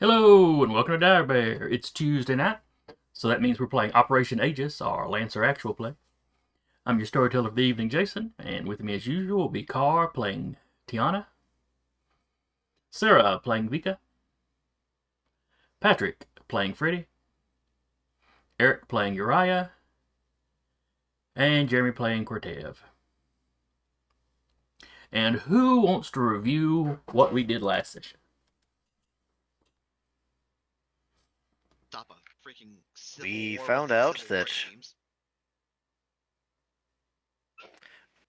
Hello and welcome to Dire Bear. It's Tuesday night, so that means we're playing Operation Aegis, our Lancer actual play. I'm your storyteller for the evening, Jason, and with me as usual will be Carr playing Tiana, Sarah playing Vika, Patrick playing Freddy, Eric playing Uriah, and Jeremy playing Cortev. And who wants to review what we did last session? Stop a freaking civil We war found with out Civil War that games.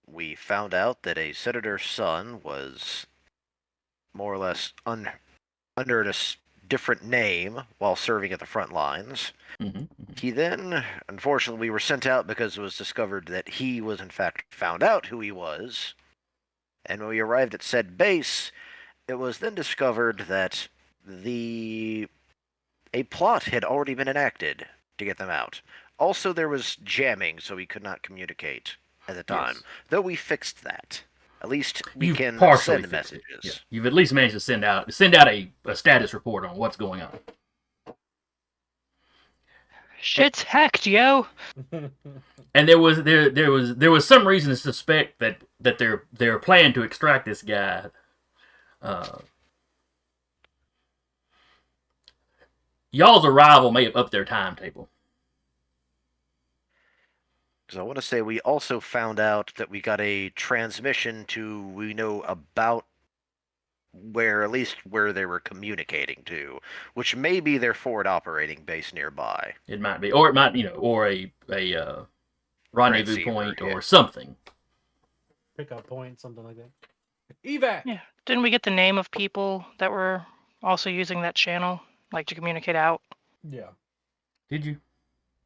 we found out that a senator's son was more or less under a different name while serving at the front lines. He then, unfortunately, we were sent out because it was discovered that he was in fact found out who he was. And when we arrived at said base, it was then discovered that a plot had already been enacted to get them out. Also, there was jamming, so we could not communicate at the time. Yes. Though we fixed that. At least we You've can partially send fixed it. messages. Yeah. You've at least managed to send out a status report on what's going on. Shit's hecked, yo. And there was some reason to suspect that they're planning to extract this guy. Y'all's arrival may have upped their timetable. Because I want to say we also found out that we got a transmission we know about at least where they were communicating to, which may be their forward operating base nearby. It might be, or it might, or a rendezvous Transceiver, point yeah. or something. Pickup point, something like that. Evac! Yeah. Didn't we get the name of people that were also using that channel, like to communicate out? Yeah. Did you?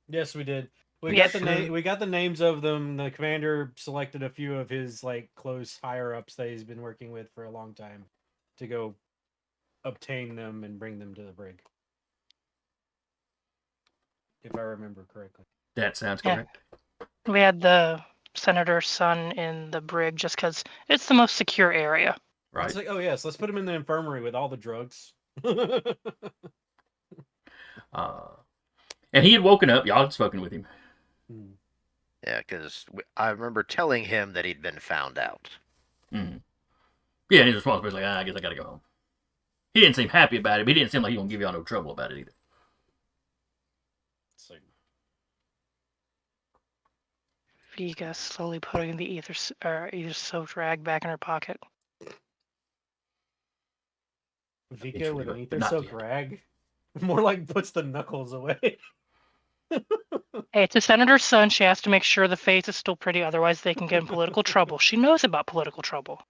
Yes, we did. We Yes. got the names of them. The commander selected a few of his close higher ups that he's been working with for a long time to go obtain them and bring them to the brig. If I remember correctly. That sounds Yeah. correct. We had the senator's son in the brig just because it's the most secure area. Right. It's like, oh yes, let's put him in the infirmary with all the drugs. And he had woken up. Y'all had spoken with him. Yeah, because I remember telling him that he'd been found out. Mm-hmm. Yeah, and his response was like, I guess I gotta go home. He didn't seem happy about it, but he didn't seem like he was gonna give y'all no trouble about it either. It's like, Vika slowly putting the ether soaked rag back in her pocket. Vika with an but ether not soaked yet. rag? More like puts the knuckles away. Hey, it's a senator's son. She has to make sure the face is still pretty, otherwise they can get in political trouble. She knows about political trouble.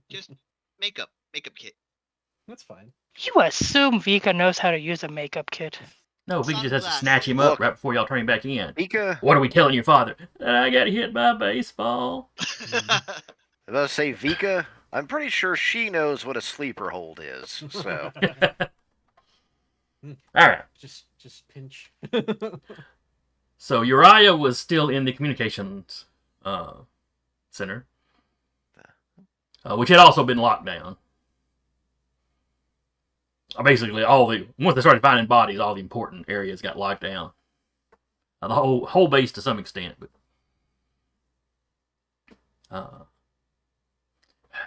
Just makeup kit. That's fine. You assume Vika knows how to use a makeup kit. No, we just has to Sunglasses. snatch him up Look. right before y'all turn him back in. Vika, What are we telling your father? I got hit by a baseball. I was about to say, Vika, I'm pretty sure she knows what a sleeper hold is. So, All right. Just pinch. So Uriah was still in the communications center, which had also been locked down. Basically, once they started finding bodies, all the important areas got locked down. The whole base to some extent, but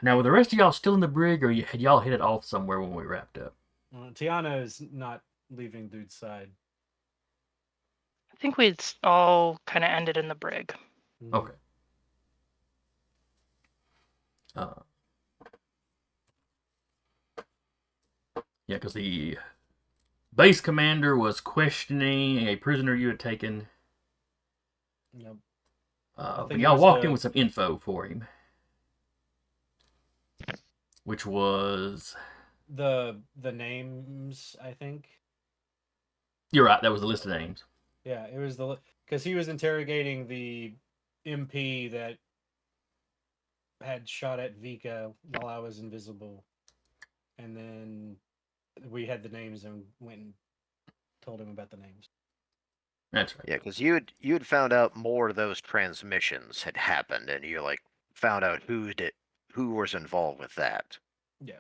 now were the rest of y'all still in the brig, or had y'all headed off somewhere when we wrapped up? Tiana is not leaving dude's side. I think we'd all kind of ended in the brig. Okay. Yeah, because the base commander was questioning a prisoner you had taken. Yep. But y'all walked in with some info for him. Which was... The names, I think. You're right, that was the list of names. Yeah, it was because he was interrogating the MP that had shot at Vika while I was invisible, and then we had the names and went and told him about the names. That's right. Yeah, because you'd found out more of those transmissions had happened, and you like found out who was involved with that. Yeah.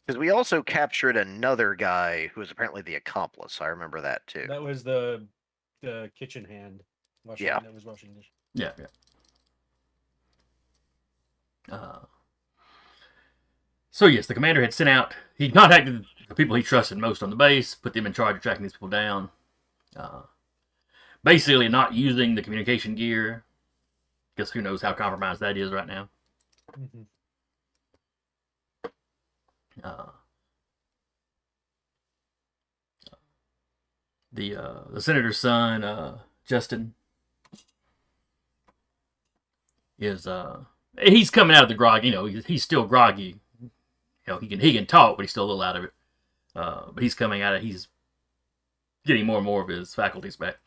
Because we also captured another guy who was apparently the accomplice. I remember that too. That was the kitchen hand. Yeah. That was washing dishes. Yeah. So yes, the commander had sent out. He contacted the people he trusted most on the base, put them in charge of tracking these people down. Basically, not using the communication gear, because who knows how compromised that is right now. Mm-hmm. The senator's son, Justin, is he's coming out of the grog. You know, he's still groggy. You know, he can talk, but he's still a little out of it. But he's coming out of. He's getting more and more of his faculties back.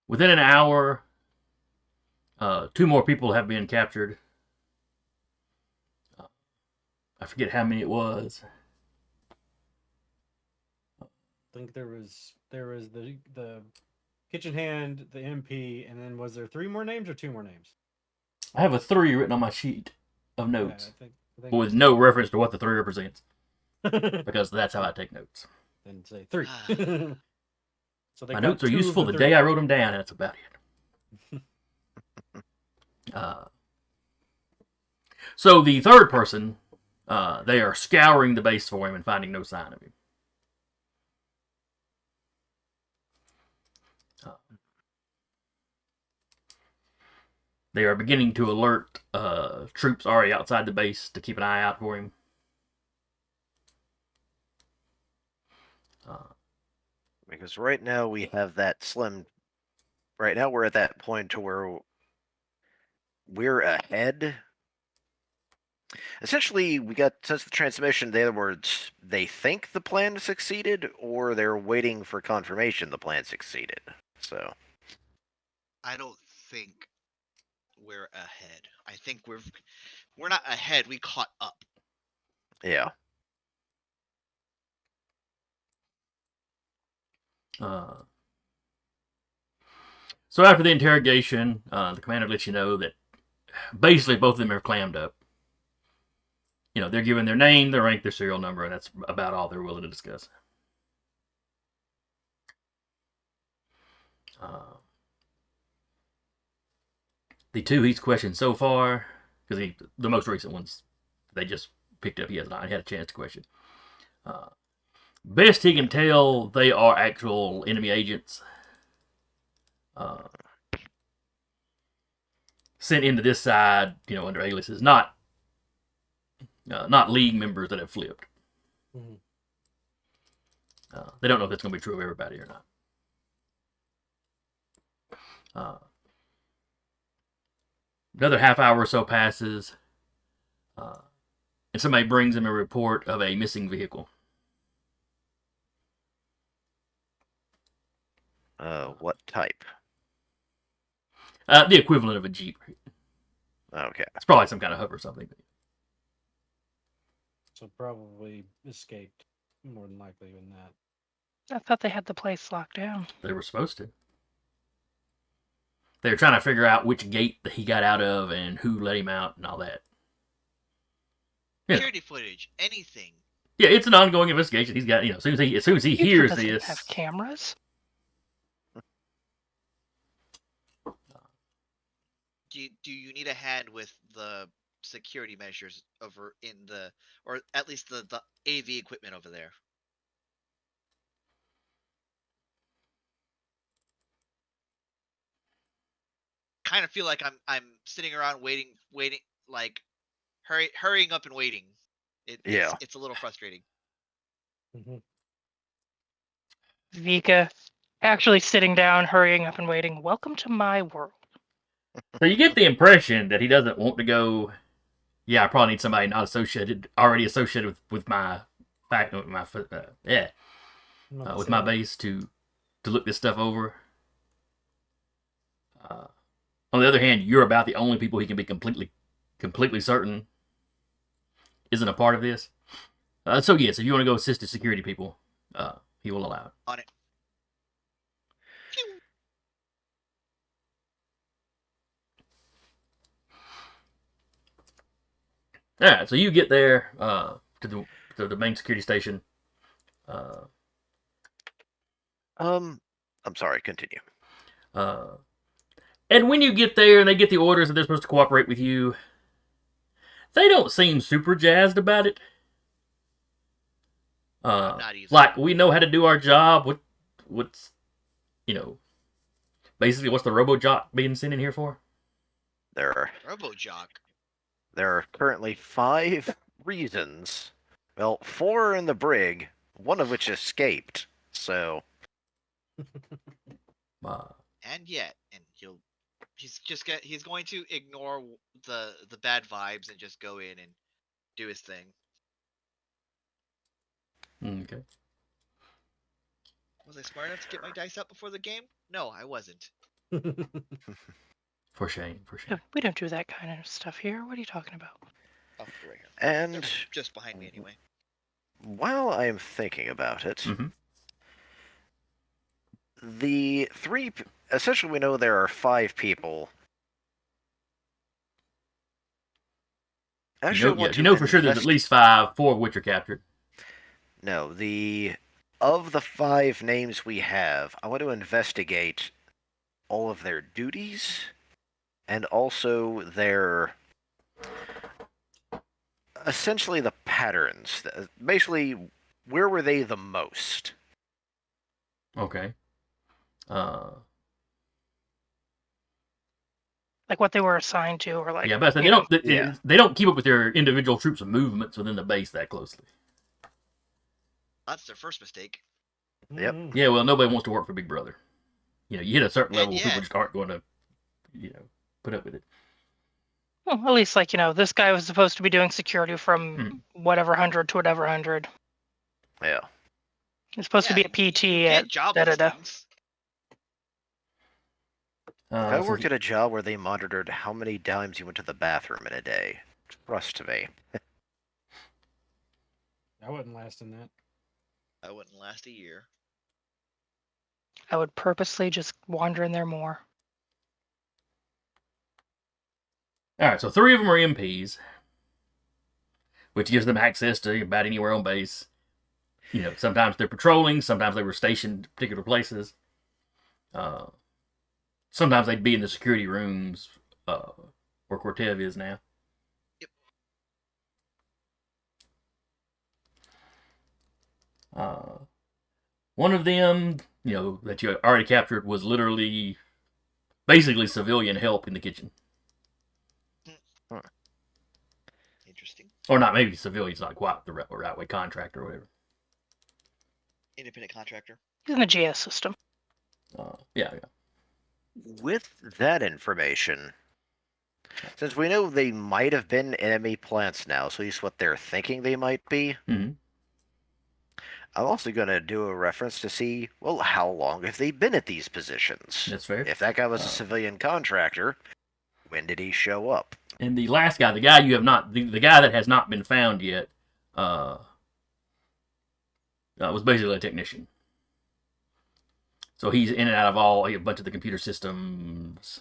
Within an hour, 2 more people have been captured. I forget how many it was. I think there was the kitchen hand, the MP, and then was there 3 more names or 2 more names? I have a 3 written on my sheet of notes, I think with no reference to what the 3 represents, because that's how I take notes. Then say 3. So My notes are useful the day I wrote them down, and that's about it. So the third person, they are scouring the base for him and finding no sign of him. They are beginning to alert troops already outside the base to keep an eye out for him. Because right now we have that slim. Right now we're at that point to where we're ahead. Essentially, we got, since the transmission, in other words, they think the plan succeeded, or they're waiting for confirmation the plan succeeded. So I don't think we're ahead. I think we're not ahead. We caught up. yeah. So after the interrogation, the commander lets you know that basically both of them are clammed up. You know, they're given their name, their rank, their serial number, and that's about all they're willing to discuss. The 2 he's questioned so far, because the most recent ones, they just picked up. He had a chance to question. Best he can tell, they are actual enemy agents. Sent into this side, you know, under aliases, not League members that have flipped. Mm-hmm. They don't know if that's going to be true of everybody or not. Another half hour or so passes, and somebody brings him a report of a missing vehicle. What type? The equivalent of a Jeep. Okay. It's probably some kind of hover or something. So probably escaped, more than likely than that. I thought they had the place locked down. They were supposed to. They were trying to figure out which gate that he got out of and who let him out and all that. Yeah. Security footage, anything. Yeah, it's an ongoing investigation. He's got, you know, as soon as he hears doesn't this, have cameras. Do you need a hand with the security measures over in the, or at least the AV equipment over there? Kind of feel like I'm sitting around waiting, like hurrying up and waiting. It's a little frustrating. Mm-hmm. Vika actually sitting down, hurrying up and waiting. Welcome to my world. so you get the impression that he doesn't want to go. Yeah, I probably need somebody not already associated with my fact. Yeah. with my base to look this stuff over. On the other hand, you're about the only people he can be completely certain isn't a part of this. So yes, if you want to go assist the security people, he will allow it. On it. All right, so you get there to the main security station. I'm sorry. Continue. And when you get there and they get the orders and they're supposed to cooperate with you, they don't seem super jazzed about it. Not easy. Like, we know how to do our job. What's basically what's the RoboJock being sent in here for? RoboJock. There are currently 5 reasons. Well, 4 are in the brig, one of which escaped. So. And he's going to ignore the bad vibes and just go in and do his thing. Okay. Was I smart enough to get my dice out before the game? No, I wasn't. For shame. We don't do that kind of stuff here. What are you talking about? Oh, they're right here. And They're just behind me anyway. While I am thinking about it, the 3, essentially we know there are 5 people. You know for sure there's at least 5, 4 of which are captured. No, of the 5 names we have, I want to investigate all of their duties and also their essentially the patterns. Basically, where were they the most? Okay. Like what they were assigned to, or like but they don't keep up with their individual troops' movements within the base that closely. That's their first mistake. Yep. Yeah, well, nobody wants to work for Big Brother. You hit a certain level, people just aren't going to, put up with it. Well, at least, this guy was supposed to be doing security from whatever 100 to whatever 100. Yeah. He's supposed to be a PT at da-da-da. If I worked at a job where they monitored how many times you went to the bathroom in a day, trust me. I wouldn't last in that. I wouldn't last a year. I would purposely just wander in there more. All right, so 3 of them are MPs, which gives them access to about anywhere on base. Sometimes they're patrolling, sometimes they were stationed at particular places. Sometimes they'd be in the security rooms where Cortev is now. Yep. One of them, that you already captured was literally basically civilian help in the kitchen. Interesting. Or not, maybe civilian's not quite the right way, contractor or whatever. Independent contractor. He's in the GS system. Yeah. With that information, since we know they might have been enemy plants now, so at least what they're thinking they might be, I'm also going to do a reference to see, well, how long have they been at these positions? That's fair. If that guy was a civilian contractor, when did he show up? And the last guy, the guy you have not, the guy that has not been found yet, was basically a technician. So he's in and out of a bunch of the computer systems.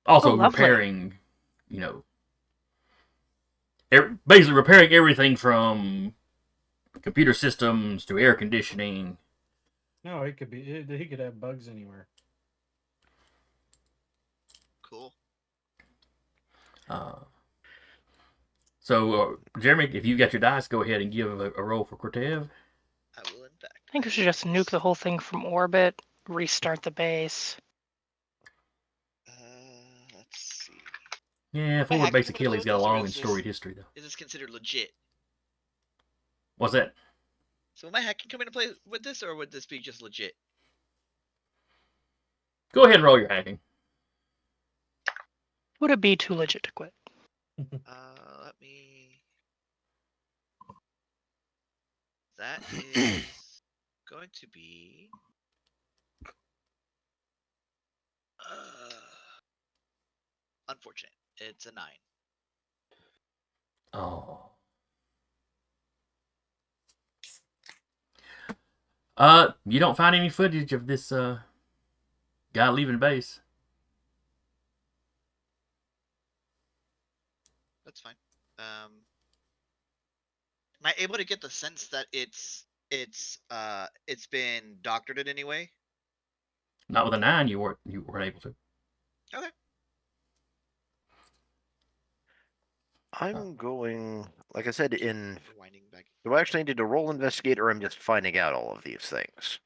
Also repairing, basically repairing everything from computer systems to air conditioning. No, he could have bugs anywhere. Cool. So, Jeremy, if you got your dice, go ahead and give a roll for Cortev. I will, in fact. I think we should just nuke the whole thing from orbit, restart the base. Let's see. Yeah, Forward Base Achilles got a long and storied history, though. Is this considered legit? What's that? So, am I hacking come into play with this, or would this be just legit? Go ahead and roll your hacking. Would it be too legit to quit? Let me That is going to be unfortunate. It's a 9. Oh. You don't find any footage of this guy leaving base. That's fine. Am I able to get the sense that it's been doctored in any way? Not with a 9, you weren't able to. Okay. I'm going, like I said, Rewinding back. do I actually need to roll investigate, or I'm just finding out all of these things?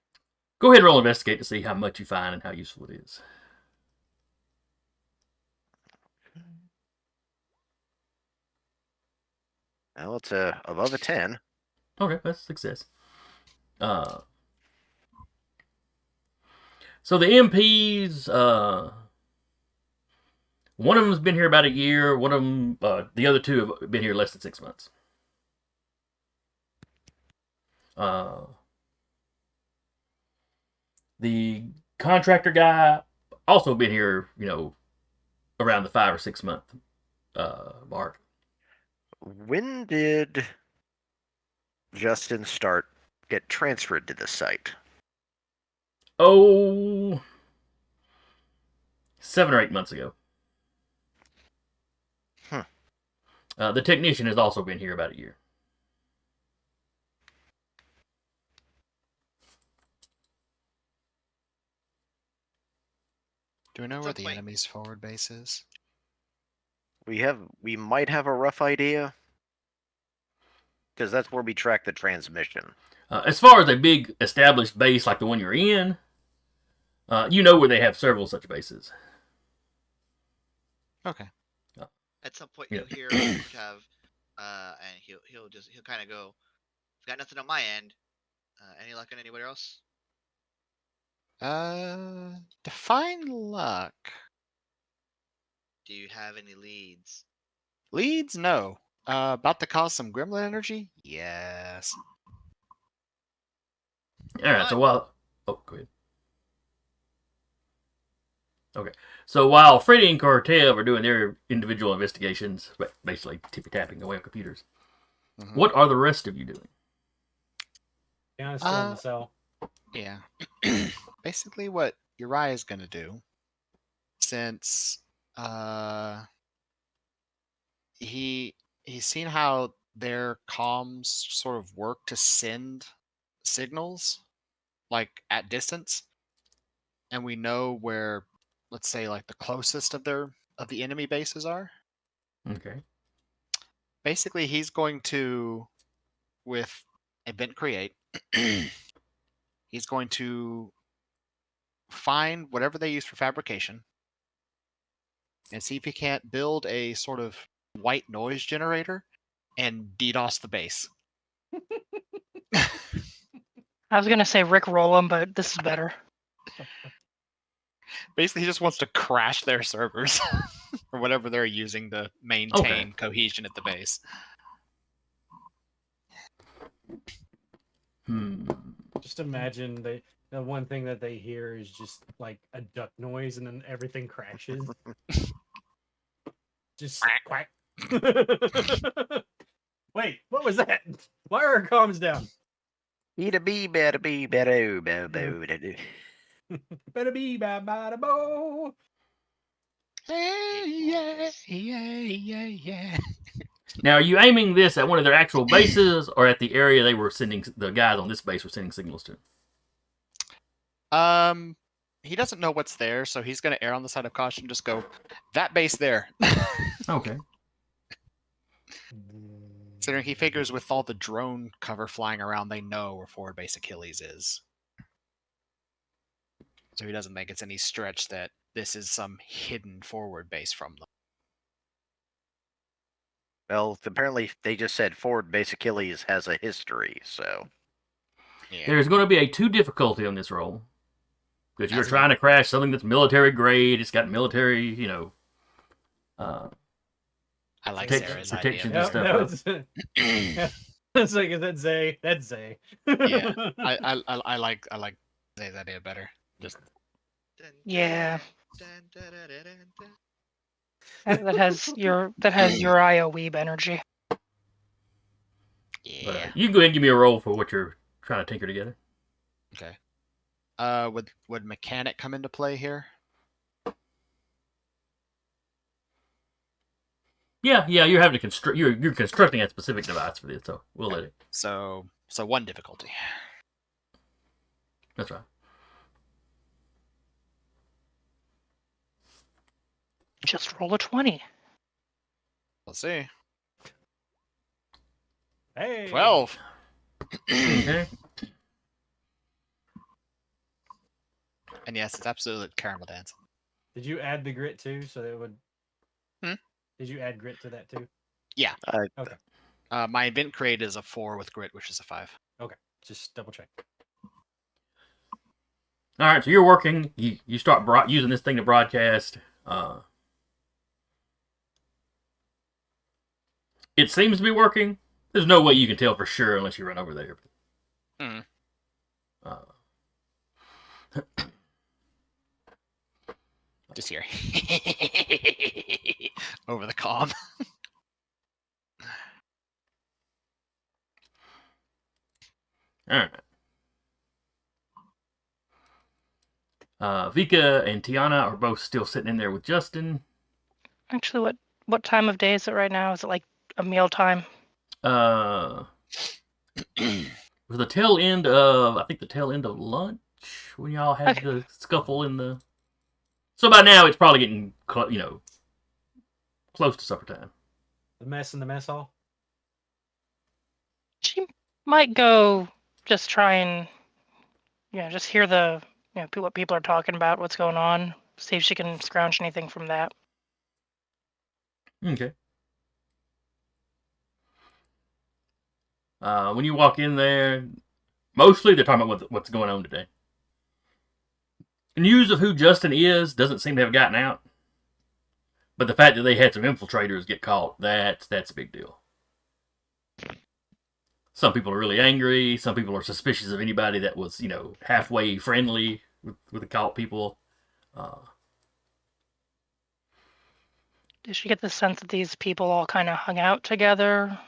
Go ahead and roll investigate to see how much you find and how useful it is. Well, it's above a 10. Okay, that's a success. So the MPs, one of them's been here about a year. One of them, the other two have been here less than 6 months. The contractor guy also been here, around the 5 or 6 month mark. When did Justin get transferred to this site? Oh, 7 or 8 months ago. The technician has also been here about a year. Do we know where the enemy's forward base is? We might have a rough idea, because that's where we track the transmission. As far as a big established base like the one you're in, you know where they have several such bases. Okay. At some point, you'll hear Cav, and he'll kind of go, "Got nothing on my end. Any luck on anybody else?" Define luck. Do you have any leads? Leads? No. About to cause some gremlin energy? Yes. All right. So while go ahead. Okay. So while Freddy and Cortev are doing their individual investigations, basically tippy-tapping away on computers, what are the rest of you doing? Yeah, still in the cell. Yeah. Basically what Uriah's going to do, since he's seen how their comms sort of work to send signals, like at distance, and we know where, let's say, like the closest of the enemy bases are. Okay. Basically, he's going to, with event create, he's going to find whatever they use for fabrication and see if he can't build a sort of white noise generator and DDoS the base. I was gonna say Rick roll him, but this is better. Basically, he just wants to crash their servers or whatever they're using to maintain cohesion at the base. Just imagine the one thing that they hear is just like a duck noise, and then everything crashes. Just quack. Wait, what was that? Why are our comms down? Better be, better be, better, better. Better be, ba ba da bo. Yeah. Now, are you aiming this at one of their actual bases, or at the area the guys on this base were sending signals to? He doesn't know what's there, so he's going to err on the side of caution. Just go, that base there. Okay. Considering he figures with all the drone cover flying around, they know where Forward Base Achilles is. So he doesn't think it's any stretch that this is some hidden forward base from them. Well, apparently they just said Forward Base Achilles has a history, so... Yeah. There's going to be a 2 difficulty on this roll. Because you're trying to crash something that's military grade, it's got military, I like protections Sarah's idea. and stuff. It's like, is that Zay? That's Zay. Yeah, I like Zay's idea better. Just Yeah. Dun, dun, dun, dun, dun, dun. That has your Uriah Weeb energy. yeah. You can go ahead and give me a roll for what you're trying to tinker together. Okay. Would mechanic come into play here? Yeah, you're having to construct. You're constructing a specific device for this, so we'll let it. So 1 difficulty. That's right. Just roll a 20. Let's see. Hey. 12. Okay. And yes, it's absolutely caramel dance. Did you add the grit too, so that it would? Did you add grit to that too? Yeah. Okay. My event create is a 4 with grit, which is a 5. Okay. Just double check. All right, so you're working. You start using this thing to broadcast. It seems to be working. There's no way you can tell for sure unless you run over there. Just here. Over the comm. All right. Vika and Tiana are both still sitting in there with Justin. Actually, what time of day is it right now? Is it like a meal time? Was the tail end of lunch when y'all had Okay. the scuffle in the. So by now it's probably getting close to supper time. The mess in the mess hall. She might go just try and just hear the what people are talking about, what's going on, see if she can scrounge anything from that. Okay. When you walk in there, mostly they're talking about what's going on today. News of who Justin is doesn't seem to have gotten out. But the fact that they had some infiltrators get caught, that's a big deal. Some people are really angry. Some people are suspicious of anybody that was, halfway friendly with the caught people. Did she get the sense that these people all kind of hung out together?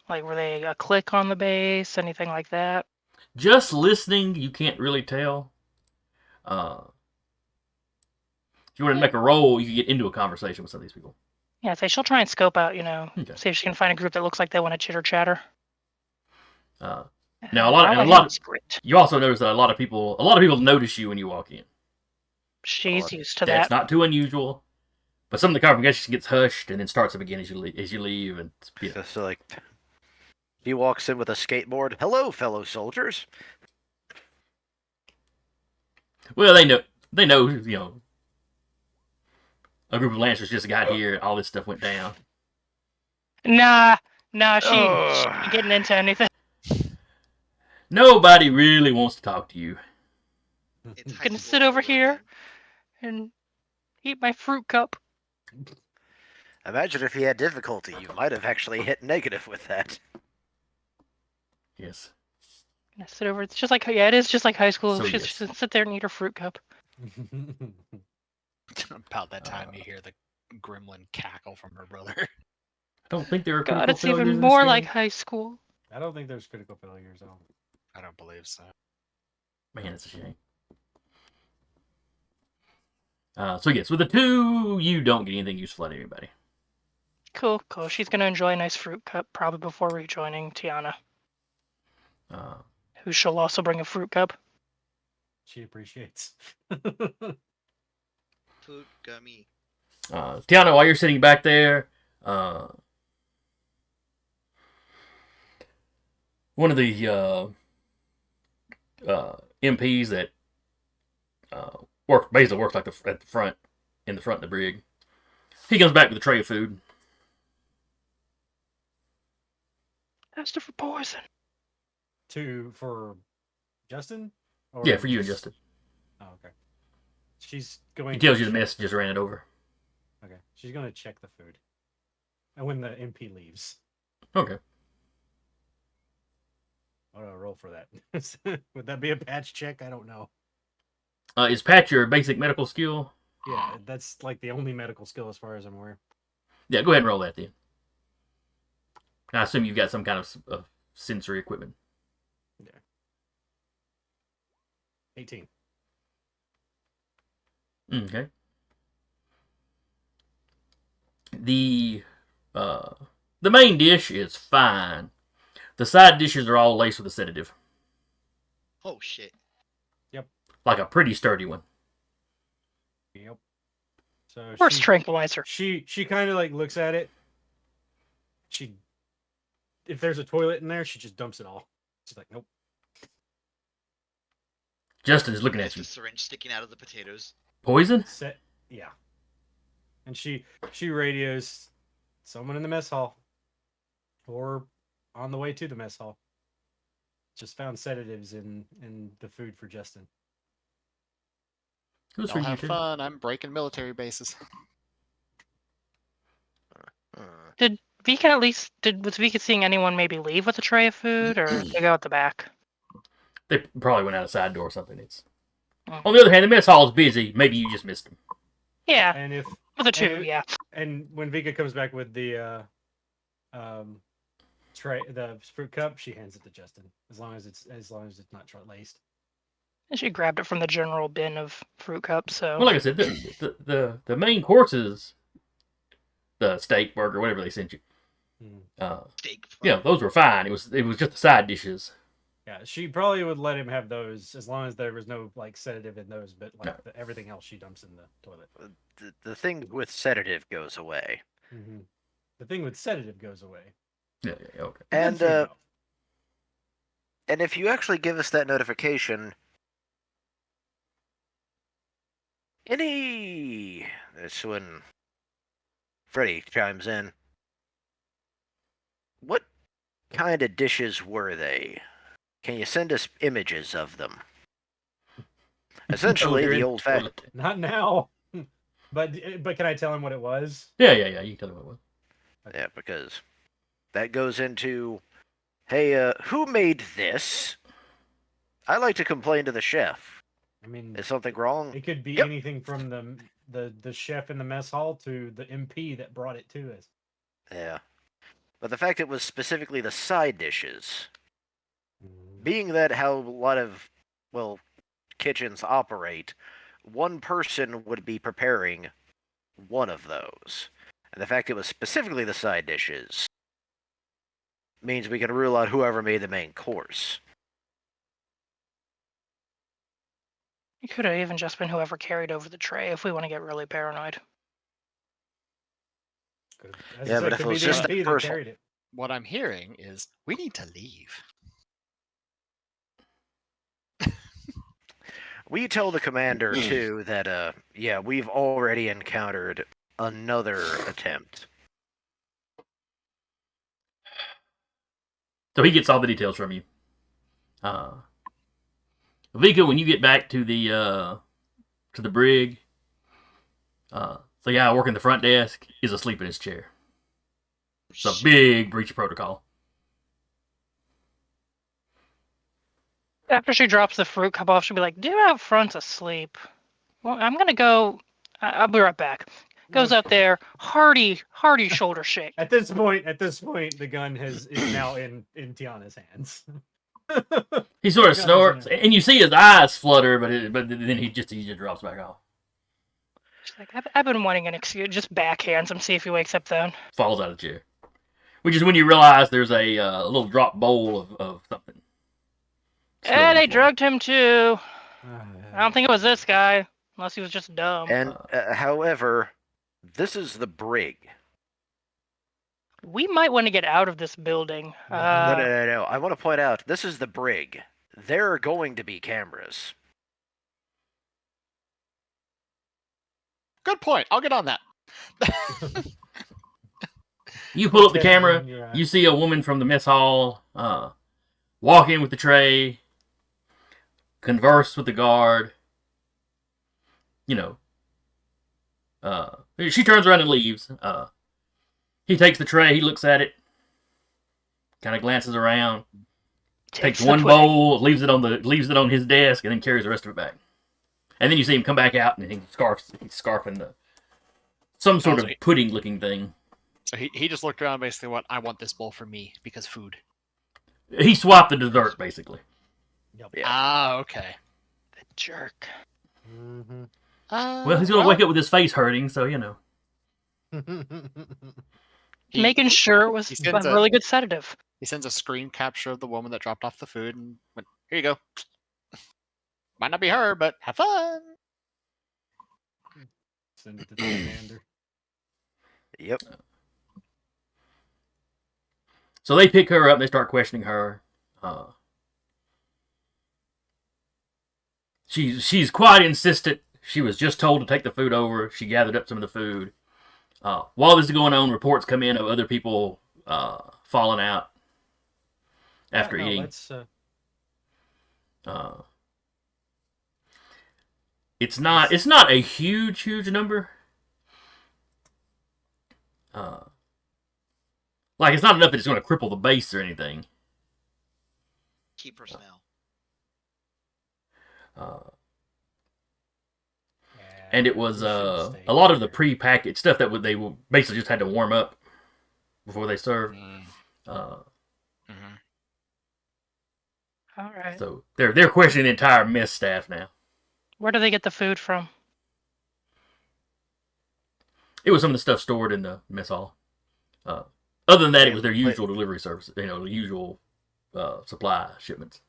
Like, were they a clique on the base? Anything like that? Just listening, you can't really tell. If you want to make a roll, you can get into a conversation with some of these people. Yeah, she'll try and scope out, Okay. see if she can find a group that looks like they want to chitter chatter. Now a lot. You also notice that a lot of people notice you when you walk in. She's used to That's that. not too unusual. But some of the conversation gets hushed and then starts up again as you leave. And So like, he walks in with a skateboard. Hello, fellow soldiers. Well, they know, a group of Lancers just got here. All this stuff went down. Nah, she ain't getting into anything. Nobody really wants to talk to you. It's high Gonna school sit all over here again. and eat my fruit cup. Imagine if he had difficulty. You might have actually hit negative with that. Yes. Gonna sit over. It's just like it is just like high school. So, She's yes. just sit there and eat her fruit cup. About that time you hear the gremlin cackle from her brother. I don't think there are God, critical it's failures even in this more game. like high school. I don't think there's critical failures at all. I don't believe so. Man, it's a shame. So yes, with the 2, you don't get anything useful out of anybody. Cool. She's gonna enjoy a nice fruit cup probably before rejoining Tiana, who she'll also bring a fruit cup. She appreciates. Food gummy. Tiana, while you're sitting back there, one of the MPs that basically works like at the front of the brig. He comes back with a tray of food. Asked her for poison. For Justin? Or Yeah, for you and Justin. Oh, okay. She's going. He tells you the mess just ran it over. Okay. She's going to check the food. And when the MP leaves. Okay. roll for that. Would that be a patch check? I don't know. Is patch your basic medical skill? Yeah, that's like the only medical skill as far as I'm aware. Yeah, go ahead and roll that then. I assume you've got some kind of sensory equipment. Yeah. 18. Okay. The main dish is fine. The side dishes are all laced with a sedative. Oh shit. Like a pretty sturdy one. Yep. So First tranquilizer. She kind of like looks at it. If there's a toilet in there, she just dumps it all. She's like, nope. Justin is looking at Just you. a syringe sticking out of the potatoes. Poison? Yeah. And she radios someone in the mess hall, or on the way to the mess hall. Just found sedatives in the food for Justin. Who's for Y'all you have two? fun. I'm breaking military bases. Did Vika at least was Vika seeing anyone maybe leave with a tray of food, or did they go out the back? They probably went out a side door or something. It's Oh. on the other hand, the mess hall is busy. Maybe you just missed them. Yeah, And if with a two, and- yeah. and when Vika comes back with the tray, the fruit cup, she hands it to Justin. As long as it's not laced. And she grabbed it from the general bin of fruit cups. So Well, like I said, the main courses, the steak, burger, whatever they sent you, Steak. those were fine. It was just the side dishes. Yeah, she probably would let him have those as long as there was no like sedative in those, but like No. everything else she dumps in the toilet. The thing with sedative goes away. Mm-hmm. The thing with sedative goes away. Yeah, okay. And Good food, though. and if you actually give us that notification, that's when Freddy chimes in. What kind of dishes were they? Can you send us images of them? Essentially, they're the in old fat. toilet. Not now. But can I tell him what it was? Yeah. You can tell me what it was. Yeah, because that goes into, hey, who made this? I like to complain to the chef. I mean, Is something wrong? it could be Yep. anything from the chef in the mess hall to the MP that brought it to us. Yeah. But the fact it was specifically the side dishes, being that how a lot of, kitchens operate, one person would be preparing one of those. And the fact it was specifically the side dishes means we can rule out whoever made the main course. it could have even just been whoever carried over the tray. If we want to get really paranoid. As Yeah, I said, but if could it be was the just MP that that person- carried it. What I'm hearing is we need to leave. We tell the commander, too, that, we've already encountered another attempt. So he gets all the details from you. Vika, when you get back to the brig, the guy working the front desk is asleep in his chair. It's a big breach of protocol. After she drops the fruit cup off, she'll be like, "Dude out front's asleep. Well, I'm gonna go. I'll be right back." Goes out there, hearty shoulder shake. At this point, the gun is now in Tiana's hands. He sort of Yeah, snorts, isn't and you see his eyes flutter, but then he just drops back off. She's like, I've been wanting an excuse. Just backhands him, see if he wakes up then. Falls out of the chair. Which is when you realize there's a little drop bowl of something. Still on And the they floor. drugged him too. I don't think it was this guy, unless he was just dumb. And, however, this is the brig. We might want to get out of this building. No. I want to point out, this is the brig. There are going to be cameras. Good point. I'll get on that. You pull up the Okay, camera, you're right. you see a woman from the mess hall walk in with the tray, converse with the guard. She turns around and leaves. He takes the tray, he looks at it, kind of glances around, takes the one pudding. bowl, leaves it on his desk, and then carries the rest of it back. And then you see him come back out, and he's scarfing some sort of pudding-looking thing. So he just looked around, basically went, "I want this bowl for me because food." He swapped the dessert, basically. Yep. Yeah. Ah, okay. The jerk. Mm-hmm. Well, he's gonna wake up with his face hurting, so you know. Making sure it was he a sends really good sedative. He sends a screen capture of the woman that dropped off the food and went, "Here you go. Might not be her, but have fun." Send it to the commander. Yep. So they pick her up and they start questioning her. She's quite insistent. She was just told to take the food over. She gathered up some of the food. While this is going on, reports come in of other people falling out after eating. It's not a huge number. Like it's not enough that it's going to cripple the base or anything. Key personnel. And it was a lot of the pre-packaged stuff that they basically just had to warm up before they served. All right. So they're questioning the entire mess staff now. Where do they get the food from? It was some of the stuff stored in the mess hall. Other than that, it was their usual delivery service. You know, the usual supply shipments.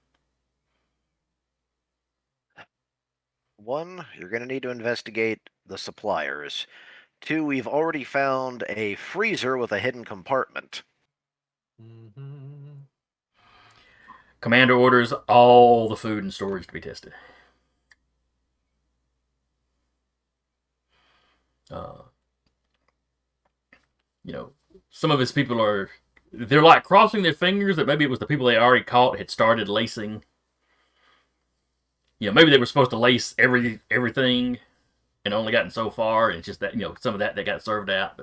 1, you're going to need to investigate the suppliers. 2, we've already found a freezer with a hidden compartment. Commander orders all the food and storage to be tested. You know, some of his people they're like crossing their fingers that maybe it was the people they already caught had started lacing. You know, maybe they were supposed to lace everything and only gotten so far, and it's just that, you know, some of that got served out,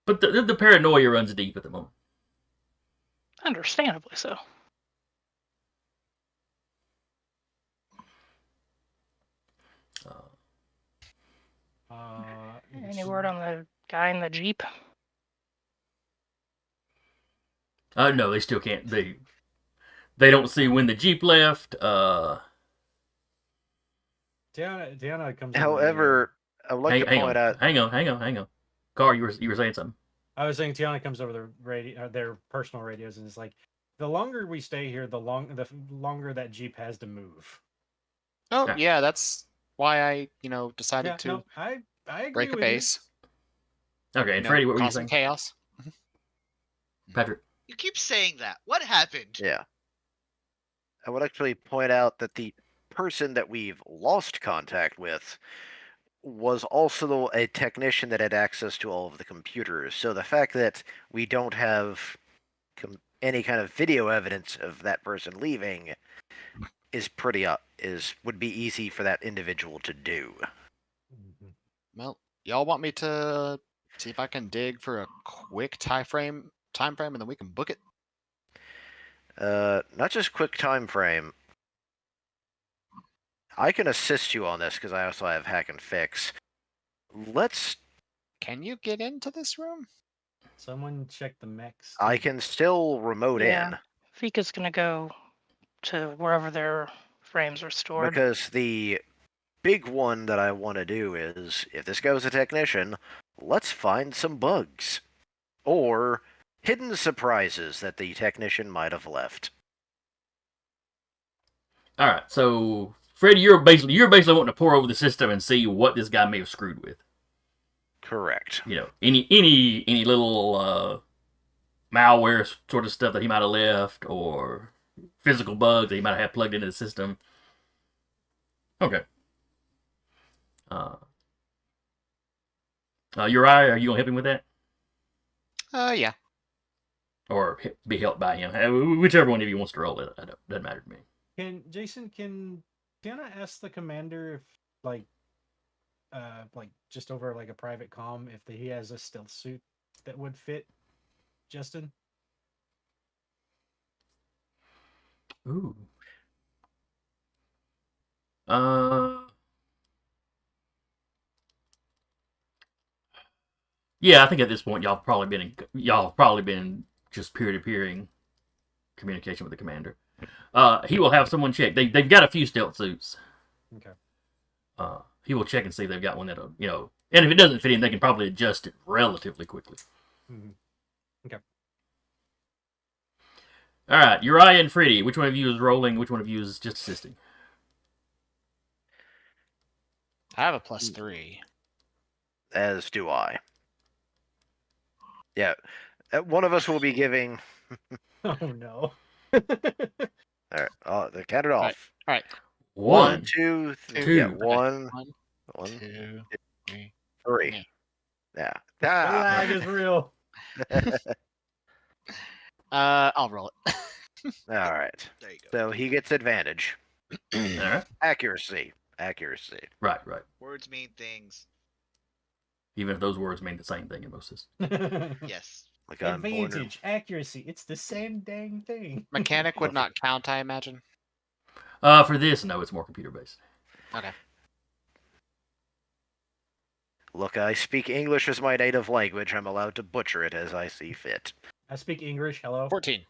but the paranoia runs deep at the moment. Understandably so. Any word on the guy in the Jeep? No, they still can't. They don't see when the Jeep left. Tiana comes. However, I would like to point out. Hang on. Carl, you were saying something. I was saying Tiana comes over the radio, their personal radios, and is like, the longer we stay here, the longer that Jeep has to move. Oh yeah, that's why I decided to I agree break a with base. Okay, and Freddie, what were you saying? Chaos. Patrick, you keep saying that. What happened? Yeah, I would actually point out that the person that we've lost contact with was also a technician that had access to all of the computers. So the fact that we don't have any kind of video evidence of that person leaving is would be easy for that individual to do. Well, y'all want me to see if I can dig for a quick time frame, and then we can book it? Not just quick time frame. I can assist you on this because I also have hack and fix. Can you get into this room? Someone check the mechs. I can still remote in. Vika's gonna go to wherever their frames are stored. Because the big one that I want to do is, if this goes a technician, let's find some bugs. Or hidden surprises that the technician might have left. Alright, so Freddie, you're basically wanting to pour over the system and see what this guy may have screwed with. Correct. You know, any little malware sort of stuff that he might have left, or physical bugs that he might have had plugged into the system. Okay. Uriah, are you gonna help him with that? Yeah. Or be helped by him? Whichever one of you wants to roll it, doesn't matter to me. Can Tiana ask the commander if like just over like a private comm if he has a stealth suit that would fit? Justin? Ooh. Yeah, I think at this point y'all have probably been just peer-to-peering communication with the commander. He will have someone check. They've got a few stealth suits. Okay. He will check and see if they've got one that'll, and if it doesn't fit in, they can probably adjust it relatively quickly. Mm-hmm. Okay. All right, Uriah and Freddy. Which one of you is rolling? Which one of you is just assisting? I have a +3. As do I. Yeah. One of us will be giving. Oh no. All right. They count it off. All right. 1, 2, 3. two. Yeah. Okay. 1, 2, 3. 3. Yeah. The Ah. lag is real. I'll roll it. All right. There you go. So he gets advantage. All right. Accuracy. Right. Words mean things. Even if those words mean the same thing in most systems. Yes. Like I'm born in- Advantage, accuracy. It's the same dang thing. Mechanic would not count, I imagine. For this, no, it's more computer-based. Okay. Look, I speak English as my native language. I'm allowed to butcher it as I see fit. I speak English. Hello. 14.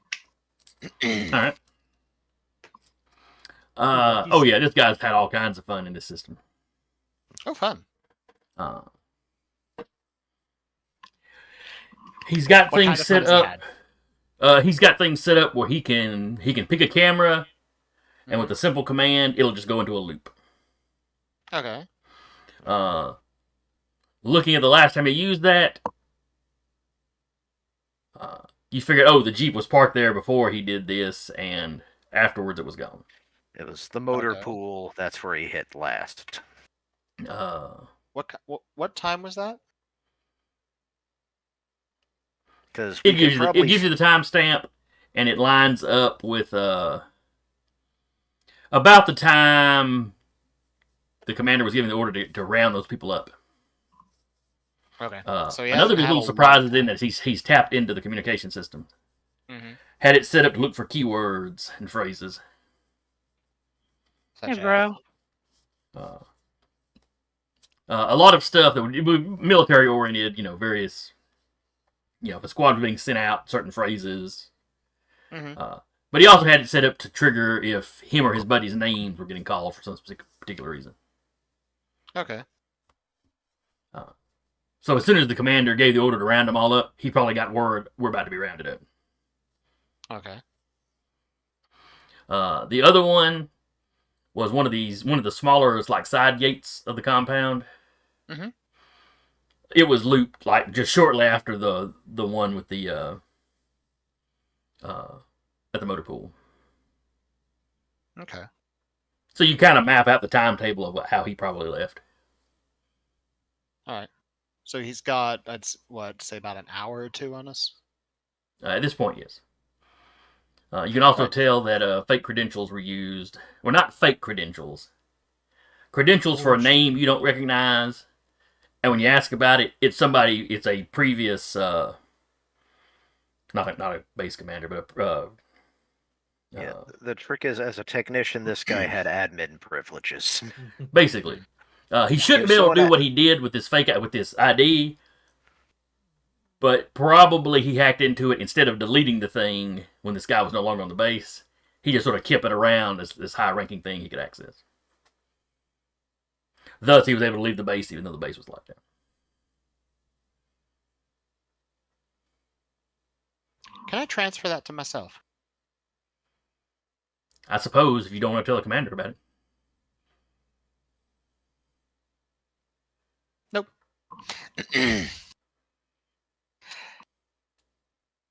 All right. Oh yeah, this guy's had all kinds of fun in this system. Oh, fun. He's got What kind things of set fun has he up. He's got things set up where he can pick a camera, and with a simple command, it'll just go into a loop. Okay. Looking at the last time he used that, you figured, oh, the Jeep was parked there before he did this, and afterwards it was gone. It was the motor Okay. pool. That's where he hit last. What time was that? Because it gives you the timestamp, and it lines up with about the time the commander was giving the order to round those people up. Okay. So Another of his little surprises in that he's tapped into the communication system. Mm-hmm. Had it set up to look for keywords and phrases. Hey, bro. A lot of stuff that would be military oriented, various, if a squad was being sent out, certain phrases. Mm-hmm. But he also had it set up to trigger if him or his buddies' names were getting called for some particular reason. Okay. So as soon as the commander gave the order to round them all up, he probably got word we're about to be rounded up. Okay. The other one was one of the smaller like side gates of the compound. Mm-hmm. It was looped like just shortly after the one with the at the motor pool. Okay. So you kind of map out the timetable of how he probably left. All right. So he's got, say about an hour or two on us? At this point, yes. You can also Right. tell that fake credentials were used. Well, not fake credentials. Credentials for a name you don't recognize. And when you ask about it, it's a previous, not a base commander, but yeah, the trick is, as a technician, this guy had admin privileges. Basically. He shouldn't be able to do what he did with this ID, but probably he hacked into it instead of deleting the thing when this guy was no longer on the base. He just sort of kept it around as this high-ranking thing he could access. Thus, he was able to leave the base even though the base was locked down. Can I transfer that to myself? I suppose, if you don't want to tell the commander about it. Nope.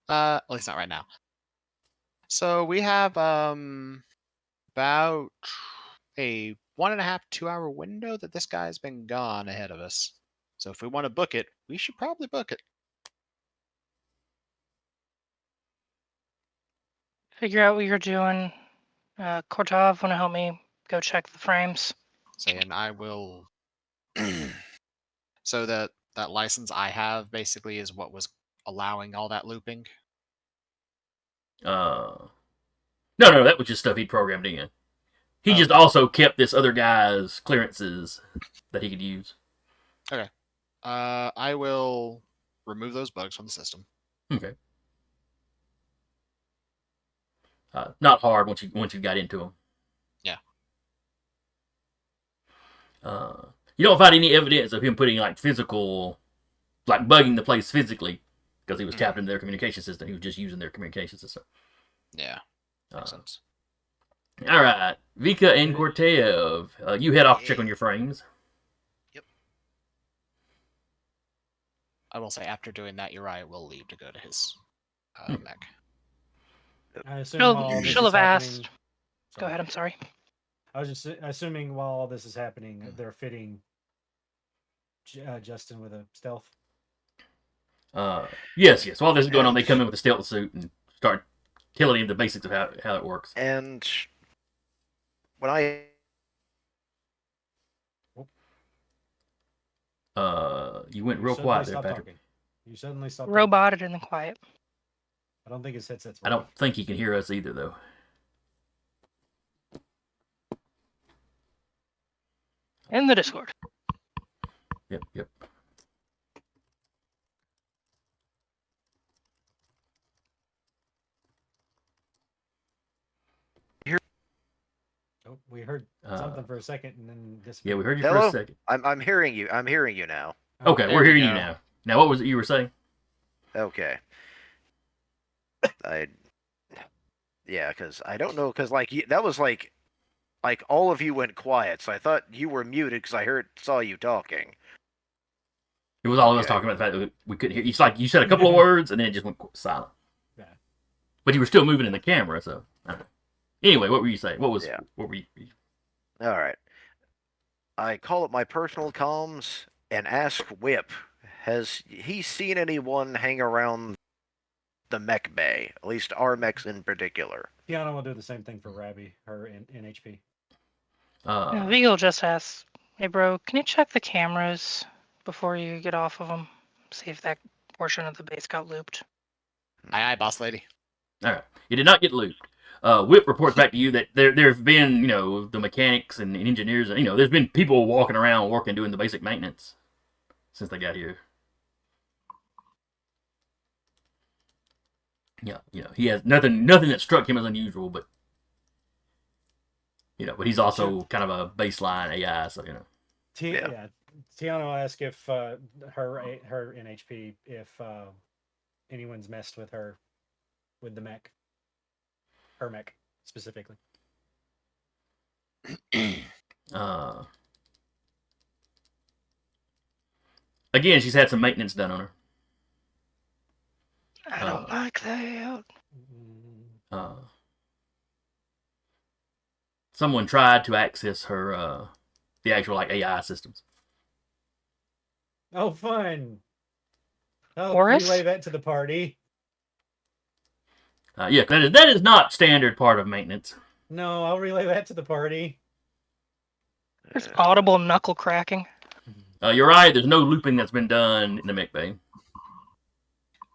At least not right now. So we have about a 1.5 to 2 hour window that this guy's been gone ahead of us. So if we want to book it, we should probably book it. Figure out what you're doing. Kortov, want to help me go check the frames? And I will. So that license I have basically is what was allowing all that looping? No, that was just stuff he'd programmed in. He just Okay. also kept this other guy's clearances that he could use. Okay. I will remove those bugs from the system. Okay. Not hard once you got into them. Yeah. You don't find any evidence of him putting like physical, like bugging the place physically, because he was tapped into their communication system. He was just using their communication system. Yeah. Makes sense. All right, Vika and Cortev, you head off to check on your frames. Yep. I will say after doing that, Uriah will leave to go to his mech. I assume while all this She'll is have happening- asked. Go ahead. I'm sorry. I was just assuming while all this is happening, they're fitting Justin with a stealth. Yes. While this is going on, they come in with a stealth suit and start telling him the basics of how it works. And when I you went You real suddenly quiet there, stopped Patrick. talking. You suddenly stopped. Roboted in the quiet. talking. I don't think his headset's. I don't think he can hear us either, though. In the Discord. Yep. Oh, we heard something for a second and then this. Yeah, we heard you Hello? for a second. I'm hearing you. I'm hearing you now. Okay, there we're we hearing you go. now. Now, what was it you were saying? Okay. Yeah, because I don't know, because like that was like all of you went quiet, so I thought you were muted because I saw you talking. It was all of us Okay. talking about the fact that we couldn't hear. It's like you said a couple of words and then it just went silent. Yeah. But you were still moving in the camera, so. I don't know. Anyway, what were you saying? What were you? All right. I call up my personal comms and ask Whip, has he seen anyone hang around the mech bay? At least our mechs in particular. Tiana will do the same thing for Rabby, her in HP. Vigil just asked, "Hey, bro, can you check the cameras before you get off of them? See if that portion of the base got looped." Aye, boss lady. All right. You did not get looped. Whip reports back to you that there have been, the mechanics and engineers, and, there's been people walking around working, doing the basic maintenance since they got here. Yeah, he has nothing that struck him as unusual, but, but he's also kind of a baseline AI, so, Yeah. Tiana will ask if her NHP, if anyone's messed with her, with the mech. Her mech, specifically. Again, she's had some maintenance done on her. I don't like that. Someone tried to access her, the actual AI systems. Oh, fun! I'll Horace? relay that to the party. Yeah, that is not standard part of maintenance. No, I'll relay that to the party. There's audible knuckle cracking. You're right. There's no looping that's been done in the mech bay.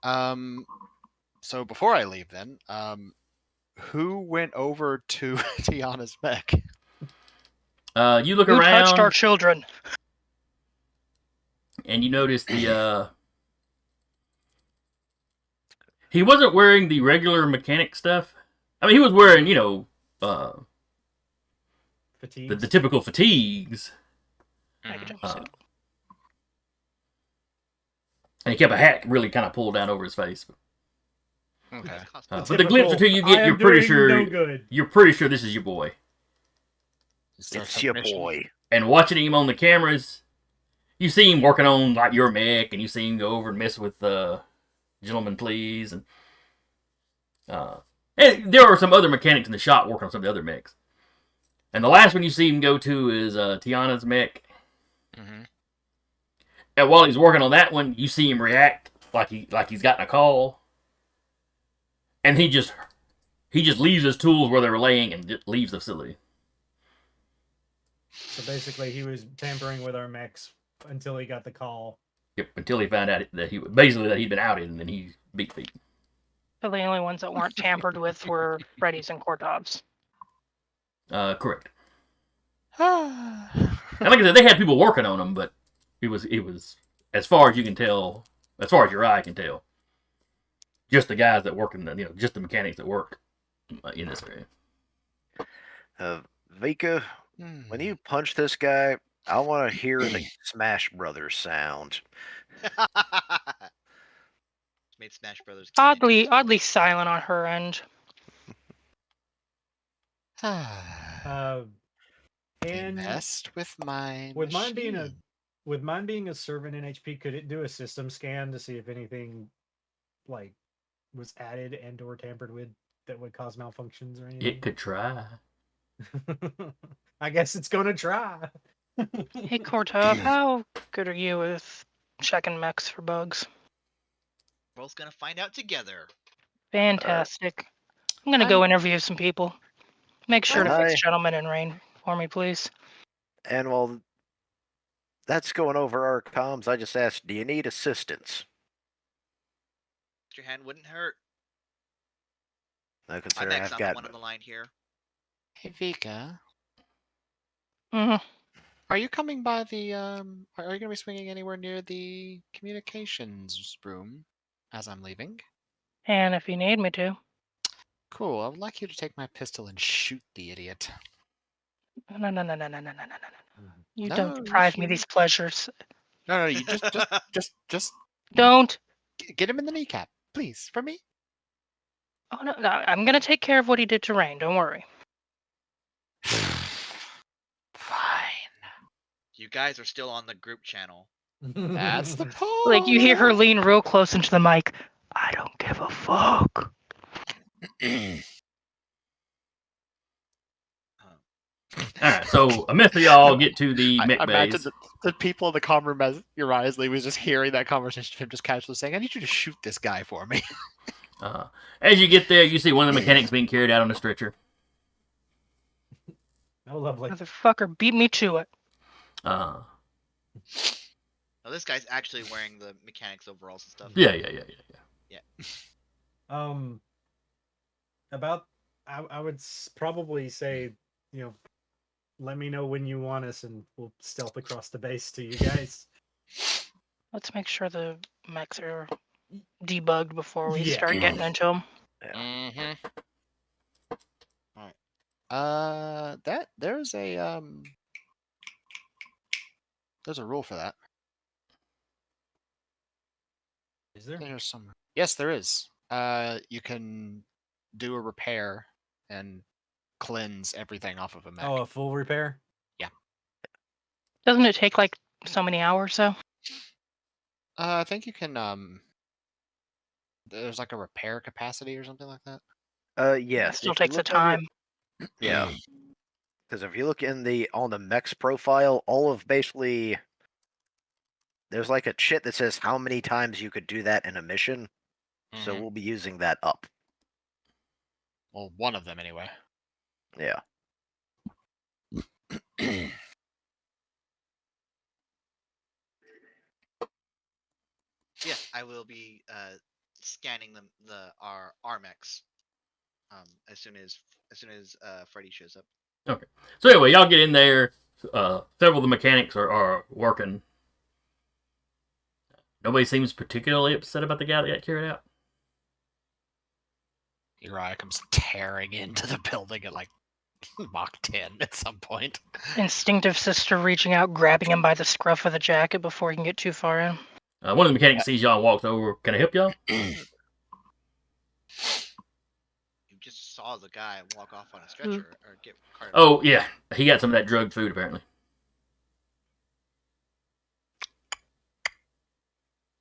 So before I leave, then, who went over to Tiana's mech? You look Who around. touched our children? And you notice he wasn't wearing the regular mechanic stuff. I mean, he was wearing, Fatigues. the typical fatigues. Like a jumpsuit. And he kept a hat really kind of pulled down over his face. Okay. But the glimpse or two you get, you're pretty sure this is your boy. It's your boy. And watching him on the cameras, you see him working on like your mech, and you see him go over and mess with Gentlemen Please, and there are some other mechanics in the shop working on some of the other mechs. And the last one you see him go to is Tiana's mech. Mm-hmm. And while he's working on that one, you see him react like he's gotten a call, and he just leaves his tools where they were laying and just leaves the facility. So basically, he was tampering with our mechs until he got the call Yep, until he found out that he'd been outed, and then he beat feet. So the only ones that weren't tampered with were Freddy's and Kortov's. Correct. And like I said, they had people working on them, but it was as far as you can tell, as far as your eye can tell, just the guys that work just the mechanics that work in this area. Vika, when you punch this guy, I want to hear the Smash Brothers sound. Made Smash Brothers canon. Oddly silent on her end. And messed with my with mine machine. being a servant in HP, could it do a system scan to see if anything like was added and or tampered with that would cause malfunctions or anything? It could try. I guess it's gonna try. Hey Kortov, how good are you with checking mechs for bugs? We're both gonna find out together. Fantastic. I'm gonna go interview some people. Make sure to And fix Gentleman in Rain for me, please. And while that's going over our comms, I just asked, do you need assistance? Your hand wouldn't hurt. I My consider mech's I've not got. the one on the line here. Hey Vika, Mm-hmm. are you coming by the Are you going to be swinging anywhere near the communications room as I'm leaving? And if you need me to. Cool. I would like you to take my pistol and shoot the idiot. No. You No, don't you deprive me shoot. these pleasures. No, you just Don't. get him in the kneecap, please, for me. Oh no, I'm gonna take care of what he did to Rain. Don't worry. Fine. You guys are still on the group channel. That's the point. Like you hear her lean real close into the mic. I don't give a fuck. Alright, so a myth of y'all get to the mech I imagine bays. the people in the comm room as Uriah's Lee was just hearing that conversation of him just casually saying, I need you to shoot this guy for me. As you get there, you see one of the mechanics being carried out on a stretcher. Oh, lovely. Motherfucker beat me to it. Oh, this guy's actually wearing the mechanics overalls and stuff. Yeah. About I would probably say, let me know when you want us, and we'll stealth across the base to you guys. Let's make sure the mechs are debugged before we Yeah. start getting into them. Mm-hmm. Alright. There's a rule for that. Is there? There's some. Yes, there is. You can do a repair and cleanse everything off of a mech. Oh, a full repair? Doesn't it take like so many hours though? I think you can. There's like a repair capacity or something like that. Yes. It still if you takes a look under- time. Yeah. Because if you look on the mech's profile, all of basically there's like a chit that says how many times you could do that in a mission. So Mhm. we'll be using that up. Well, one of them anyway. Yeah. Yeah, I will be scanning our mechs as soon as Freddy shows up. Okay. So anyway, y'all get in there. Several of the mechanics are working. Nobody seems particularly upset about the guy that got carried out. Uriah comes tearing into the building at like Mach 10 at some point. Instinctive sister reaching out, grabbing him by the scruff of the jacket before he can get too far in. One of the mechanics sees y'all and walks over. Can I help y'all? You just saw the guy walk off on a stretcher or get carted. Oh, yeah. He got some of that drugged food, apparently.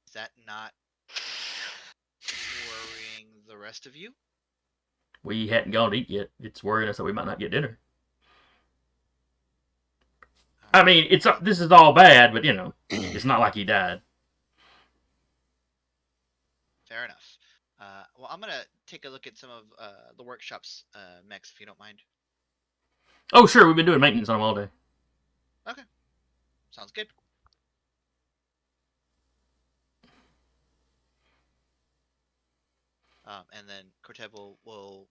Is that not worrying the rest of you? We hadn't gone to eat yet. It's worrying us that we might not get dinner. I mean, this is all bad, but, it's not like he died. Fair enough. Well, I'm going to take a look at some of the workshop's mechs, if you don't mind. Oh, sure. We've been doing maintenance on them all day. Okay. Sounds good. And then Cortez will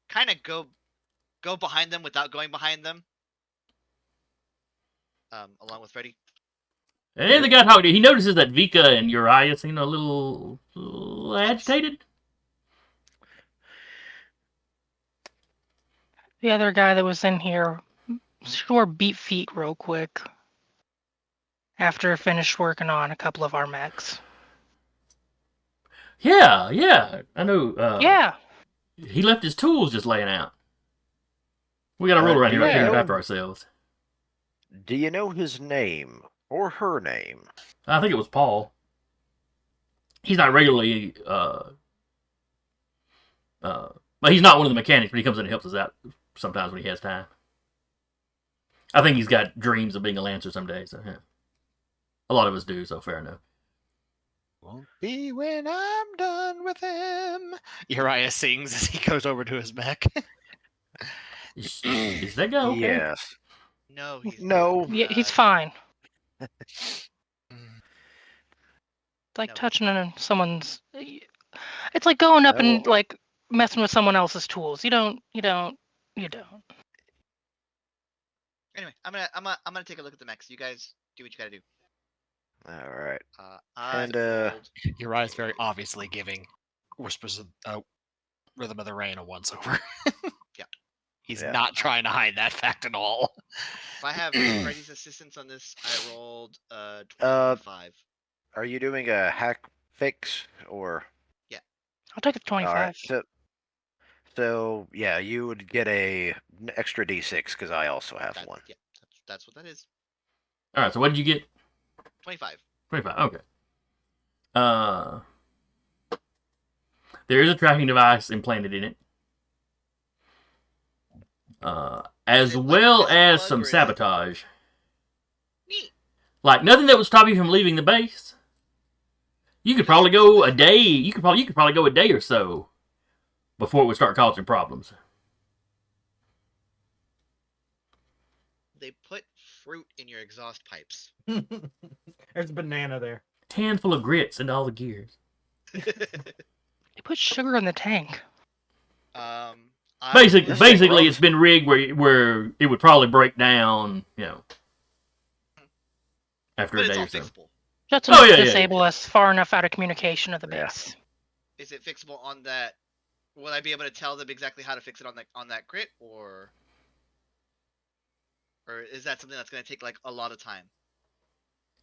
kind of go behind them without going behind them. Along with Freddy. And the guy talking, he notices that Vika and Uriah seem a little agitated. The other guy that was in here, sure, beat feet real quick after finished working on a couple of our mechs. Yeah, I know. Yeah. He left his tools just laying out. We got to roll around here like cleaning up after ourselves. Do you know his name or her name? I think it was Paul. He's not regularly, but he's not one of the mechanics, but he comes in and helps us out sometimes when he has time. I think he's got dreams of being a Lancer someday, so yeah. A lot of us do, so fair enough. Won't be when I'm done with him. Uriah sings as he goes over to his mech. Is that guy okay? Yes. No, he's No. not. Yeah, he's fine. It's like No. touching on someone's. It's like going up and like messing with someone else's tools. You don't. Anyway, I'm gonna take a look at the mechs. You guys do what you gotta do. All right. And Uriah's very obviously giving Whispers of Rhythm of the Rain a once-over. Yeah. He's not trying to hide that fact at all. If I have Freddy's assistance on this, I rolled 25. Are you doing a hack fix or? I'll take a 25. All right, so yeah, you would get an extra D6 because I also have one. Yeah, that's what that is. All right, so what did you get? 25. 25, okay. There is a tracking device implanted in it. As well as some sabotage. Neat. Like nothing that would stop you from leaving the base. You could probably go a day. You could probably go a day or so before it would start causing problems. They put fruit in your exhaust pipes. There's a banana there. Handful of grits into all the gears. They put sugar in the tank. Basically, it's been rigged where it would probably break down, after a day or so. Fixable. Just enough to disable us far enough out of communication of the base. Is it fixable on that? Will I be able to tell them exactly how to fix it on that grit, or is that something that's going to take like a lot of time?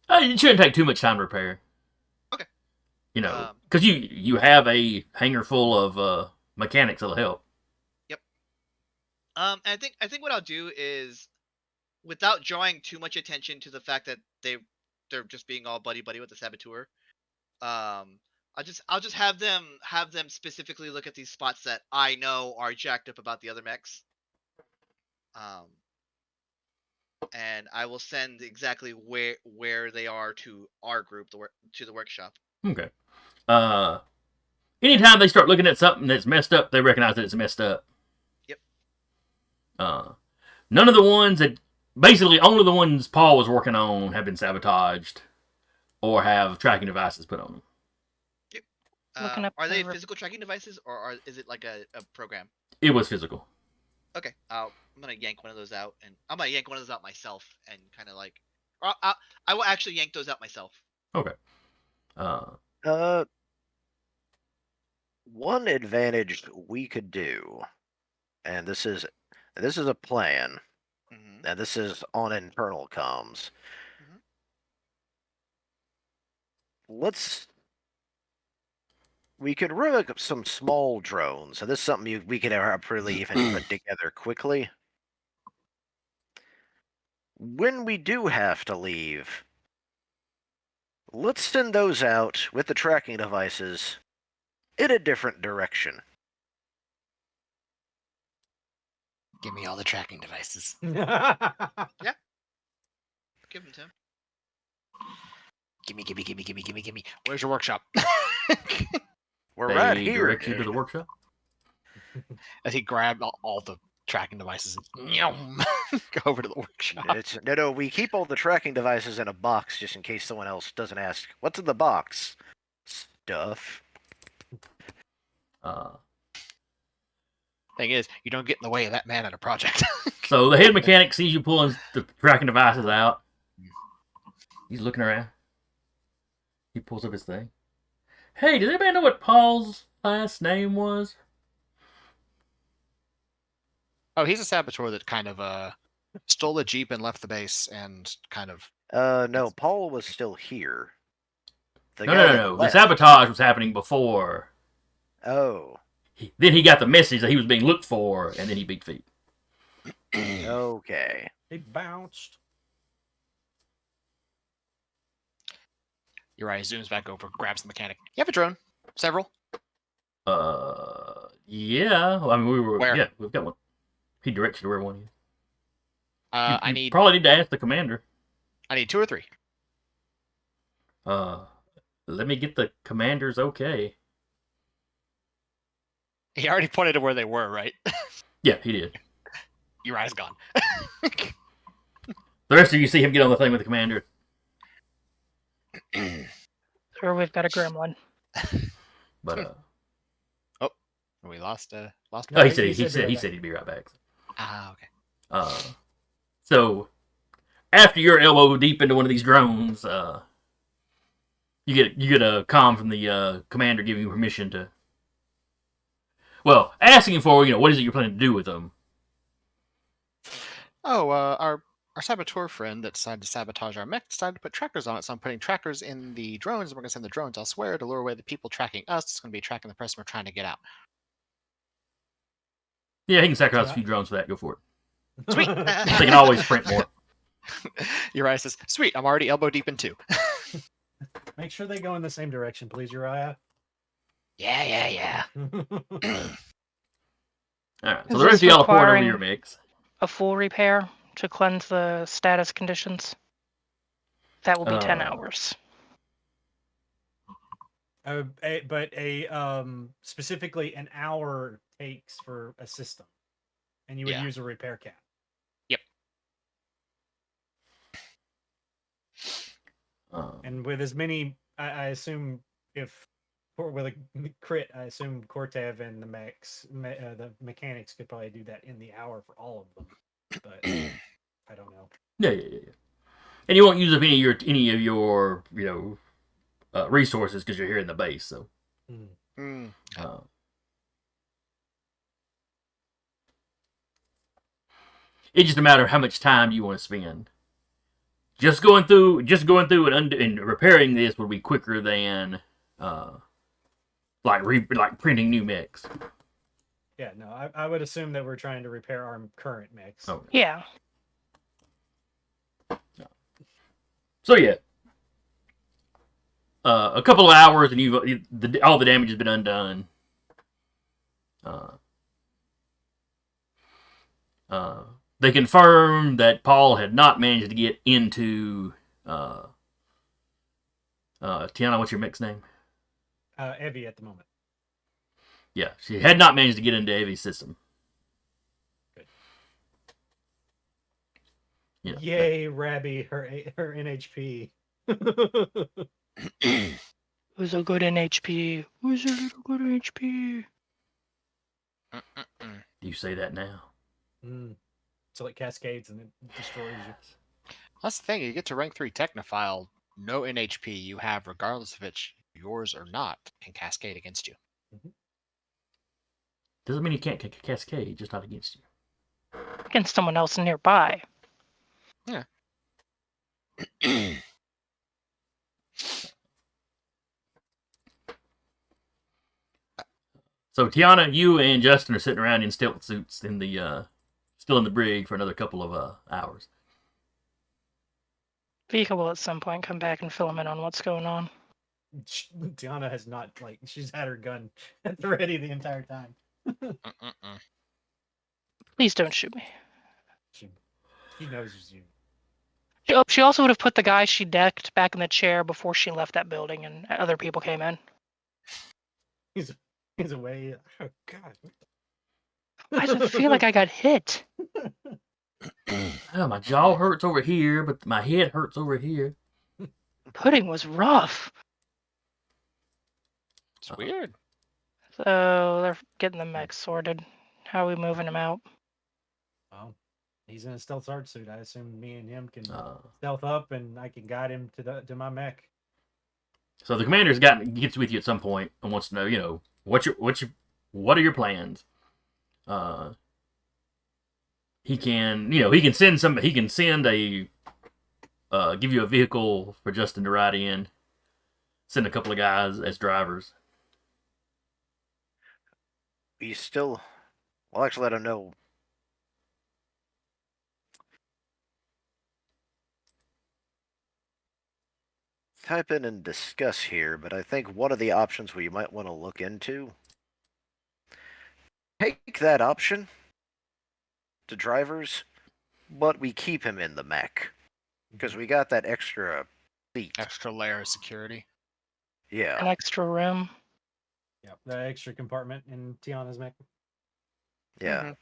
It shouldn't take too much time to repair. Okay. Because you have a hangar full of mechanics that'll help. Yep. And I think what I'll do is, without drawing too much attention to the fact that they're just being all buddy with the saboteur, I'll just have them specifically look at these spots that I know are jacked up about the other mechs. And I will send exactly where they are to our group, to the workshop. Okay. Anytime they start looking at something that's messed up, they recognize that it's messed up. Yep. None of the ones basically only the ones Paul was working on have been sabotaged or have tracking devices put on them. Yep. Are they physical tracking devices, or is it like a program? It was physical. Okay, I'm gonna yank one of those out, and I'm gonna yank one of those out myself, and kind of like, I will actually yank those out myself. Okay. One advantage we could do, and this is a plan, and this is on internal comms. We could rig up some small drones, and this is something we could really even put together quickly. When we do have to leave, let's send those out with the tracking devices in a different direction. Give me all the tracking devices. Yeah. Give them to him. Gimme. Where's your workshop? We're right here. Direct you to the workshop. As he grabbed all the tracking devices and go over to the workshop. No, we keep all the tracking devices in a box just in case someone else doesn't ask, what's in the box? Stuff. Thing is, you don't get in the way of that man at a project. So the head mechanic sees you pulling the tracking devices out. He's looking around. He pulls up his thing. Hey, does anybody know what Paul's last name was? Oh, he's a saboteur that kind of stole a jeep and left the base and kind of. No, Paul was still here. The No, guy no, no, that no. The left- sabotage was happening before. Oh, Then he got the message that he was being looked for, and then he beat feet. okay. He bounced. Uriah zooms back over, grabs the mechanic. You have a drone? Several? Yeah. Well, I mean, Where? Yeah, we've got one. He directs you to where one is. I You need probably need to ask the commander. 2 or 3. Let me get the commander's okay. He already pointed to where they were, right? Yeah, he did. Uriah's gone. The rest of you see him get on the thing with the commander. Or we've got a gremlin. But We lost. oh, No, he he said said he be right said he'd be right back. Okay. So after you're elbow deep into one of these drones, you get a comm from the commander giving you permission to. Well, asking him for what is it you're planning to do with them? Oh, our saboteur friend that decided to sabotage our mech decided to put trackers on it, so I'm putting trackers in the drones, and we're going to send the drones elsewhere to lure away the people tracking us. It's going to be tracking the person we're trying to get out. Yeah, he can sacrifice a few drones for that. Go for it. Sweet! They can always print more. Uriah says, sweet, I'm already elbow deep in 2. Make sure they go in the same direction, please, Uriah. Yeah. Alright, so Is the rest of this y'all are pouring over requiring- your mix. A full repair to cleanse the status conditions. That will be 10 hours. But specifically an hour takes for a system, and you would Yeah. use a repair cap. And with as many, I assume with a crit, I assume Cortev and the mechanics could probably do that in the hour for all of them. But I don't know. Yeah. And you won't use up any of your resources because you're here in the base. So. It's just a matter of how much time you want to spend. Just going through and repairing this would be quicker than like printing new mechs. Yeah, no, I would assume that we're trying to repair our current mix. Oh. Yeah. So yeah, a couple of hours and all the damage has been undone. They confirmed that Paul had not managed to get into. Tiana, what's your mech's name? Evie at the moment. Yeah, she had not managed to get into Evie's system. Good. Yeah. Yay, Rabby, her NHP. Who's a good NHP? Who's a little good NHP? You say that now. So it cascades and it destroys you. That's the thing. You get to rank 3 Technophile, no NHP you have, regardless if it's yours or not, can cascade against you. Doesn't mean you can't cascade, just not against you. Against someone else nearby. Yeah. So Tiana, you and Justin are sitting around in stealth suits in the still in the brig for another couple of hours. Vika will at some point come back and fill him in on what's going on. Tiana has not, she's had her gun at the ready the entire time. Please don't shoot me. She knows it's you. She also would have put the guy she decked back in the chair before she left that building and other people came in. He's away. Oh, God. Why does it feel like I got hit? Oh, my jaw hurts over here, but my head hurts over here. Pudding was rough. It's weird. So they're getting the mech sorted. How are we moving him out? Oh, he's in a stealth sergeant suit. I assume me and him can Uh, stealth up, and I can guide him to my mech. so the commander's gets with you at some point and wants to know, you know, what are your plans? He can, you know, he can send a give you a vehicle for Justin to ride in. Send a couple of guys as drivers. We still. Well, actually, I don't know. Type in and discuss here, but I think one of the options we might want to look into. Take that option to drivers, but we keep him in the mech. Because we got that extra seat. Extra layer of security. Yeah. An extra room. Yep, the extra compartment in Tiana's mech. Yeah. Mhm.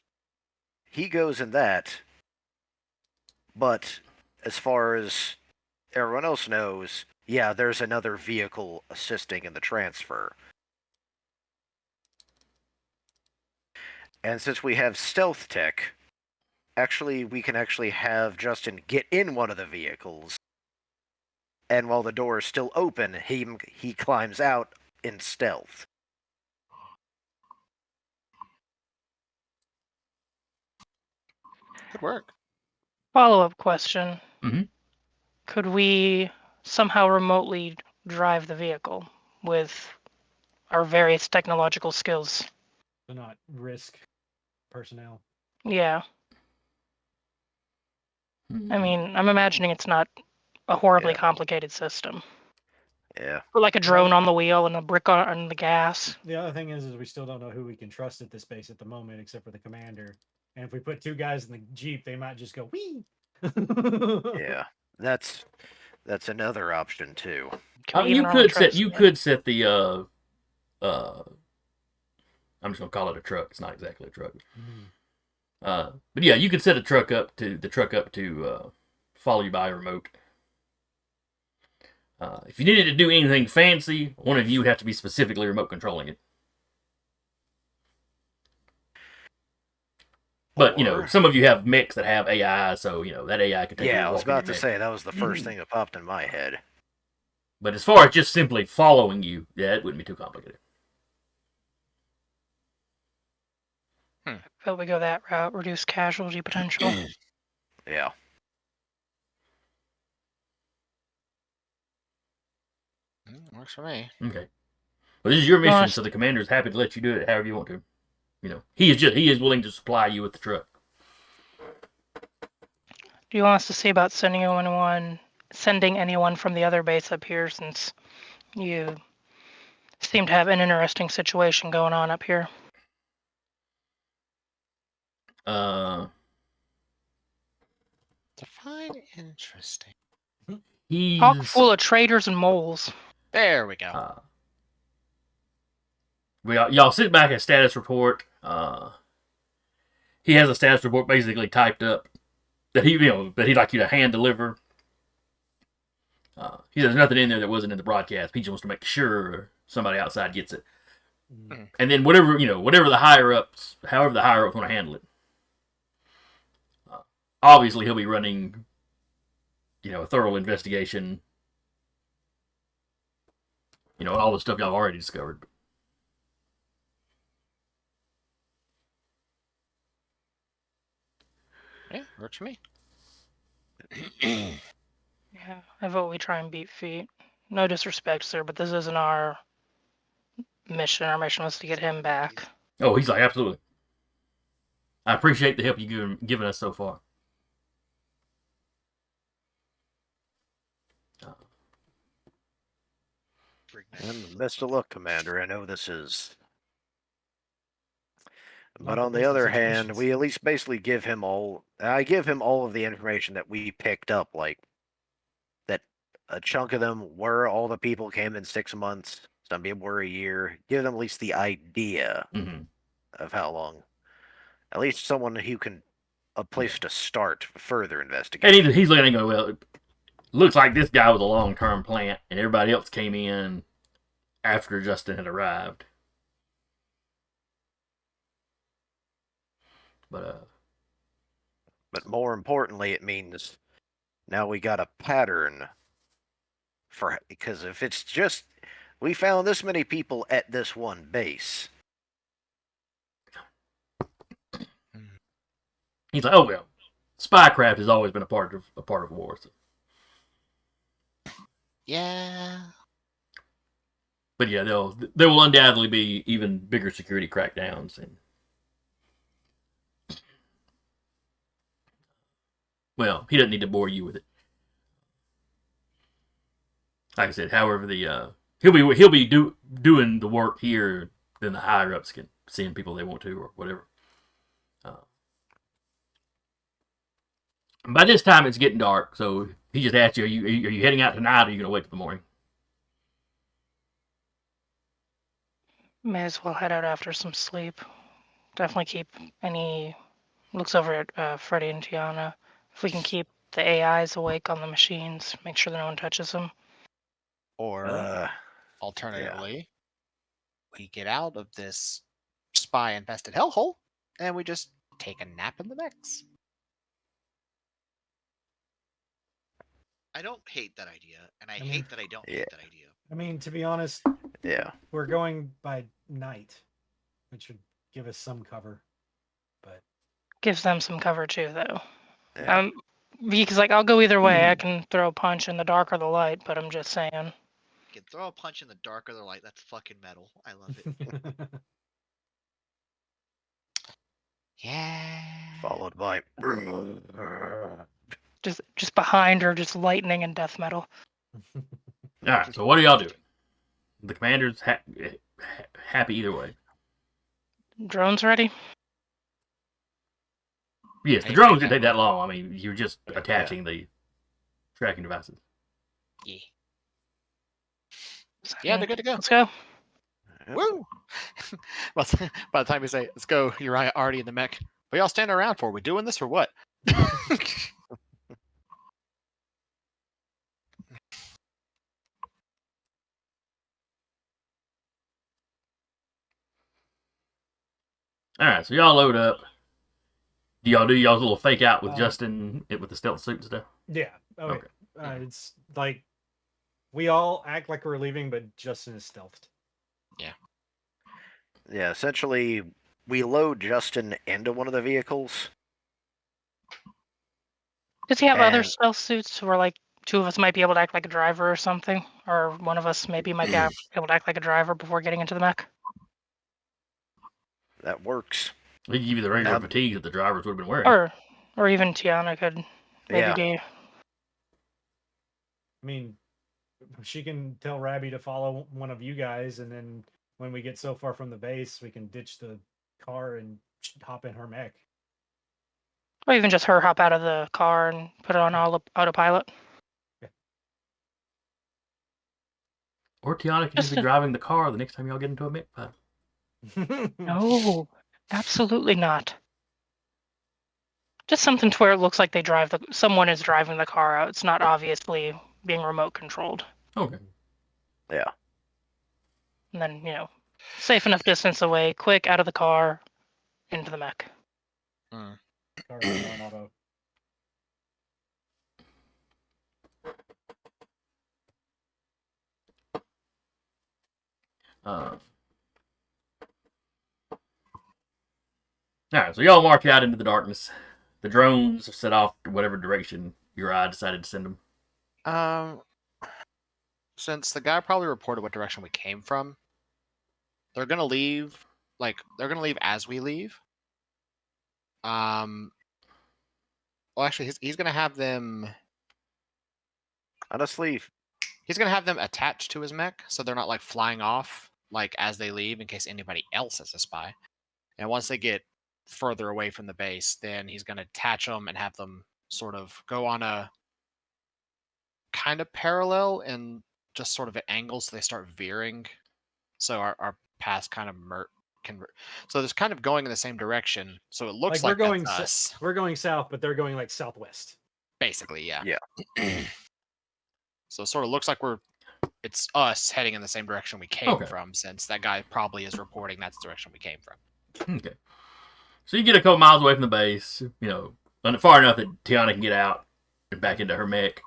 He goes in that, but as far as everyone else knows, yeah, there's another vehicle assisting in the transfer. And since we have stealth tech, we can actually have Justin get in one of the vehicles, and while the door is still open, he climbs out in stealth. Could work. Follow-up question. Mhm. Could we somehow remotely drive the vehicle with our various technological skills? So not risk personnel. Yeah. I mean, I'm imagining it's not a horribly Yeah. complicated system. Yeah. Or like a drone on the wheel and a brick on the gas. The other thing is we still don't know who we can trust at this base at the moment, except for the commander. And if we put two guys in the jeep, they might just go wee. Yeah. That's another option too. Can we you even really could trust set the I'm just gonna call it a truck. It's not exactly a truck. But yeah, you could set the truck up to follow you by remote. If you needed to do anything fancy, one of you would have to be specifically remote controlling it. But, you know, some of you have mechs that have AI, so, you know, that AI could take Yeah, you I was walking your about to mech. say that was the first thing that popped in my head. But as far as just simply following you, yeah, it wouldn't be too complicated. But we go that route, reduce casualty potential. Yeah. Works for me. Okay. Well, this is your mission, Nice. so the commander is happy to let you do it however you want to. You know, he is willing to supply you with the truck. Do you want us to see about sending anyone from the other base up here, since you seem to have an interesting situation going on up here? Define interesting. He's Talk full of traitors and moles. There we go. Y'all sit back at status report. He has a status report basically typed up that he'd like you to hand deliver. He says nothing in there that wasn't in the broadcast. He just wants to make sure somebody outside gets it. And then however the higher ups want to handle it. Obviously, he'll be running, a thorough investigation. All the stuff y'all already discovered. Yeah, works for me. Yeah, I vote we try and beat feet. No disrespect, sir, but this isn't our mission. Our mission was to get him back. Oh, he's like, absolutely. I appreciate the help you've given us so far. And best of luck, Commander. I know this is... But Not on the the best of other hand, situations. we at least basically give him all... I give him all of the information that we picked up, like that a chunk of them were all the people came in 6 months, some people were a year. Give them at least the idea of how long. At least someone who can... a place to start further investigation. And he's letting go, well, it looks like this guy was a long-term plant, and everybody else came in after Justin had arrived. But But more importantly, it means now we got a pattern for, because if it's just we found this many people at this one base. he's like, oh well, spycraft has always been a part of war. So. Yeah. But yeah, there will undoubtedly be even bigger security crackdowns. And well, he doesn't need to bore you with it. Like I said, however, he'll be doing the work here. Then the higher ups can send people they want to or whatever. By this time, it's getting dark, so he just asked you, are you heading out tonight, or are you going to wait till the morning? May as well head out after some sleep. Definitely keep any looks over at Freddy and Tiana. If we can keep the AIs awake on the machines, make sure that no one touches them. Or alternatively, we get out of this spy-infested hellhole and we just take a nap in the mechs. I don't hate that idea, and I hate that I don't hate that idea. I mean, to be honest, we're going by night, which should give us some cover. But gives them some cover too, though. Yeah. Because I'll go either way. I can throw a punch in the dark or the light, but I'm just saying. You can throw a punch in the dark or the light. That's fucking metal. I love it. Yeah. Followed by just behind her, just lightning and death metal. All right. So what are y'all doing? The commander's happy either way. Drones ready? Yes, the drones didn't take that long. I mean, you're just attaching the tracking devices. Yeah. Yeah, they're good to go. Let's go. Woo! By the time you say, let's go, you're already in the mech. What y'all standing around for? We doing this or what? All right, so y'all load up. Do y'all do y'all's little fake out with Justin with the stealth suit and stuff? Yeah. Okay. It's like we all act like we're leaving, but Justin is stealthed. Yeah. Yeah, essentially, we load Justin into one of the vehicles. Does he have other stealth suits where two of us might be able to act like a driver or something? Or one of us maybe might be able to act like a driver before getting into the mech? That works. We can give you the regular fatigue that the drivers would have been wearing. Or even Tiana could maybe be. I mean, she can tell Rabby to follow one of you guys, and then when we get so far from the base, we can ditch the car and hop in her mech. Or even just her hop out of the car and put it on autopilot. Yeah. Or Tiana can just be driving the car the next time y'all get into a mech fight. No, absolutely not. Just something to where it looks like someone is driving the car out. It's not obviously being remote controlled. Okay. Yeah. And then, safe enough distance away, quick out of the car, into the mech. Car on auto. Alright, so y'all march out into the darkness. The drones set off to whatever direction your eye decided to send them. Since the guy probably reported what direction we came from, they're gonna leave. They're gonna leave as we leave. Well, actually, he's gonna have them. Honestly, he's gonna have them attached to his mech, so they're not flying off as they leave in case anybody else is a spy. And once they get further away from the base, then he's gonna attach them and have them sort of go on a kind of parallel and just sort of at angles, so they start veering. So our paths kind of so there's kind of going in the same direction. So it looks like we're going us. We're going south, but they're going southwest. Basically, yeah. Yeah. So it sort of looks like it's us heading in the same direction we came from, since that guy probably is reporting that's the direction we came from. Okay. So you get a couple miles away from the base, far enough that Tiana can get out and back into her mech.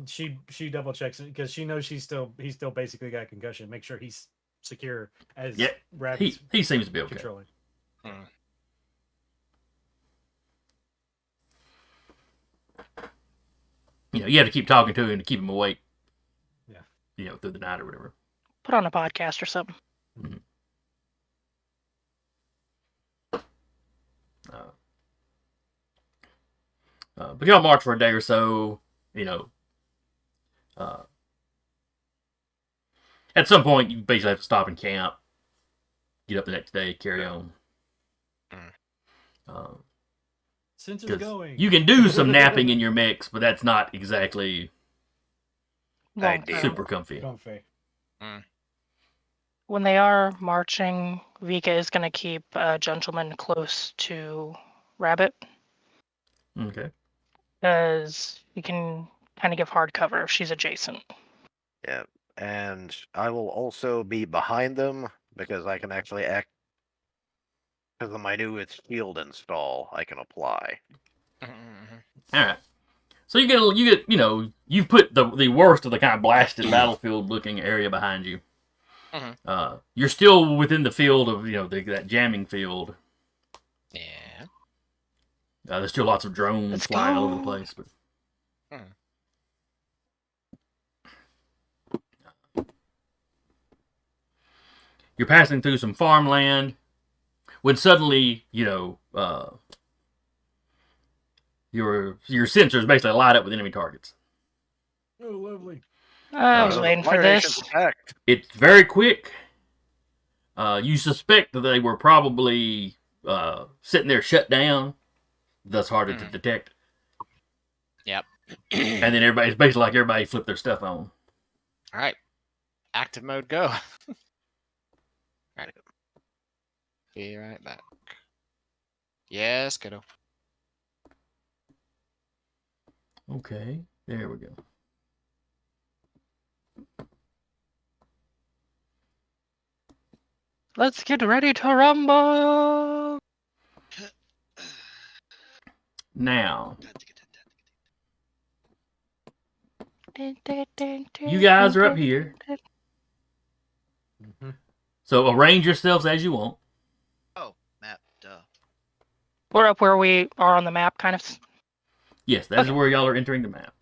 She double checks it because she knows he's still basically got concussion. Make sure he's secure as Rabbit's he seems to be okay. controlling. You have to keep talking to him to keep him awake. Yeah. Through the night or whatever. Put on a podcast or something. Mm-hmm. But y'all march for a day or so. At some point, you basically have to stop and camp. Get up the next day, carry on. Sensors going. You can do some napping in your mix, but that's not exactly super comfy. When they are marching, Vika is going to keep Gentleman close to Rabbit. Okay. Because you can kind of give hard cover if she's adjacent. Yeah, and I will also be behind them because I can actually act. Because of my new shield install, I can apply. All right. So you get you put the worst of the kind of blasted battlefield looking area behind you. You're still within the field of that jamming field. Yeah. There's still lots of drones flying all over the place, but. You're passing through some farmland when suddenly, your sensors basically light up with enemy targets. Oh, lovely. I was waiting for this. It's very quick. You suspect that they were probably sitting there shut down, thus harder to detect. Yep. And then it's basically like everybody flipped their stuff on. All right. Active mode, go. Right. Be right back. Yes, kiddo. Okay, there we go. Let's get ready to rumble. Now, you guys are up here. So arrange yourselves as you want. Oh, map, duh. We're up where we are on the map, kind of. Yes, that is where y'all are entering the map.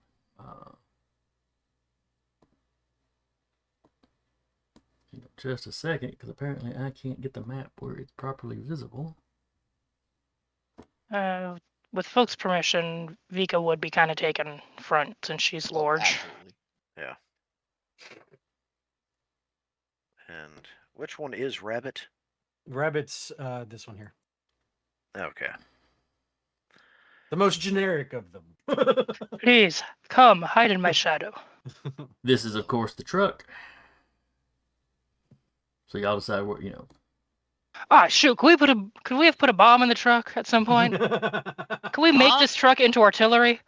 Just a second, because apparently I can't get the map where it's properly visible. With folks' permission, Vika would be kind of taking front since she's large. Absolutely. Yeah. And which one is Rabbit? Rabbit's this one here. Okay. The most generic of them. Please, come, hide in my shadow. This is, of course, the truck. So y'all decide what, Ah, shoot, could we have put a bomb in the truck at some point? Can we make this truck into artillery?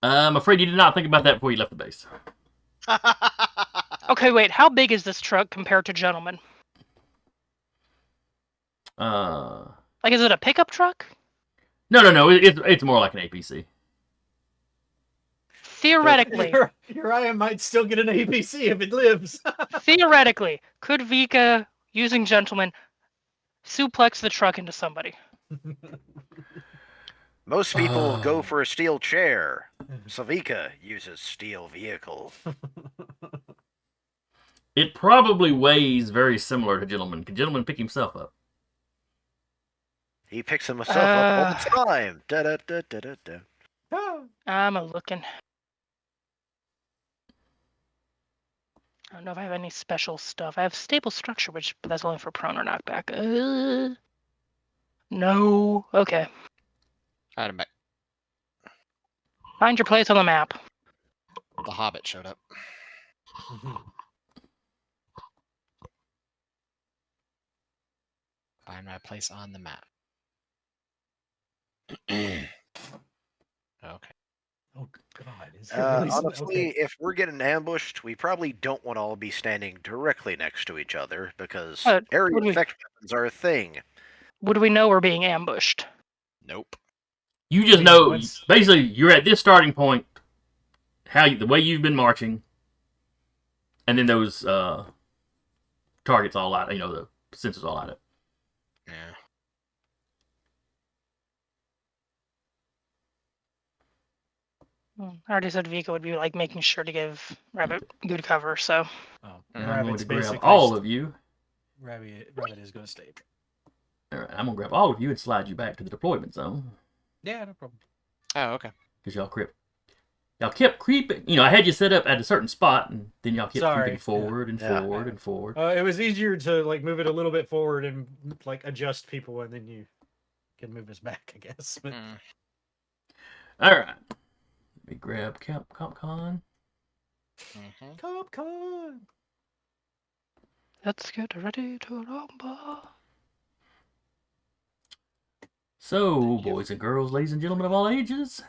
I'm afraid you did not think about that before you left the base. Okay, wait, how big is this truck compared to Gentleman? Like, is it a pickup truck? No. It's more like an APC. Theoretically. Uriah might still get an APC if it lives. Theoretically, could Vika, using Gentleman, suplex the truck into somebody? Most people go for a steel chair. Savika uses steel vehicles. It probably weighs very similar to Gentleman. Can Gentleman pick himself up? He picks himself up all the time. Da da da da da da. I'm looking. I don't know if I have any special stuff. I have stable structure, but that's only for prone or knockback. No. Okay. Alright, I'm back. Find your place on the map. The Hobbit showed up. Find my place on the map. Okay. Oh God! Honestly, if we're getting ambushed, we probably don't want to all be standing directly next to each other because area effect weapons are a thing. Would we know we're being ambushed? Nope. You just mean, know, once- basically, you're at this starting point, the way you've been marching, and then those targets all out, the sensors all out. Yeah. I already said Vika would be like making sure to give Rabbit good cover, so. Oh, And I'm going Rabbit's to grab basically all of you. Rabbit is going to stay. All right, I'm going to grab all of you and slide you back to the deployment zone. Yeah, no problem. Oh, okay. Because y'all kept creeping. I had you set up at a certain spot, and then y'all kept Sorry. creeping forward and Yeah. forward and forward. It was easier to like move it a little bit forward and like adjust people, and then you can move us back, I guess. But Mm. All right. Let me grab CompCon. Mhm. Capcom. Let's get ready to rumble. So, boys and girls, ladies and gentlemen of all ages,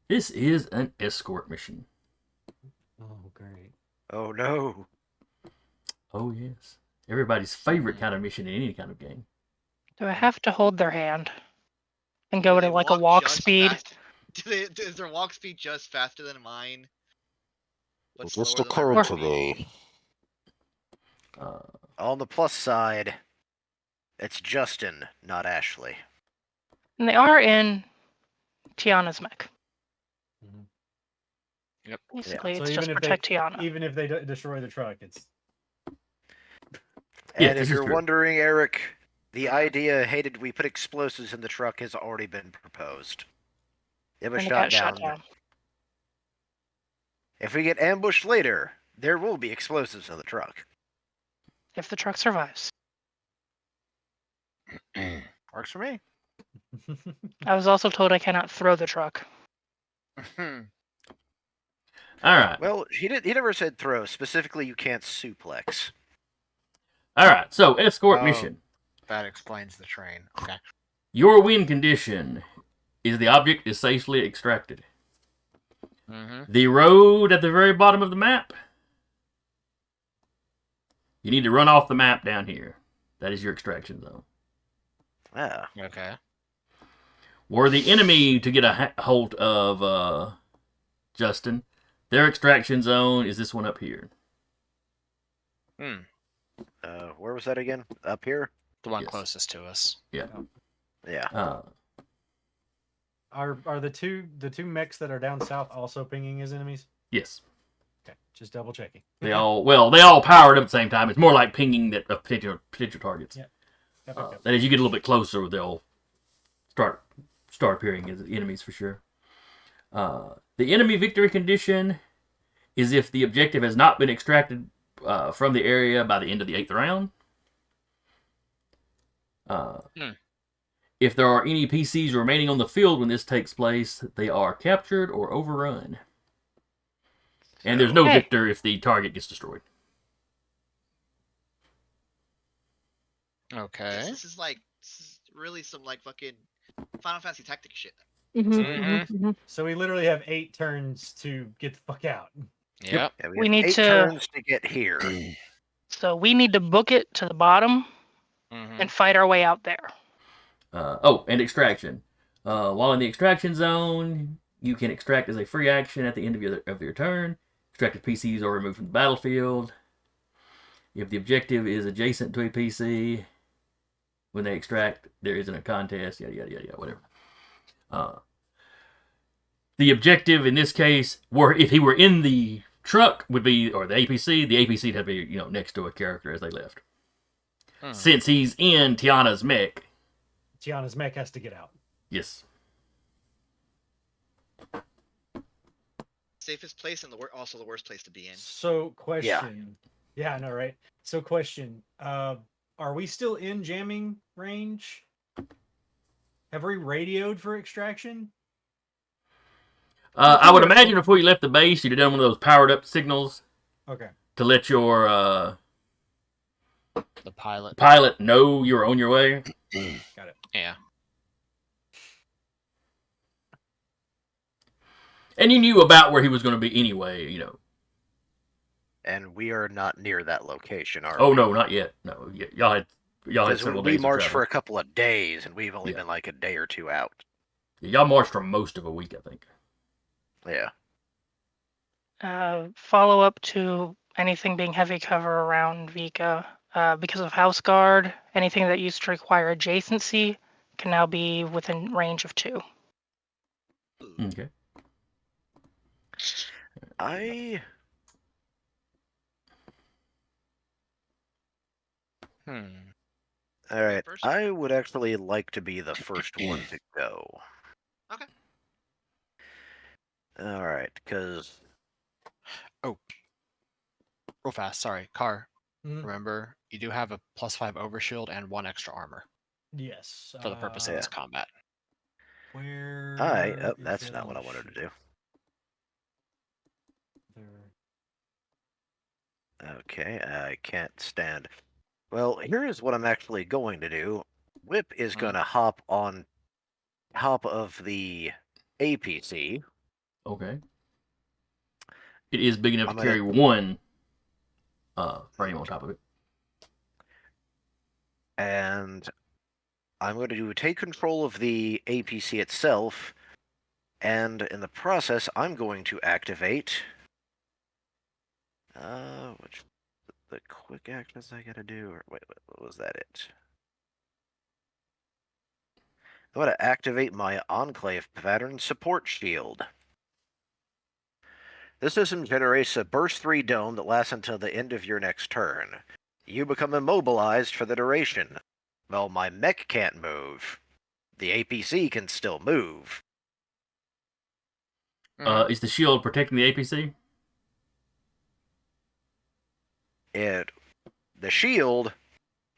this is an escort mission. Oh, great. Oh no. Oh, yes. Everybody's favorite kind of mission in any kind of game. Do I have to hold their hand and go Do at they like a walk just speed? fast- Is their walk speed just faster than mine? But Just slower than my occurred walk to speed? me. On the plus side, it's Justin, not Ashley. And they are in Tiana's mech. Mhm. Basically, So it's even just if protect they Tiana. even if they destroy the truck, it's Yeah, And this if is you're true. wondering, Eric, the idea, hey, did we put explosives in the truck, has already been proposed. It was And it shot got shut down. down. If we get ambushed later, there will be explosives in the truck. If the truck survives. Works for me. I was also told I cannot throw the truck. All right. Well, he never said throw. Specifically, you can't suplex. All right. So, escort Oh. mission. That explains the train. Okay. Your win condition is the object is safely extracted. Mm-hmm. The road at the very bottom of the map, you need to run off the map down here. That is your extraction zone. Ah, Okay. Were the enemy to get a hold of Justin, their extraction zone is this one up here. where was that again? Up here? The one Yes. closest to us. Yeah. Are the two mechs that are down south also pinging as enemies? Yes. Okay, just double checking. They all powered up at the same time. It's more like pinging that potential targets. Yeah. And as you get a little bit closer, they'll start appearing as enemies for sure. The enemy victory condition is if the objective has not been extracted from the area by the end of the 8th round. If there are any PCs remaining on the field when this takes place, they are captured or overrun. And there's no Hey. victor if the target gets destroyed. Okay. This is really some like fucking Final Fantasy Tactics shit. So we literally have 8 turns to get the fuck out. Yep. Yeah, We have need 8 to- turns to get here. So we need to book it to the bottom Mm-hmm. and fight our way out there. And extraction. While in the extraction zone, you can extract as a free action at the end of your turn. Extracted PCs are removed from the battlefield. If the objective is adjacent to a PC, when they extract, there isn't a contest, yada, yada, yada, whatever. The objective in this case, if he were in the truck, would be, or the APC would have to be, next to a character as they left. Since he's in Tiana's mech. Tiana's mech has to get out. Yes. Safest place and also the worst place to be in. So question. Yeah, I know, right? So question. Are we still in jamming range? Have we radioed for extraction? I would imagine before you left the base, you'd have done one of those powered up signals. Okay. To let your The pilot. pilot know you're on your way. Got it. Yeah. And you knew about where he was going to be anyway, And we are not near that location, are Oh, we? no, not yet. No, y'all had Y'all had Because several we days of marched travel. for a couple of days, and we've only Yeah. been like a day or two out. Y'all marched for most of a week, I think. Yeah. Follow up to anything being heavy cover around Vika. Because of House Guard, anything that used to require adjacency can now be within range of 2. Okay. All right. First? I would actually like to be the first one to go. Okay. All right, because Real fast, sorry. Car, Mhm. remember, you do have a +5 overshield and 1 extra armor Yes. for the purpose of Yeah. this combat. Where? oh, is that's not what I the wanted to sheet? do. There. Okay, I can't stand. Well, here is what I'm actually going to do. Whip is going to hop on top of the APC. Okay. It is big enough I'm to gonna- carry one frame on top of it. And I'm going to take control of the APC itself, and in the process, I'm going to activate. Which the quick actions I gotta do, or wait, what was that? I'm going to activate my Enclave pattern support shield. This system generates a burst 3 dome that lasts until the end of your next turn. You become immobilized for the duration. Well, my mech can't move. The APC can still move. Is the shield protecting the APC? The shield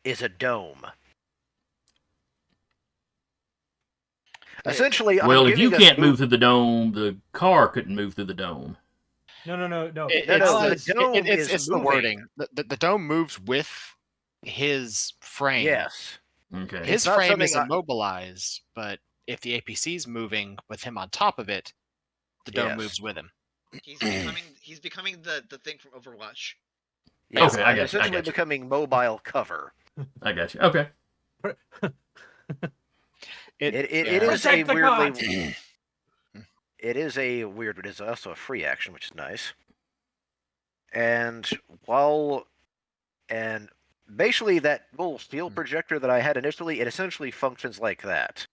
is a dome. Essentially, Well, I'm if you giving us can't move through the dome, the car couldn't move through the dome. No. No, The dome is it's the moving. wording. The dome moves with his frame. Yes. Okay. It's His not frame something is immobilized, but if the APC is moving with him on top of it, the dome Yes. moves with him. He's becoming the thing from Overwatch. Yeah, Okay, I I'm got you, I essentially got you. becoming mobile cover. I got you. Okay. It yeah. is a Protect the weirdly. gods! It is a weird, but it's also a free action, which is nice. And basically that little shield projector that I had initially, it essentially functions like that.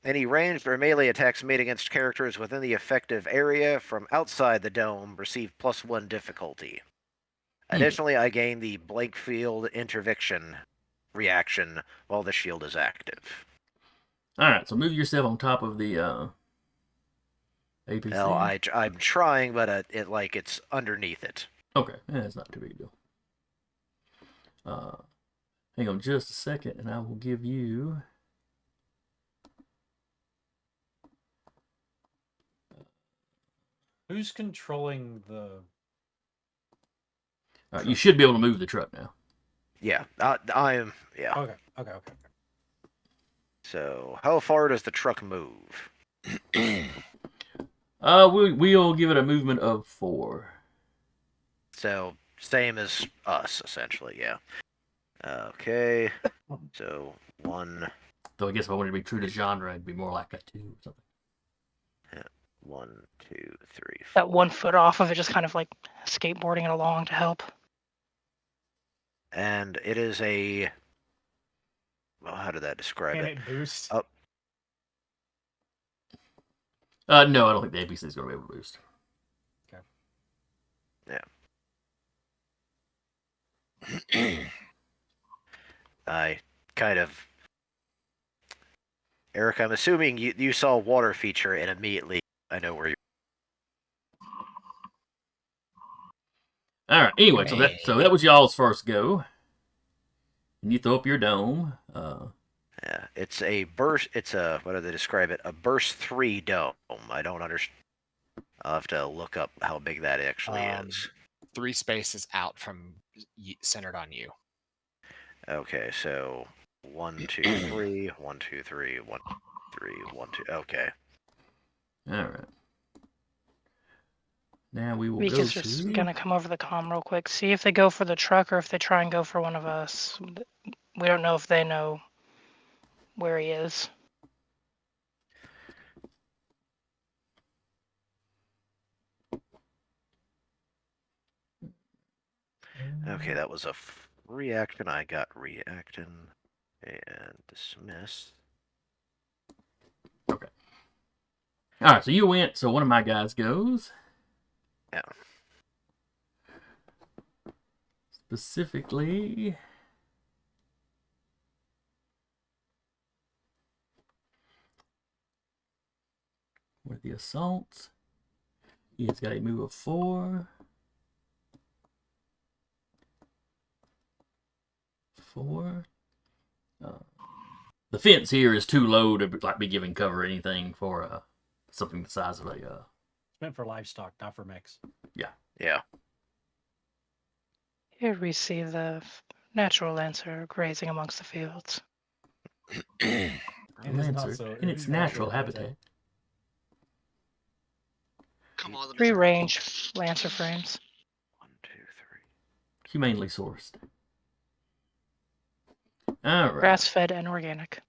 Any ranged or melee attacks made against characters within the effective area from outside the dome receive +1 difficulty. Additionally, I gain the blank field interdiction reaction while the shield is active. All right. So move yourself on top of the APC. Well, I'm trying, but it's underneath it. Okay. Yeah, it's not too big a deal. Hang on just a second, and I will give you. Who's controlling the? You should be able to move the truck now. Yeah, I am. Yeah. Okay. So, how far does the truck move? We'll give it a movement of 4. So, same as us, essentially. Yeah. Okay. So 1. Though I guess if I wanted to be true to genre, it'd be more like a 2 or something. 1, 2, 3, 4. That 1 foot off of it, just kind of like skateboarding it along to help. And it is a. Well, how did that describe Can it? it boost? Oh. No, I don't think the APC is going to be able to boost. Okay. Yeah. I kind of. Eric, I'm assuming you saw water feature and immediately I know where you. All right. Anyway, so that was y'all's first go. And you throw up your dome. Yeah, it's a burst. It's a, what do they describe it? A burst 3 dome. I don't understand. I'll have to look up how big that actually is. 3 spaces out from centered on you. Okay, so 1, 2, 3, 1, 2, 3, 1, 3, 1, 2. Okay. All right. Now we will go Vika's just gonna come over the comm real quick, see if they go for the truck or if they try and go for one of us. we don't know if they know where he is. Okay, that was a reaction. I got reacting and dismiss. Okay. All right, so you went. So one of my guys goes. Yeah. Specifically, with the assault, he's got a move of 4. 4. The fence here is too low to be giving cover or anything for something the size of a. It's meant for livestock, not for mechs. Yeah. Here we see the natural lancer grazing amongst the fields. It is not Lancer so- in it its is natural habitat. Come on, the Free Mr. range lancer frames. 1, 2, 3. Humanely sourced. All right. Grass fed and organic.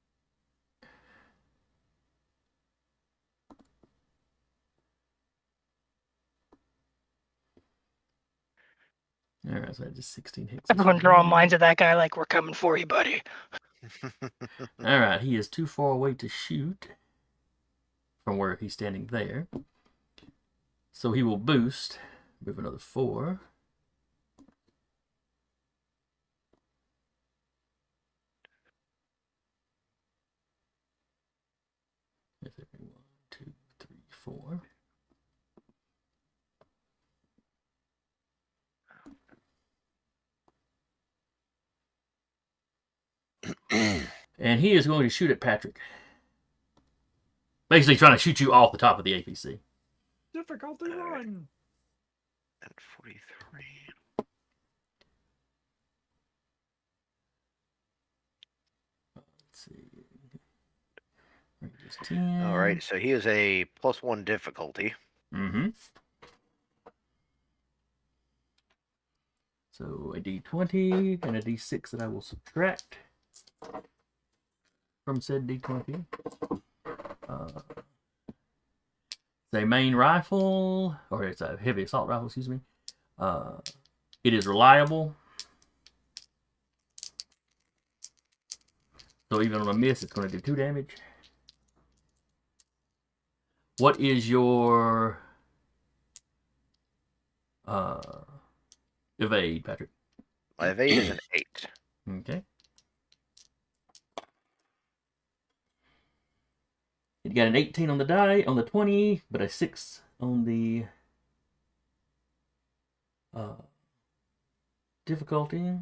All right, so that just 16 hits. Everyone drawing lines at that guy like, we're coming for you, buddy. All right, he is too far away to shoot from where he's standing there. So he will boost. Move another 4. Is it 1, 2, 3, 4? And he is going to shoot at Patrick. Basically trying to shoot you off the top of the APC. Difficulty run. And 43. Let's see. Range is 10. All right, so he is a +1 difficulty. Mm-hmm. So a D20 and a D6 that I will subtract from said D20. It's a main rifle, or it's a heavy assault rifle, excuse me. It is reliable. So even on a miss, it's going to do 2 damage. What is your evade, Patrick? My evade is an 8. Okay. It got an 18 on the die, on the 20, but a 6 on the difficulty.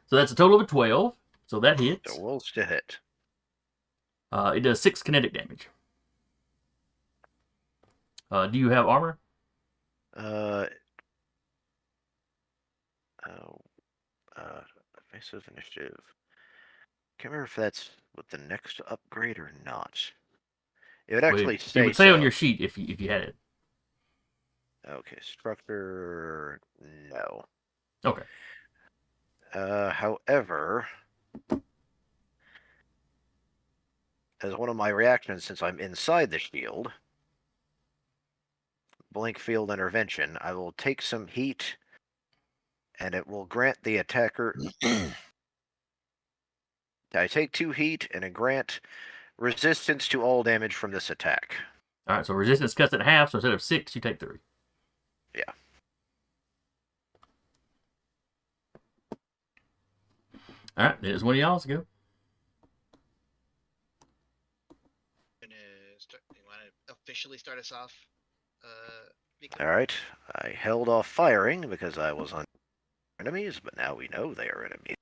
So that's a total of a 12. So that hits. So wills to hit. It does 6 kinetic damage. Do you have armor? Evasive initiative. Can't remember if that's with the next upgrade or not. It would actually It say would say so. on your sheet if you had it. Okay, structure, no. Okay. However, as one of my reactions, since I'm inside the shield, blink field intervention, I will take some heat, and it will grant the attacker. I take 2 heat, and it grant resistance to all damage from this attack. All right, so resistance cuts it in half, so instead of 6, you take 3. Yeah. All right, there's one of y'all's go. You want to officially start us off? Mika? All right. I held off firing because I was on enemies, but now we know they are enemies.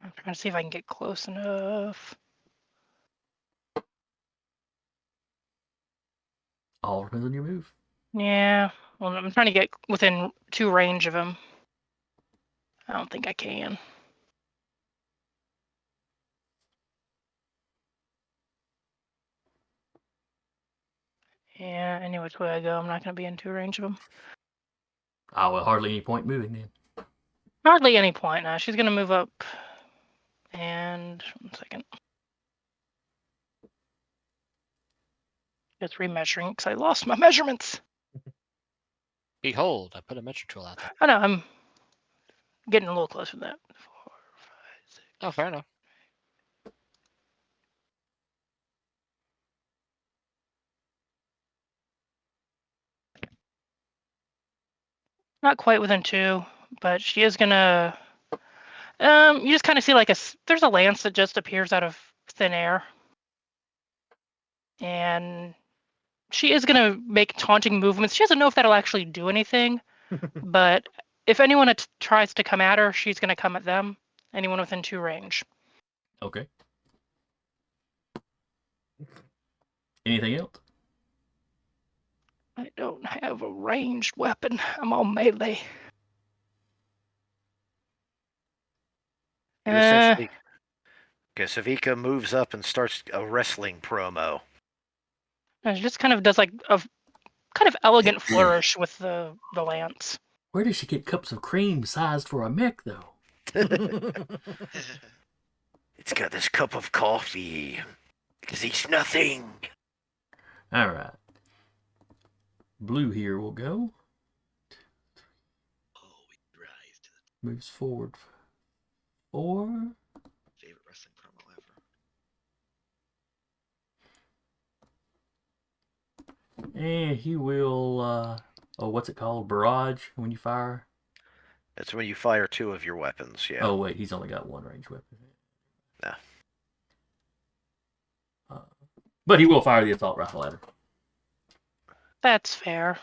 I'm trying to see if I can get close enough. All depends on your move. Yeah, well, I'm trying to get within 2 range of him. I don't think I can. Yeah, any which way I go, I'm not going to be in 2 range of him. Well, hardly any point moving then. Hardly any point now. She's gonna move up. And 1 second. Just remeasuring because I lost my measurements. Behold, I put a measure tool out there. Oh no, I'm getting a little closer to that. 4, 5, 6. Oh, fair enough. Not quite within 2, but she is gonna. You just kind of see like there's a lance that just appears out of thin air, and she is gonna make taunting movements. She doesn't know if that'll actually do anything, but if anyone tries to come at her, she's gonna come at them. Anyone within 2 range. Okay. Anything else? I don't have a ranged weapon. I'm all melee. You essentially. Okay, so Vika moves up and starts a wrestling promo. She just kind of does like a kind of elegant flourish with the lance. Where does she get cups of cream sized for a mech, though? It's got this cup of coffee. Because he's nothing. All right. Blue here will go. Oh, we rise to Moves forward 4. the favorite wrestling promo ever. And he will, what's it called? Barrage when you fire? That's when you fire 2 of your weapons, yeah. Oh, wait, he's only got 1 range weapon. No. But he will fire the assault rifle at her. That's fair.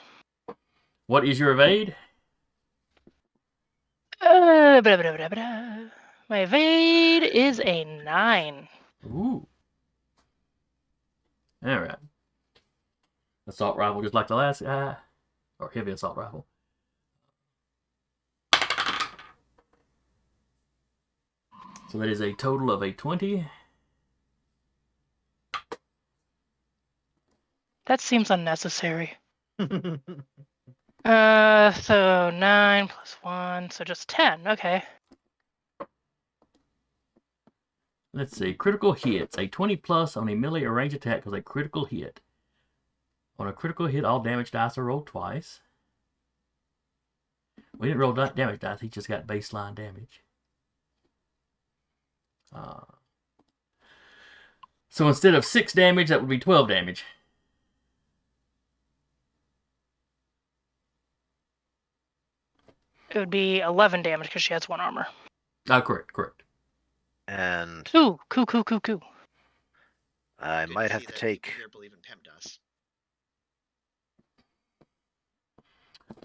What is your evade? Blah, blah, blah, blah. My evade is a 9. Ooh. All right. Assault rifle just like the last guy. Or heavy assault rifle. So that is a total of a 20. That seems unnecessary. So 9 plus 1, so just 10. Okay. Let's see. Critical hits. A 20 plus on a melee or range attack was a critical hit. On a critical hit, all damage dice are rolled twice. We didn't roll damage dice. He just got baseline damage. So instead of 6 damage, that would be 12 damage. It would be 11 damage because she has 1 armor. Correct. And Ooh, cool. I Good might to have see to that take. people here believe in PEMDAS.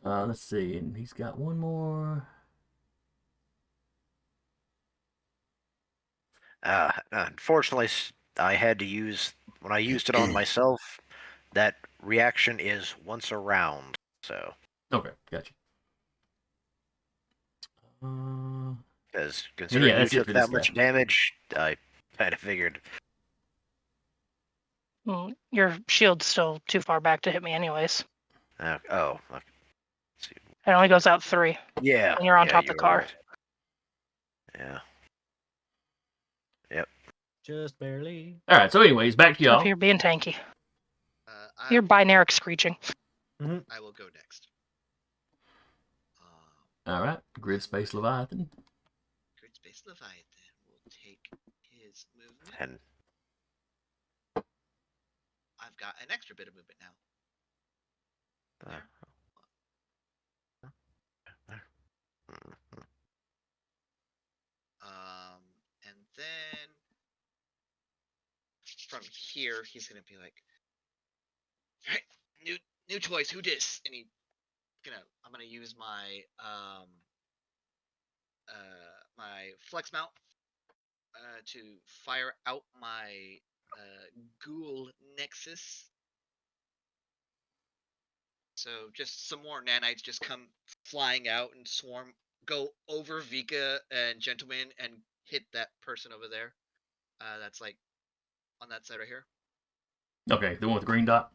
Let's see. And he's got 1 more. Unfortunately, I had to use. When I used it on myself, that reaction is once a round, so. Okay, gotcha. Because considering you that's it took for that this much guy. damage, I kind of figured. Well, your shield's still too far back to hit me anyways. Okay. Let's see. It only goes out 3 Yeah. when you're on top of you the are car. right. Yeah. Yep. Just barely. All right, so anyways, back to Up y'all. here being tanky. I, You're binaric screeching. I will go next. All right, Grid Space Leviathan. Grid Space Leviathan will take his movement. And I've got an extra bit of movement now. And then from here, he's gonna be like, "All right, new choice. Who dis?" And I'm gonna use my my flex mount to fire out my ghoul nexus. So just some more nanites just come flying out and swarm, go over Vika and Gentleman and hit that person over there. That's like on that side right here. Okay, the one with the green dot.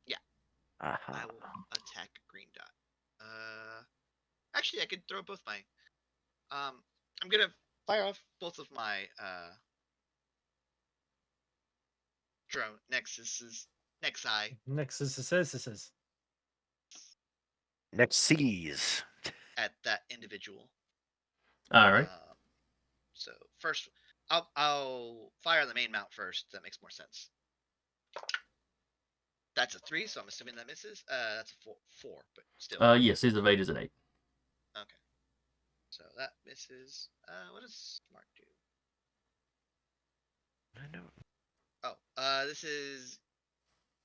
Yeah. I will attack green dot. Actually, I could throw both my I'm gonna fire off both of my drone Nexuses. Nexi Nexus. Nexus. at that individual. All right. So first, I'll fire the main mount first. That makes more sense. That's a 3, so I'm assuming that misses. That's a 4, but still. Yes, his evade is an 8. Okay. So that misses. What does Smart do? I know. Oh, this is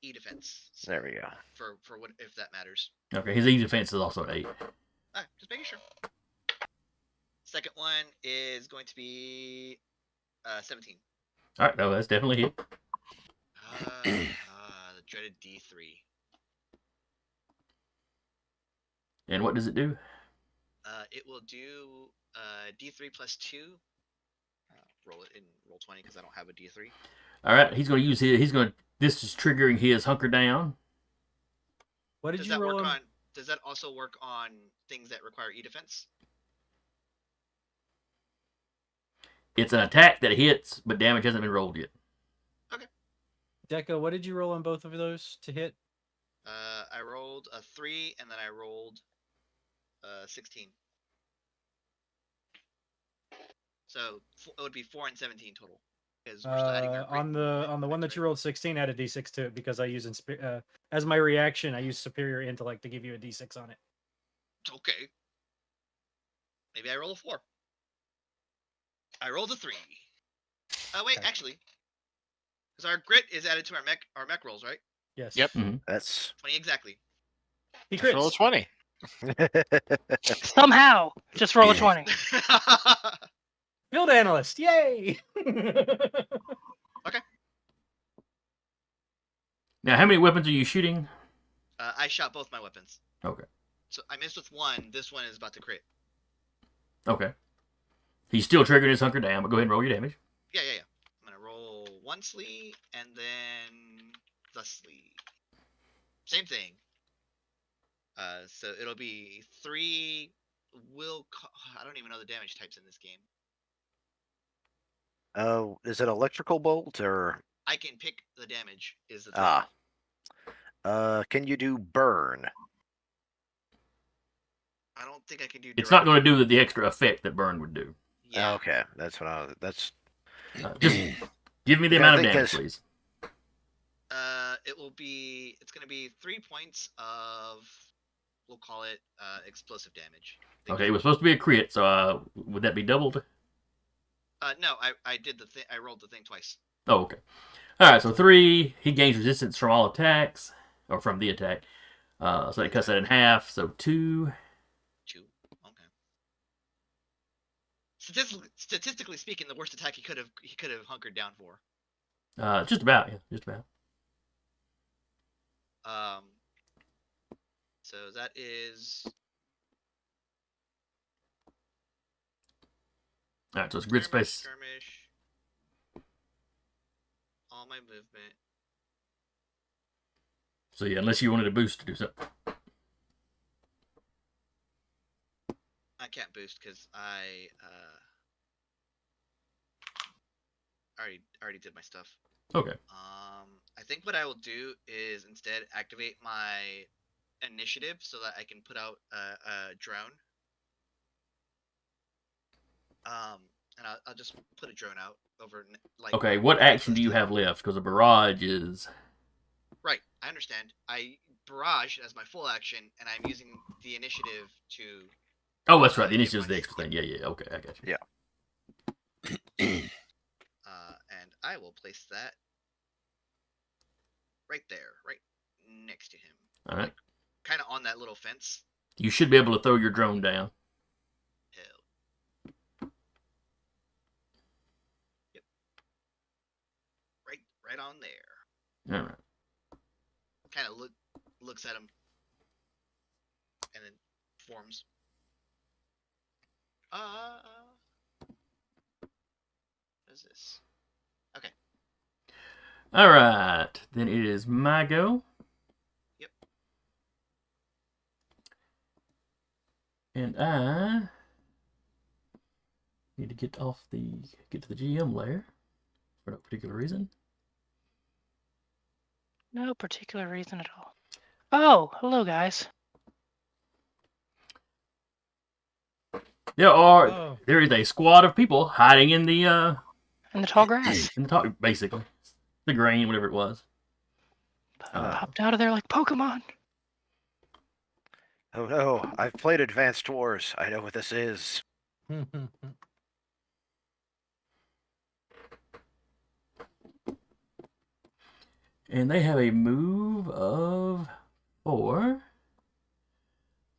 E defense. So There we go. for what if that matters. Okay, his E defense is also an 8. Alright, just making sure. Second one is going to be 17. All right, no, that's definitely hit. The dreaded D3. And what does it do? It will do D3 plus 2. Roll it in roll 20 because I don't have a D3. All right, he's going to use his. This is triggering his hunker down. What did Does you that roll? work on? Does that also work on things that require E defense? It's an attack that hits, but damage hasn't been rolled yet. Deco, what did you roll on both of those to hit? I rolled a 3 and then I rolled 16. So it would be 4 and 17 total. Because we're still adding our on the one that you rolled 16, add a d6 to it because I use as my reaction. I use superior intellect to give you a d6 on it. Okay. Maybe I roll a 4. I rolled a 3. Oh wait, Okay. actually, because our grit is added to our mech rolls, right? Yes. Yep. That's 20 exactly. He Just roll a crits. 20. Somehow, just roll a 20. Field analyst. Yay! Now, how many weapons are you shooting? I shot both my weapons. Okay. So I missed with one. This one is about to crit. Okay. He's still triggering his hunker down, but go ahead and roll your damage. Yeah. I'm gonna roll one slee and then the slee. Same thing. So it'll be 3. I don't even know the damage types in this game. oh, is it electrical bolt or I can pick the damage. Is the thing. can you do burn? I don't think I can do. It's not direct. going to do the extra effect that burn would do. Yeah. Okay, that's what that's Just give me the Yeah, I amount of think damage, that's- please. It will be. It's gonna be 3 points of. We'll call it explosive damage. Okay, it was supposed to be a crit, so would that be doubled? No, I did the thing. I rolled the thing twice. Oh, okay. All right, so 3. He gains resistance from all attacks, or from the attack. So that cuts that in half. So 2. 2. Okay. Statistically speaking, the worst attack he could have hunkered down for. Just about, yeah, just about. So that is. All right, so it's grid space. Skirmish. All my movement. So yeah, unless you wanted a boost to do something. I can't boost because I already did my stuff. Okay. I think what I will do is instead activate my initiative so that I can put out a drone. And I'll just put a drone out over like. Okay, what action do you have left? Because a barrage is. Right, I understand. I barrage as my full action, and I'm using the initiative to. Oh, that's right. The initiative is the extra thing. Yeah. Okay, I got you. Yeah. And I will place that right there, right next to him. All right. Kind of on that little fence. You should be able to throw your drone down. Hell. Yep. Right on there. All right. Kind of looks at him, and then forms. What is this? Okay. All right. Then it is my go. Yep. And I Need to get to the GM layer for no particular reason. No particular reason at all. Oh, hello guys. There is a squad of people hiding in the In the tall grass. basically the grain, whatever it was. Popped out of there like Pokemon. Oh no, I've played Advanced Wars. I know what this is. And they have a move of 4.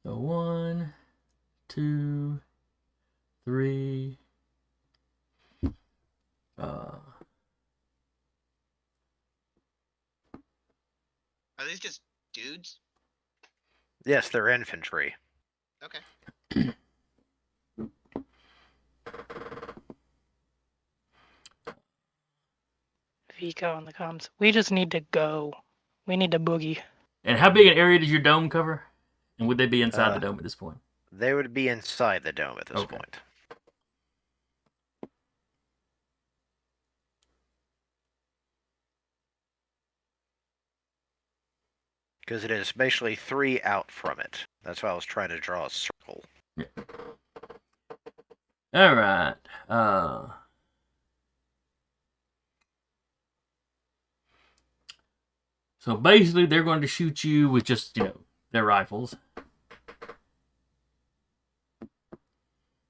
So 1, 2, 3. Are these just dudes? Yes, they're infantry. Okay. Vico on the comms. We just need to go. We need to boogie. And how big an area does your dome cover? And would they be inside the dome at this point? They would be inside the dome at this point. Because it is basically 3 out from it. That's why I was trying to draw a circle. Yeah. All right. So basically, they're going to shoot you with just their rifles.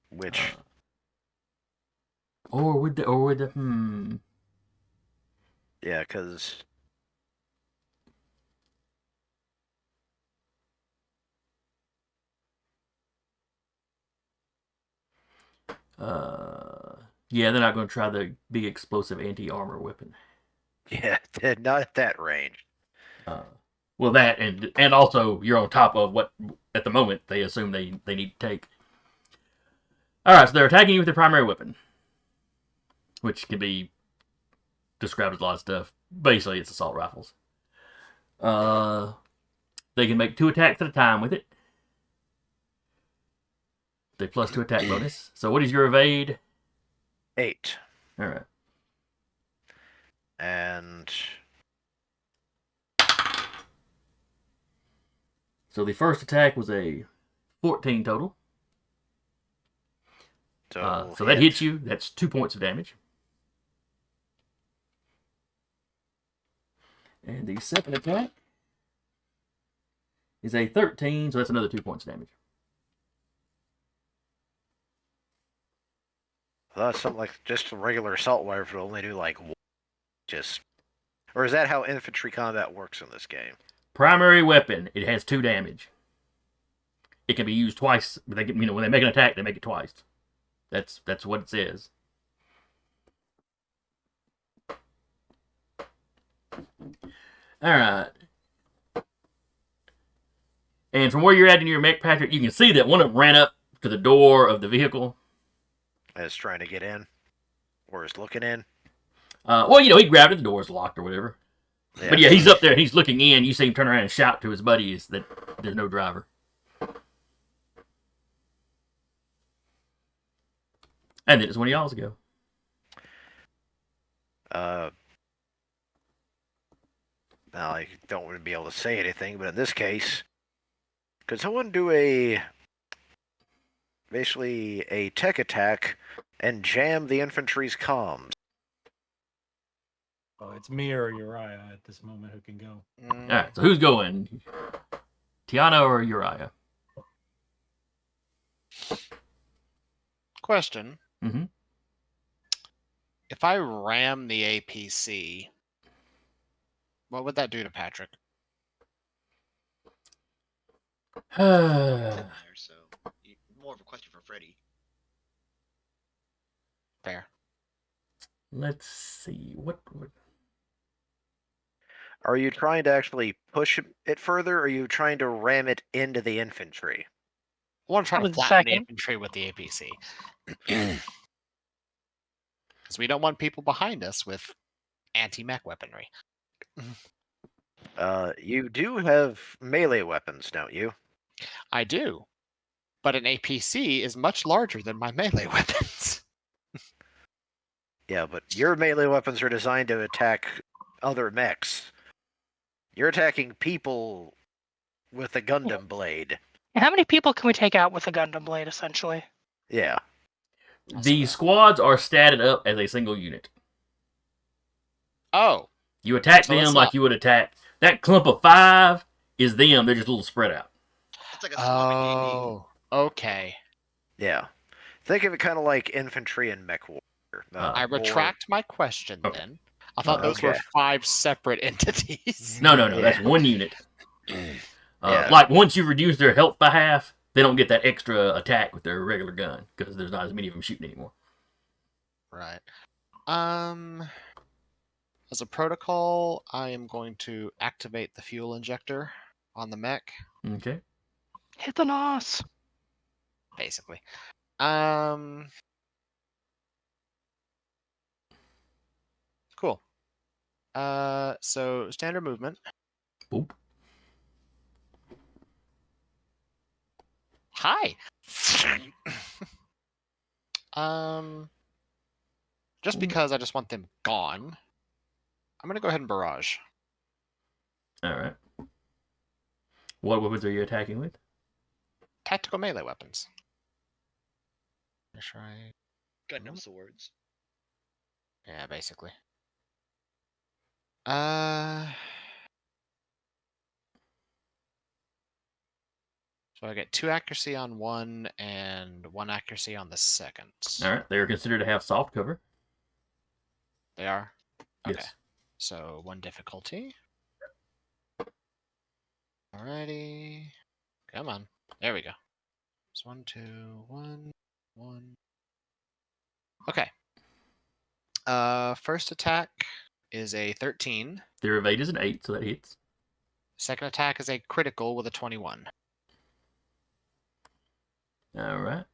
Which. Or would the Yeah, because. Yeah, they're not going to try the big explosive anti-armor weapon. Yeah, not at that range. Well, that and also you're on top of what at the moment they assume they need to take. All right, so they're attacking you with their primary weapon, which can be described as a lot of stuff. Basically, it's assault rifles. They can make 2 attacks at a time with it. They plus 2 attack bonus. So what is your evade? 8. All right. And so the first attack was a 14 total. So that hits you. That's 2 points of damage. And the second attack is a 13, so that's another 2 points of damage. Well, that's something like just a regular assault rifle will only do like just. Or is that how infantry combat works in this game? Primary weapon, it has 2 damage. It can be used twice. When they make an attack, they make it twice. That's what it says. All right. And from where you're at in your mech, Patrick, you can see that one of them ran up to the door of the vehicle. Is trying to get in, or is looking in. Well, he grabbed it. The door's locked or whatever. Yeah. But yeah, he's up there and he's looking in. You see him turn around and shout to his buddies that there's no driver. And then it's one of y'all's go. Now I don't want to be able to say anything, but in this case, could someone do basically a tech attack and jam the infantry's comms? Oh, it's me or Uriah at this moment who can go. All right, so who's going? Tiana or Uriah? Question. Mm-hmm. If I ram the APC, what would that do to Patrick? So more of a question for Freddy. Fair. Let's see. What would... Are you trying to actually push it further, or are you trying to ram it into the infantry? I want to try to With the flatten the second. infantry with the APC. Because we don't want people behind us with anti-mech weaponry. You do have melee weapons, don't you? I do. But an APC is much larger than my melee weapons. Yeah, but your melee weapons are designed to attack other mechs. You're attacking people with a Gundam blade. How many people can we take out with a Gundam blade, essentially? Yeah. The squads are statted up as a single unit. Oh, You attack So them it's like not- you would attack that clump of 5 is them. They're just a little spread out. It's like a swarm in D&D. oh, okay. Yeah. Think of it kind of like infantry and mech warfare. I more- retract my question Okay. then. I thought those were Okay. 5 separate entities. No, Yeah. that's one unit. Yeah. Like once you reduce their health by half, they don't get that extra attack with their regular gun because there's not as many of them shooting anymore. Right. As a protocol, I am going to activate the fuel injector on the mech, Okay. Hit the nos. basically. Cool. So standard movement. Boop. Hi. Just because I just want them gone, I'm gonna go ahead and barrage. All right. What weapons are you attacking with? Tactical melee weapons. Make sure I... Gundam swords. Yeah, basically. So I get 2 accuracy on one and 1 accuracy on the second. All right. They are considered to have soft cover. They are? Okay. Yes. So 1 difficulty. Alrighty. Come on. There we go. It's 1, 2, 1, 1. Okay. First attack is a 13. Their evade is an 8, so that hits. Second attack is a critical with a 21. All right.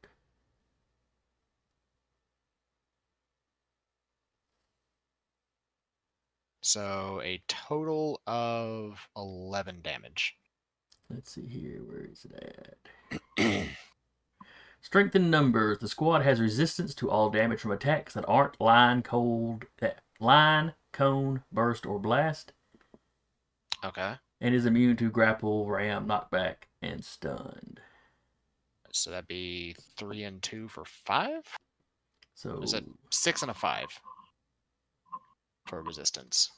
So a total of 11 damage. Let's see here. Where is it at? Strength in numbers. The squad has resistance to all damage from attacks that aren't line, cone, burst, or blast, Okay. and is immune to grapple, ram, knockback, and stunned. So that'd be 3 and 2 for 5? So Is it 6 and a 5 for resistance?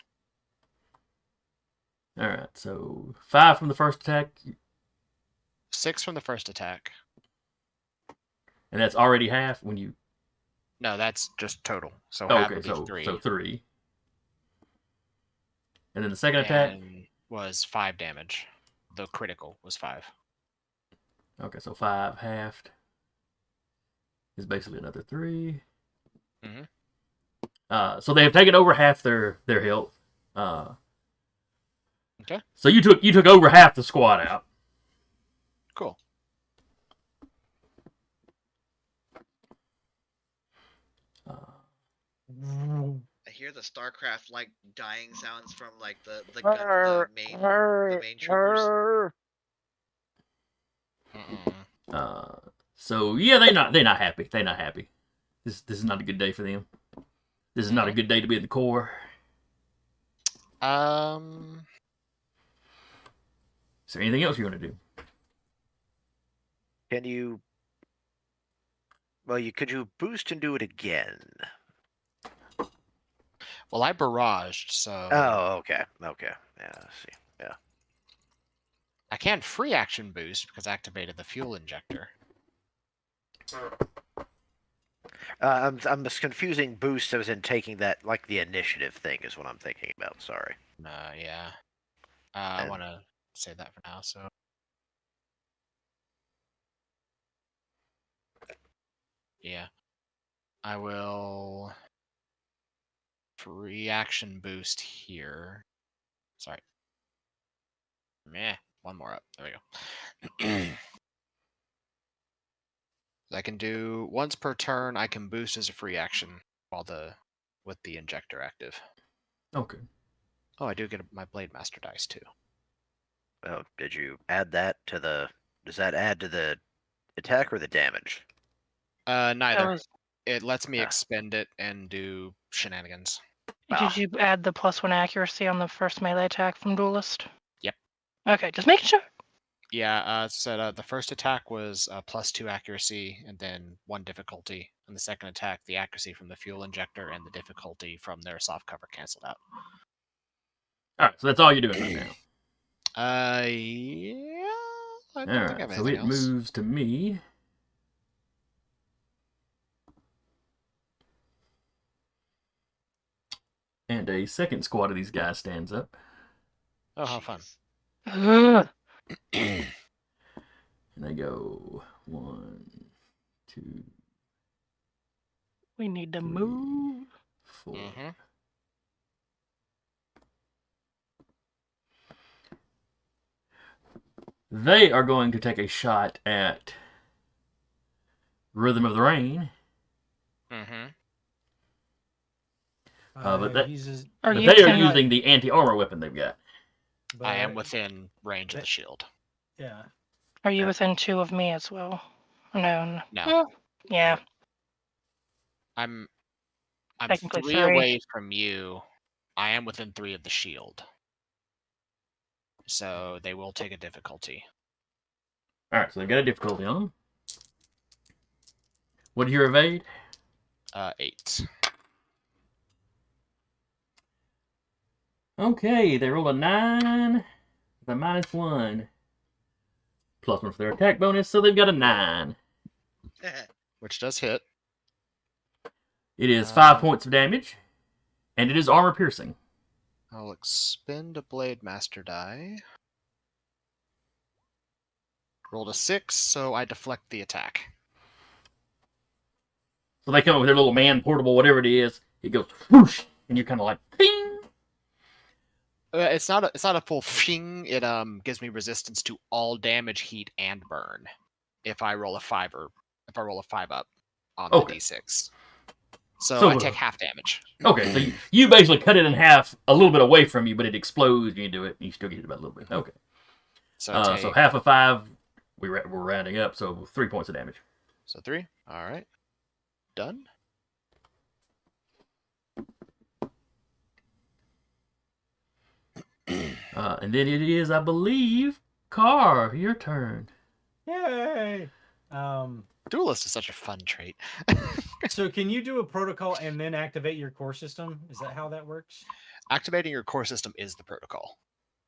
all right. So 5 from the first attack, 6 from the first attack. and that's already half when you. No, that's just total. So Oh, half okay, would be so 3. so 3. And then the second attack. And was 5 damage. The critical was 5. Okay, so 5 halved is basically another 3. Mhm. So they have taken over half their health. Okay. So you took over half the squad out. Cool. I hear the StarCraft like dying sounds from like the main troopers. So yeah, they're not happy. They're not happy. This is not a good day for them. This is not a good day to be in the Corps. Is there anything else you want to do? Can you? Well, could you boost and do it again? Well, I barraged, so Oh, okay. Okay. Yeah. I see. Yeah. I can free action boost because I activated the fuel injector. I'm just confusing boost as in taking that like the initiative thing is what I'm thinking about. Sorry. Yeah. I And- want to say that for now. So yeah, I will free action boost here. Sorry. Meh. One more up. There we go. I can do once per turn. I can boost as a free action while with the injector active. Okay. Oh, I do get my Blade Master dice too. Oh, did you add that to the? Does that add to the attack or the damage? Neither. It lets me Yeah. expend it and do shenanigans. Wow. Did you add the +1 accuracy on the first melee attack from Duelist? Yep. Okay, just making sure. Yeah, so the first attack was +2 accuracy and then 1 difficulty. And the second attack, the accuracy from the fuel injector and the difficulty from their soft cover canceled out. All right, so that's all you're doing right now. Yeah. I All don't think I right, have so anything it else. moves to me. And a second squad of these guys stands up. Oh, how fun. Ugh. And they go 1, 2, We need to 3, move. 4. Mm-hmm. They are going to take a shot at Rhythm of the Rain. Mm-hmm. But that- He's Are But you they are can- using the anti-armor weapon they've got. I am within range of the shield. Yeah. Are you within 2 of me as well? No. No. Yeah. I'm Technically 3 3. away from you. I am within 3 of the shield. So they will take a difficulty. All right, so they've got a difficulty on them. What did you evade? 8. Okay, they rolled a 9 with a -1. +1 for their attack bonus, so they've got a 9. Which does hit. It is 5 points of damage, and it is armor piercing. I'll expend a Blade Master die. Rolled a 6, so I deflect the attack. So they come up with their little man portable, whatever it is. It goes whoosh, and you're kind of like, ping. It's not a full fing. It gives me resistance to all damage, heat, and burn. If I roll a 5 up on the D6. So I take half damage. Okay, so you basically cut it in half a little bit away from you, but it explodes and you do it, and you still get it about a little bit. Okay. So half of 5, we're rounding up, so 3 points of damage. So 3. All right. Done. And then it is, I believe, Carr, your turn. Yay! Duelist is such a fun trait. So can you do a protocol and then activate your core system? Is that how that works? Activating your core system is the protocol.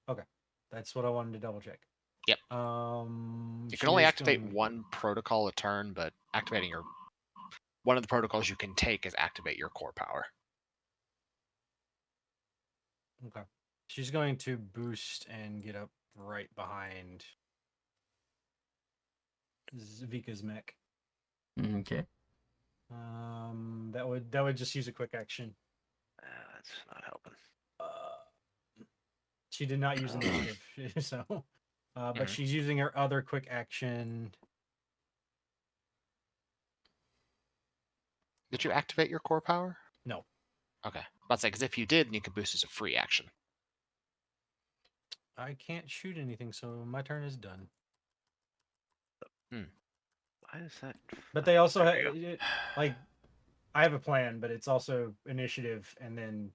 Okay, that's what I wanted to double check. Yep. You can only activate one protocol a turn, but activating one of the protocols you can take is activate your core power. Okay. She's going to boost and get up right behind Vika's mech. Okay. That would just use a quick action. That's not helping. She did not use initiative, so. But she's using her other quick action. Did you activate your core power? No. Okay. About to say, because if you did, then you could boost as a free action. I can't shoot anything, so my turn is done. Why is that? But they also have, like, I have a plan, but it's also initiative, and then.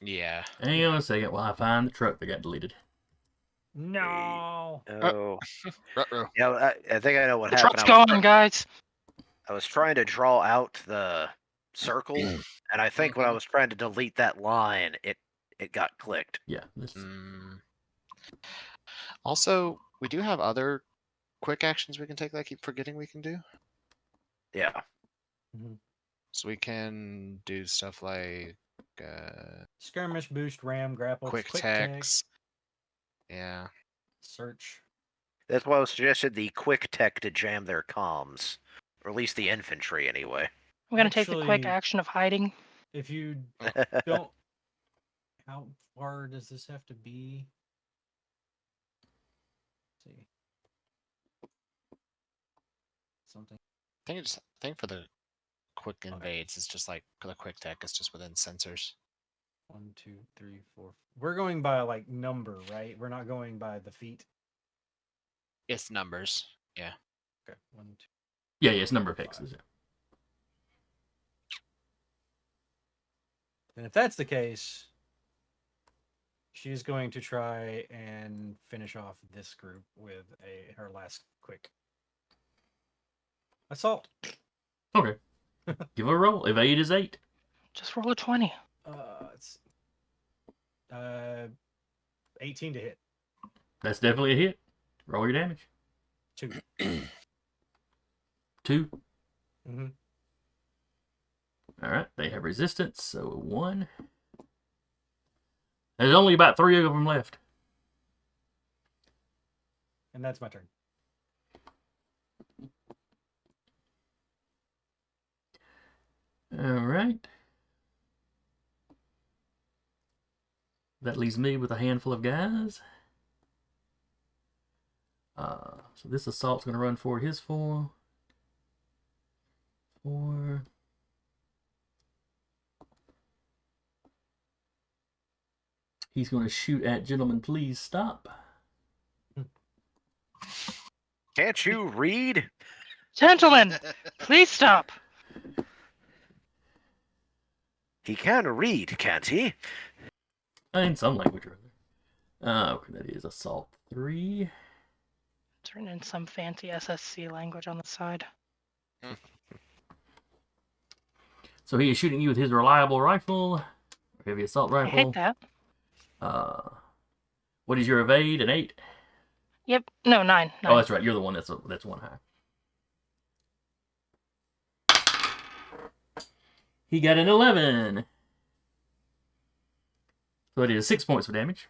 Yeah. Hang on a second while I find the truck that got deleted. No. Oh. Ruh-roh. Yeah, I think I know what The happened. truck's gone, guys. I was trying to draw out the circle, and I think when I was trying to delete that line, it got clicked. Yeah. Also, we do have other quick actions we can take that I keep forgetting we can do. Yeah. So we can do stuff like Skirmish, boost, ram, grapple, quick text. Yeah. Search. That's why I suggested the quick tech to jam their comms. Or at least the infantry, anyway. I'm going to take the quick Actually- action of hiding. If you don't. How far does this have to be? Let's see. Something. I think for the quick invades, it's just like for the quick tech, it's just within sensors. 1, 2, 3, 4. We're going by like number, right? We're not going by the feet. It's numbers. Yeah. Okay. 1, 2. Yeah, it's number of hexes. And if that's the case, she's going to try and finish off this group with her last quick assault. Okay. Give her a roll. Evade is 8. Just roll a 20. It's 18 to hit. That's definitely a hit. Roll your damage. 2. 2. Mm-hmm. All right. They have resistance, so 1. There's only about 3 of them left. And that's my turn. All right. That leaves me with a handful of guys. So this assault's going to run for his 4. 4. He's going to shoot at Gentlemen, Please Stop. Can't you read? Gentlemen, please stop. He can read, can't he? In some language or other. Okay, that is assault 3. Turn in some fancy SSC language on the side. So he is shooting you with his reliable rifle, heavy assault I rifle. hate that. What is your evade? An 8? Yep. No, 9. Oh, that's right. You're the one that's 1 high. He got an 11. So it is 6 points of damage.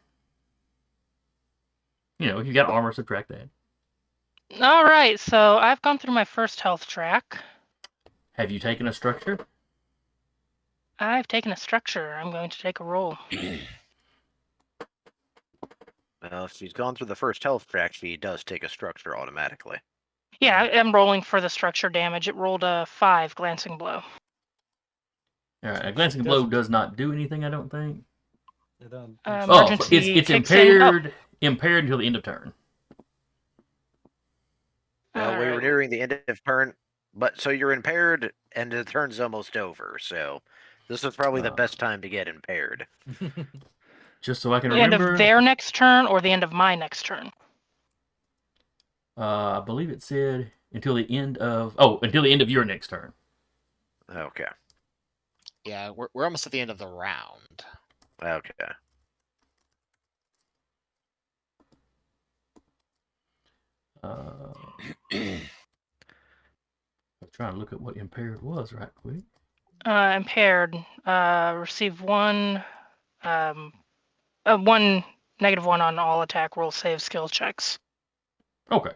You know, if you got armor, subtract that. All right, so I've gone through my first health track. Have you taken a structure? I've taken a structure. I'm going to take a roll. Well, if she's gone through the first health track, she does take a structure automatically. Yeah, I'm rolling for the structure damage. It rolled a 5 glancing blow. All right, a glancing blow does not do anything, I don't think. Emergency it's kicks in. impaired. Impaired until the end of turn. Well, we were Alright. nearing the end of turn, but so you're impaired, and the turn's almost over. So this is probably the best time to get impaired. Just so I can The end remember. of their next turn or the end of my next turn? I believe it said until the end of your next turn. Okay. Yeah, we're almost at the end of the round. Okay. I'm trying to look at what impaired was right quick. Impaired. Receive 1 -1 on all attack roll save skill checks. Okay.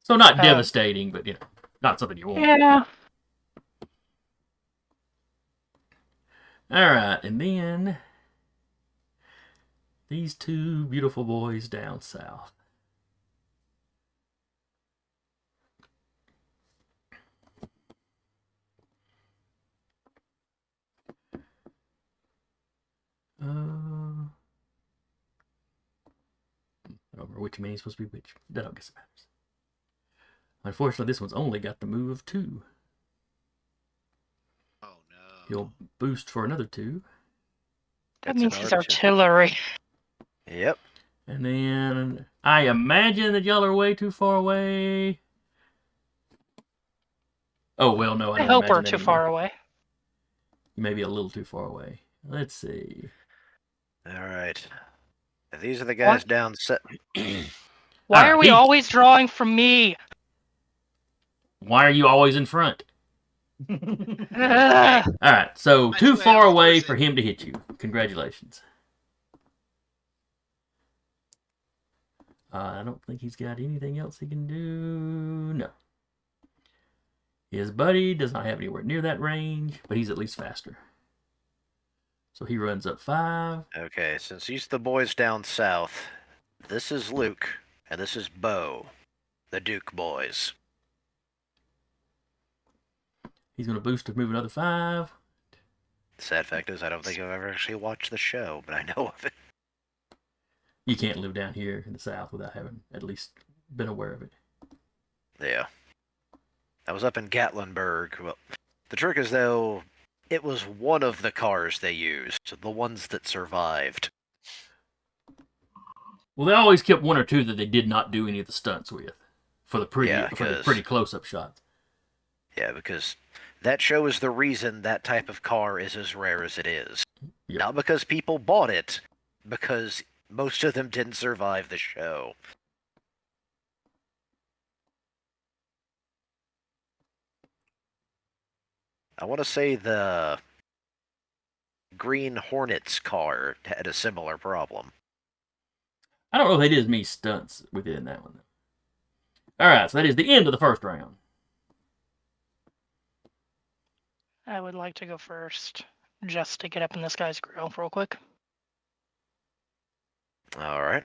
So not devastating, but not something you want. Yeah. All right, and then these 2 beautiful boys down south. I don't remember which man is supposed to be which. That don't guess it matters. Unfortunately, this one's only got the move of 2. Oh no. He'll boost for another 2. That That's means he's another 2. artillery. Yep. And then I imagine that y'all are way too far away. Oh, well, no, I I don't hope imagine we're that too either. far away. Maybe a little too far away. Let's see. All right. These are the guys down set. Why are we always drawing from me? Why are you always in front? Ugh. All right, so My too two far hands away listen. for him to hit you. Congratulations. I don't think he's got anything else he can do. No. His buddy does not have anywhere near that range, but he's at least faster. So he runs up 5. Okay, since these are the boys down south, this is Luke, and this is Bo, the Duke boys. He's going to boost to move another 5. The sad fact is, I don't think I've ever actually watched the show, but I know of it. You can't live down here in the south without having at least been aware of it. Yeah. I was up in Gatlinburg, well, The trick is, though, it was one of the cars they used, the ones that survived. Well, they always kept one or two that they did not do any of the stunts with, for the Yeah, pretty close-up shots. Yeah, because that shows the reason that type of car is as rare as it is. Yep. Not because people bought it, because most of them didn't survive the show. I want to say the Green Hornets car had a similar problem. I don't know if they did as many stunts within that one. All right, so that is the end of the first round. I would like to go first, just to get up in this guy's grill real quick. All right.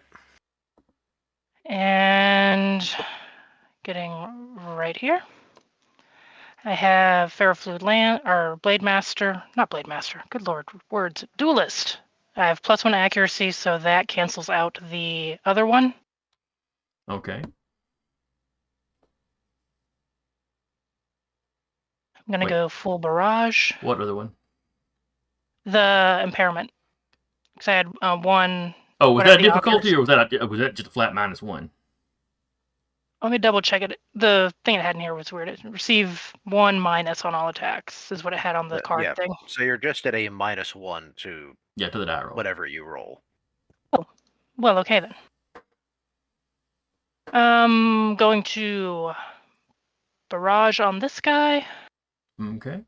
And getting right here. I have Ferrofluid or Blade Master, not Blade Master, good lord, words, Duelist. I have +1 accuracy, so that cancels out the other one. Okay. I'm going to Wait. go full barrage. What other one? The impairment. Because I had one. Oh, was whatever that the difficulty, others- or was that just a flat -1? Let me double check it. The thing it had in here was weird. It receive 1- on all attacks, is what it had on the card Yeah, thing. so you're just at a -1 to Yeah, to the die roll. whatever you roll. Oh, well, okay then. Going to barrage on this guy. Okay.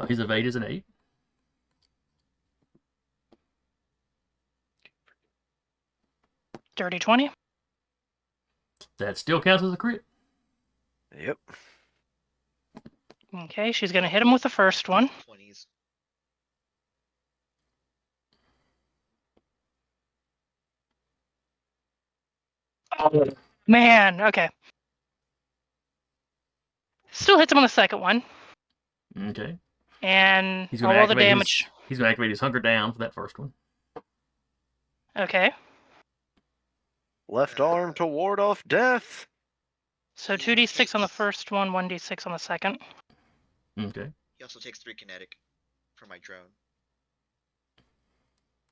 His evade is an 8. Dirty 20. That still counts as a crit. Yep. Okay, she's going to hit him with the first one. 20s. Oh, man, okay. Still hits him on the second one. Okay. And He's I'll going to roll the activate damage. He's going to activate his hunker down for that first one. Okay. Left arm to ward off death. So He 2d6 on the takes- first one, 1d6 on the second. Okay. He also takes 3 kinetic for my drone.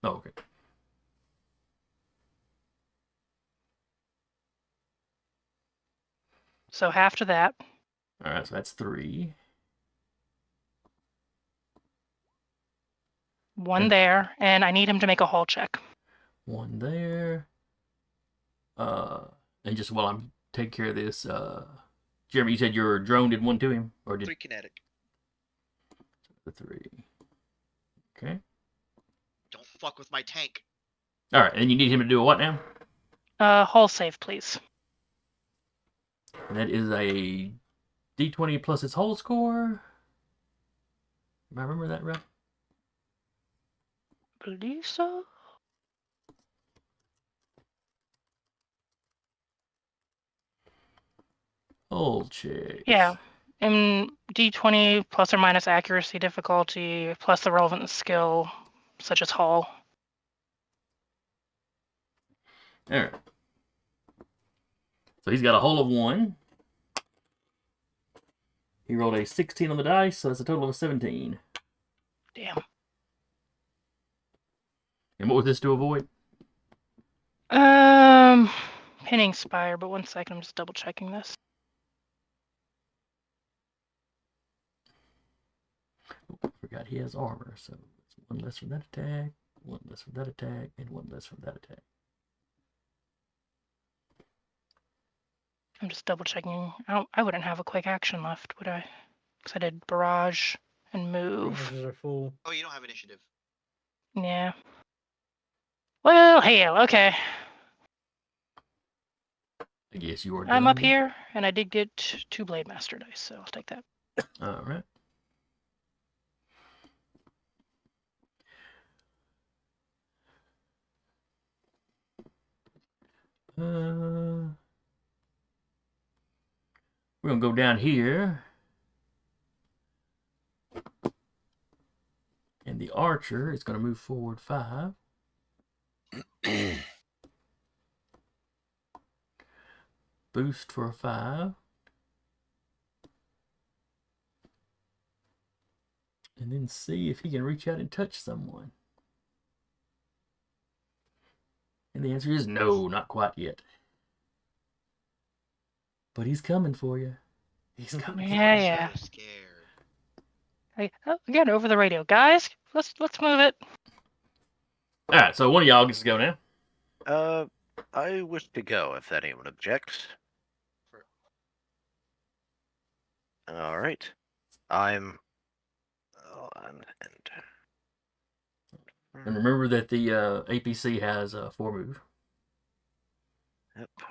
Oh, okay. So half to that. All right, so that's 3. One And- there, and I need him to make a hull check. 1 there. And just while I'm taking care of this, Jeremy, you said your drone did 1 to him, or did 3 kinetic. the 3? Okay. Don't fuck with my tank. All right, and you need him to do a what now? Hull save, please. And that is a D20 plus its whole score. Am I remember that right? Believe so. Hull check. Yeah. And d20 ± accuracy difficulty plus the relevant skill, such as hull. All right. So he's got a hull of 1. He rolled a 16 on the dice, so that's a total of 17. Damn. And what was this to avoid? Pinning spire, but 1 second, I'm just double checking this. Oh, I forgot he has armor, so it's 1 less from that attack, 1 less from that attack, and 1 less from that attack. I'm just double checking. I wouldn't have a quick action left, would I? Because I did barrage and move. Barrages are full. Oh, you don't have initiative. Yeah. Well, hell, okay. I guess you are I'm up done. here, and I did get 2 Blade Master dice, so I'll take that. All right. We're going to go down here. And And the archer is going to move forward 5. Boost for a 5. And then see if he can reach out and touch someone. And the answer is no, not quite yet. But he's coming for you. He's coming. Yeah. So scared. Hey, again, over the radio, guys. Let's move it. All right, so one of y'all gets to go now. I wish to go if anyone objects. All right. I'm. And remember that the APC has a 4 move. Yep. I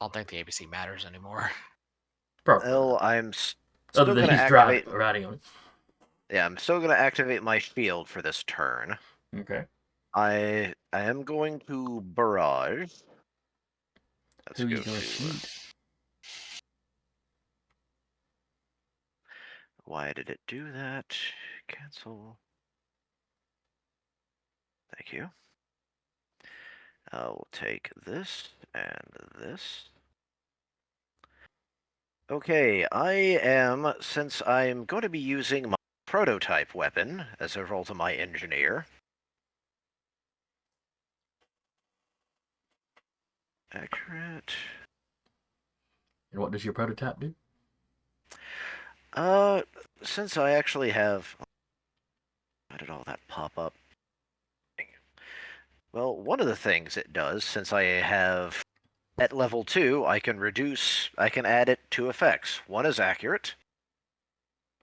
don't think the ABC matters anymore. Probably. Well, I'm still Other than going to he's activate. riding on it. Yeah, I'm still going to activate my shield for this turn. Okay. I am going to barrage. Let's Who go you going to to. shoot? Why did it do that? Cancel. Thank you. I'll take this and this. Okay, since I'm going to be using my prototype weapon as a roll to my engineer. Accurate. And what does your prototype do? Since I actually have... Why did all that pop up? Well, one of the things it does, since I have... At level 2, I can add it to effects. One is accurate,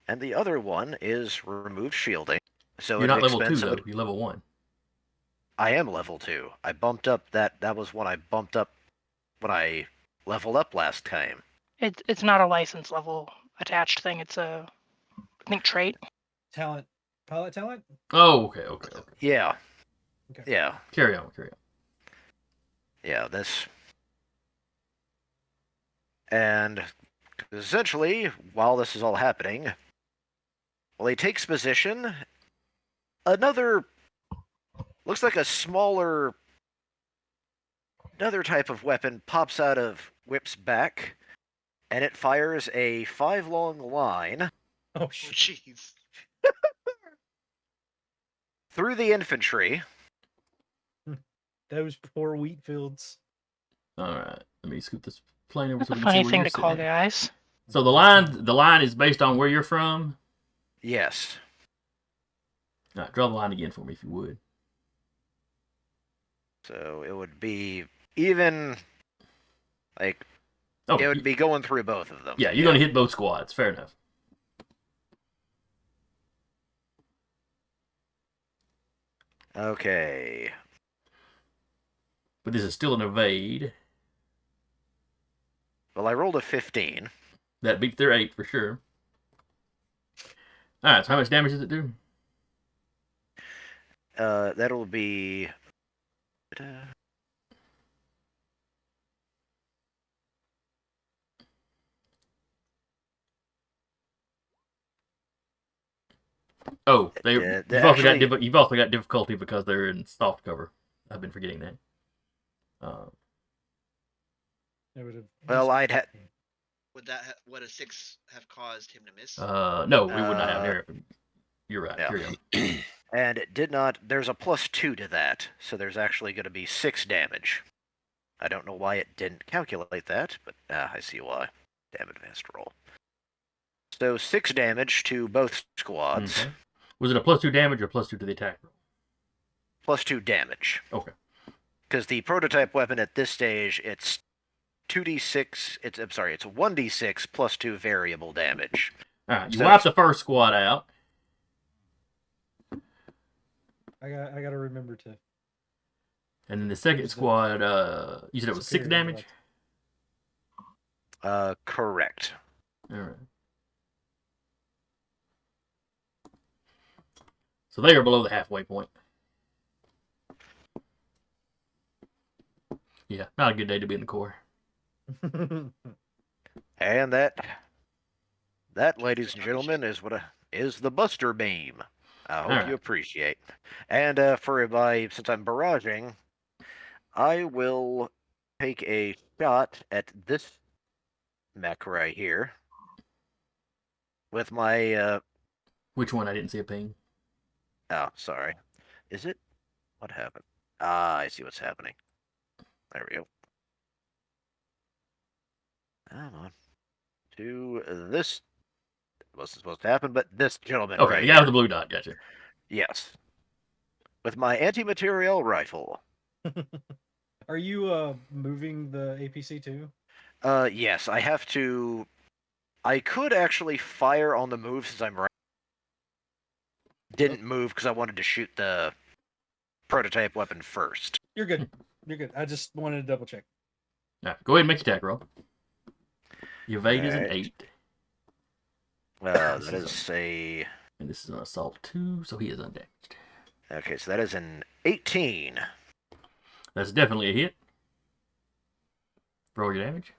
and the other one is remove shielding. So You're not level 2, inexpensive. though. You're level 1. I am level 2. I bumped up that was when I bumped up when I leveled up last time. It's not a license level attached thing. It's a, I think, trait. Talent. Pilot talent? Oh, okay. Yeah. Okay. Yeah. Carry on. Yeah, this. And essentially, while this is all happening, while he takes position, another looks like another type of weapon pops out of Whip's back, and it fires a 5-long line Oh, Jeez. through the infantry. those poor wheat fields. All right. Let me scoot this plane over That's so a we can see funny where thing you're to call sitting. guys. So the line is based on where you're from. Yes. All right, draw the line again for me if you would. So it would be even like Oh, it would be going through both of them. Yeah, you're going to hit both squads. Fair enough. Okay. But this is still an evade. Well, I rolled a 15. That beats their 8 for sure. All right, so how much damage does it do? That'll be. Oh, actually- you've also got difficulty because they're in soft cover. I've been forgetting that. It would have. Well, I'd had. Would a 6 have caused him to miss? No, we would not have. You're right. Yeah. Carry on. And it did not. There's a +2 to that, so there's actually going to be 6 damage. I don't know why it didn't calculate that, but I see why. Damn advanced roll. So 6 damage to both squads. Okay. Was it a +2 damage or +2 to the attack roll? +2 damage. Okay. Because the prototype weapon at this stage, it's 2d6. It's 1d6 +2 variable damage. All right, you So wipe the first squad out. I got to remember to. And then the second Use the squad, you said it was 6 superior damage? Correct. All right. So they are below the halfway point. Yeah, not a good day to be in the Corps. And that, ladies and gentlemen, is the Buster Beam. I hope Alright. you appreciate. And since I'm barraging, I will take a shot at this mech right here with my. Which one? I didn't see a ping. Oh, sorry. Is it? What happened? Ah, I see what's happening. There we go. Come on. To this. Wasn't supposed to happen, but this gentleman Okay, right the guy here. with the blue dot. Gotcha. Yes. With my anti-material rifle. Are you moving the APC too? Yes, I have to. I could actually fire on the move since I'm right. Didn't move because I wanted to shoot the prototype weapon first. You're good. You're good. I just wanted to double check. Alright, go ahead and make your attack roll. Your evade is an Alright. 8. That is a. And this is an assault 2, so he is undamaged. Okay, so that is an 18. That's definitely a hit. Roll your damage.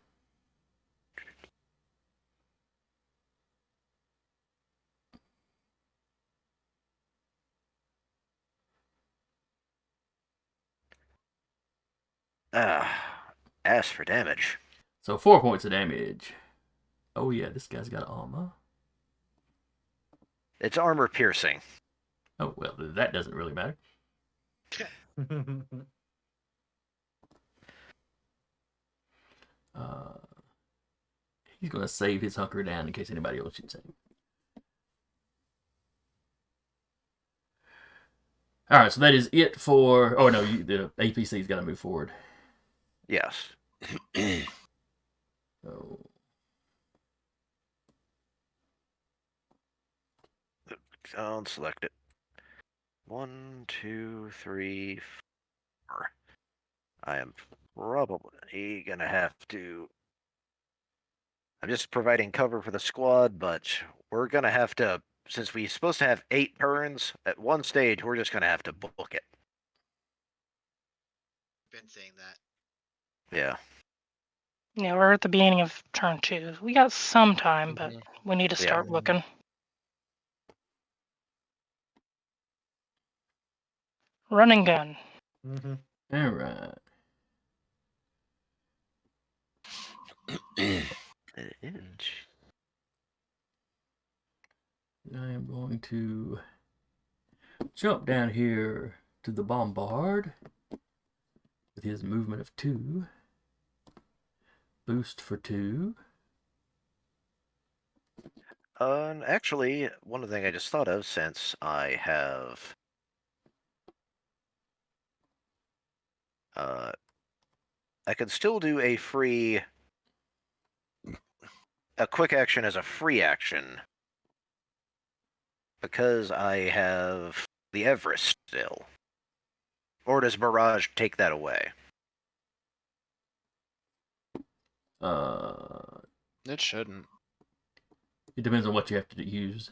As for damage. So 4 points of damage. Oh yeah, this guy's got armor. It's armor piercing. Oh well, that doesn't really matter. He's gonna save his hunker down in case anybody else shoots at him. All right, so that is it for. Oh no, the APC's got to move forward. Yes. So I'll select it. 1, 2, 3, 4. I am probably gonna have to. I'm just providing cover for the squad, but we're gonna have to. Since we're supposed to have 8 turns at one stage, we're just gonna have to book it. Been saying that. Yeah. Yeah, we're at the beginning of turn 2. We got some time, but we need to start looking. Running gun. Mm-hmm. all right. I am going to jump down here to the bombard with his movement of 2. Boost for 2. And actually, one thing I just thought of, since I have I can still do a quick action as a free action because I have the Everest still. Or does Mirage take that away? It shouldn't. It depends on what you have to use.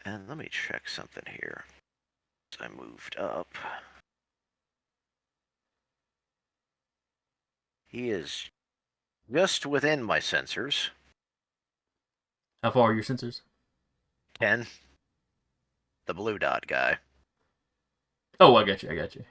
And let me check something here. As I moved up. He is just within my sensors. How far are your sensors? 10. The blue dot guy. Oh, I got you.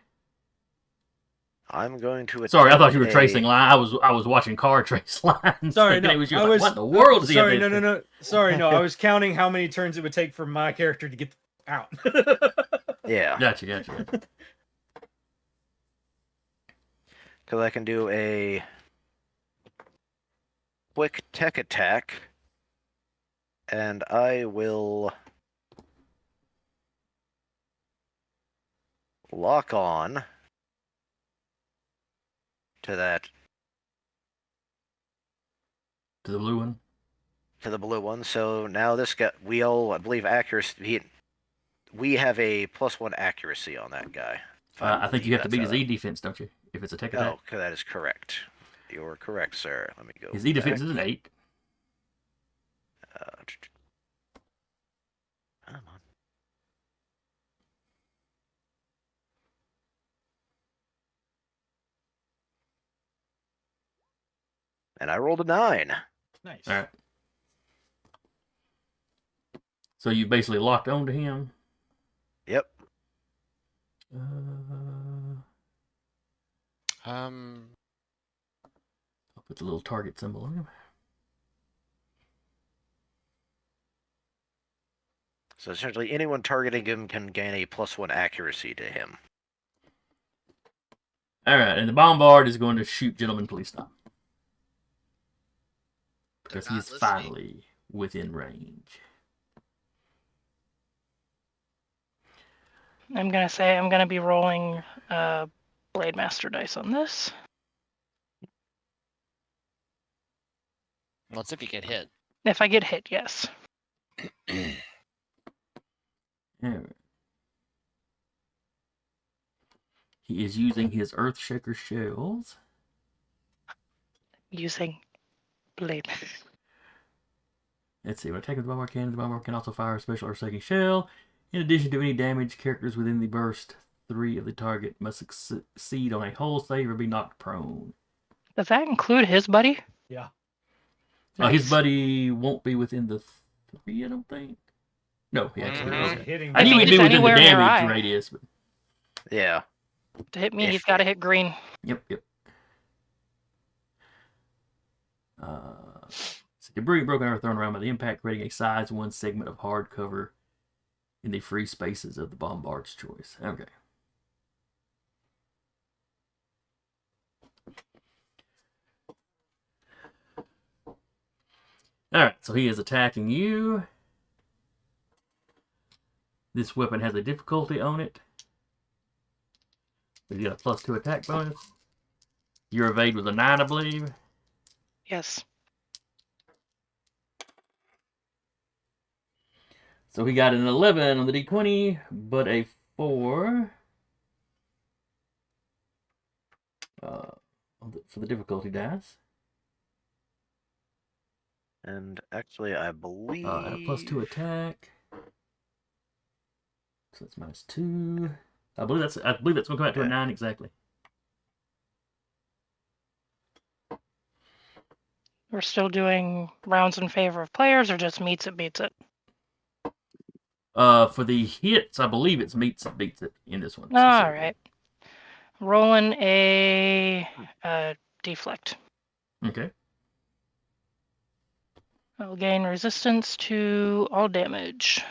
I'm going to. Sorry, I thought you were tracing line. I was watching car trace lines. Sorry, thinking no. it was you. I Like, was. what in the world is he? Sorry, no. Sorry, no. I was counting how many turns it would take for my character to get out. Yeah. Gotcha. Because I can do a quick tech attack, and I will lock on to that. To the blue one? To the blue one. So now this guy, I believe accuracy. We have a +1 accuracy on that guy. I think you have to beat his E defense, don't you? If it's a tech attack. Oh, that is correct. You're correct, sir. Let me go. His E defense is an 8. Come on. And I rolled a 9. Nice. All right. So you basically locked onto him. Yep. I'll put the little target symbol on him. So essentially, anyone targeting him can gain a +1 accuracy to him. All right, and the bombard is going to shoot Gentleman Please Stop. Because he is finally within range. I'm gonna say I'm gonna be rolling Blade Master dice on this. Well, it's if you get hit. If I get hit, yes. All right. He is using his Earthshaker shells. Using Blade. Let's see. When attacking the bombard can also fire a special Earthshaking shell. In addition to any damage, characters within the burst 3 of the target must succeed on a hull save or be knocked prone. Does that include his buddy? Yeah. His Nice. buddy won't be within the 3, I don't think. No, he actually Mhm. wasn't. Hitting I knew If he'd he's be within the anywhere near damage I. radius. But... Yeah. To hit me, If- he's got to hit green. Yep. So debris broken or thrown around by the impact, creating a size 1 segment of hard cover in the free spaces of the bombard's choice. Okay. Alright, so he is attacking you. This weapon has a difficulty on it. You get a +2 attack bonus. Your evade was a 9, I believe. Yes. So he got an 11 on the d20, but a 4 for the difficulty dice. And actually, I believe... And a +2 attack. So that's -2. I believe that's going to come out to a 9 exactly. We're still doing rounds in favor of players, or just meets it, beats it? For the hits, I believe it's meets it, beats it in this one. All specifically. right. Rolling a deflect. Okay. I'll gain resistance to all damage.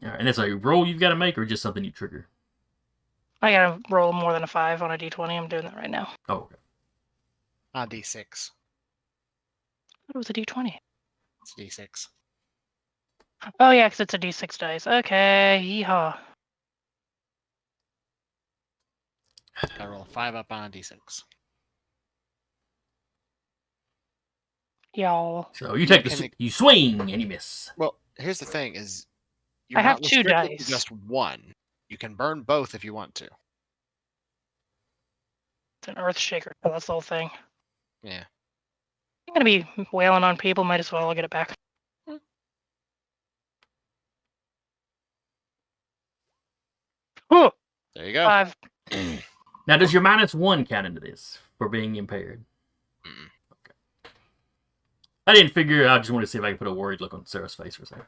All right. And that's a roll you've got to make, or just something you trigger? I gotta roll more than a 5 on a d20. I'm doing that right now. Oh, okay. D6. It was a d20. It's D6. Oh yeah, because it's a d6 dice. Okay, yeehaw. I roll 5 up on a D6. Y'all. So you take you swing and you miss. Well, here's the thing: is I you're have not 2 restricted to dice. just one. You can burn both if you want to. It's an earth shaker. So that's the whole thing. Yeah. I'm gonna be wailing on people. Might as well. I'll get it back. Oh, There you go. 5. Now, does your -1 count into this for being impaired? Mm-mm. Okay. I didn't figure. I just wanted to see if I could put a worried look on Sarah's face or something.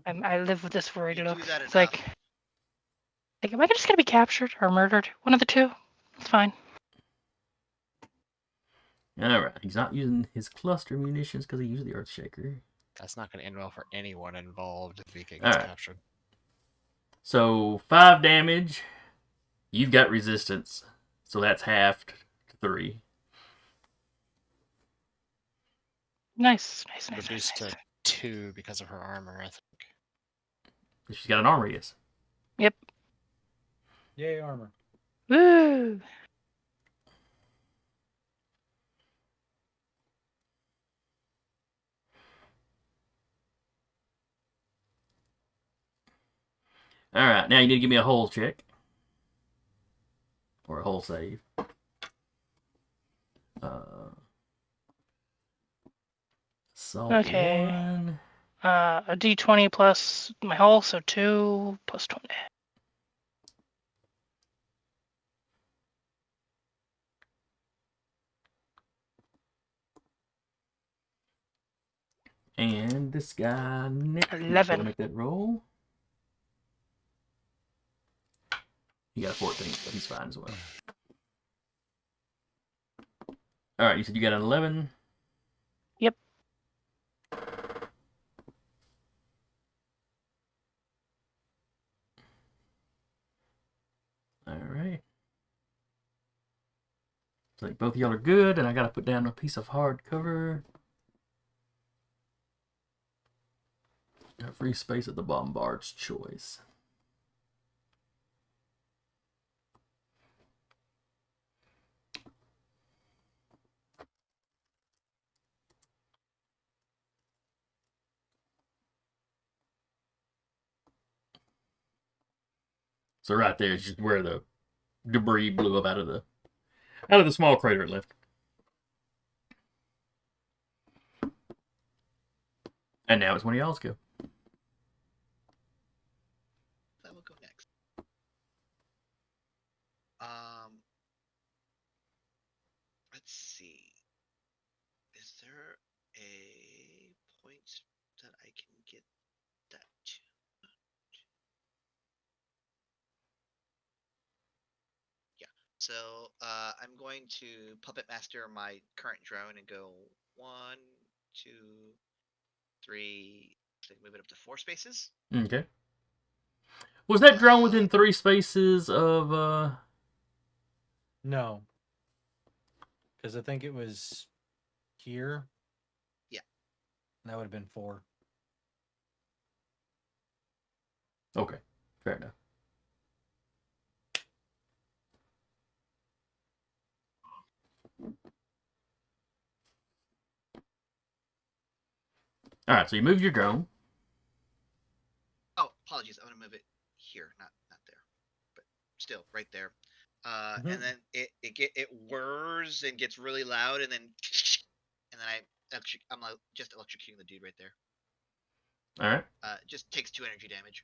I live with this worried You look. do that It's enough. like, am I just gonna be captured or murdered? One of the two. It's fine. All right. He's not using his cluster munitions because he used the Earthshaker. That's not going to end well for anyone involved if VK gets Alright. captured. So 5 damage. You've got resistance, so that's halved to 3. Nice. Reduced to 2 because of her armor, I think. She's got an armor, yes. Yep. Yay, armor. Woo! All right, now you need to give me a hull check. Or a hull save. Assault Okay. 1. A d20 plus my hull, so 2 plus 20. And this guy, Nick, he's 11. gonna make that roll. He got a 14, so he's fine as well. All right, you said you got an 11? Yep. All right. So I think both of y'all are good, and I gotta put down a piece of hardcover. Got free space at the Bombard's choice. So right there is just where the debris blew up out of the small crater it left. And now it's one of y'all's go. That will go next. Let's see. Is there a point that I can get that to? Yeah. So I'm going to puppet master my current drone and go 1, 2, 3. So move it up to 4 spaces. Okay. Was that drone within 3 spaces of No. Because I think it was here. Yeah. That would have been 4. Okay, fair enough. All right, so you move your drone. Oh, apologies. I'm gonna move it here, not there, but still right there. And then it whirs and gets really loud, and then I'm just electrocuting the dude right there. All right. Just takes 2 energy damage.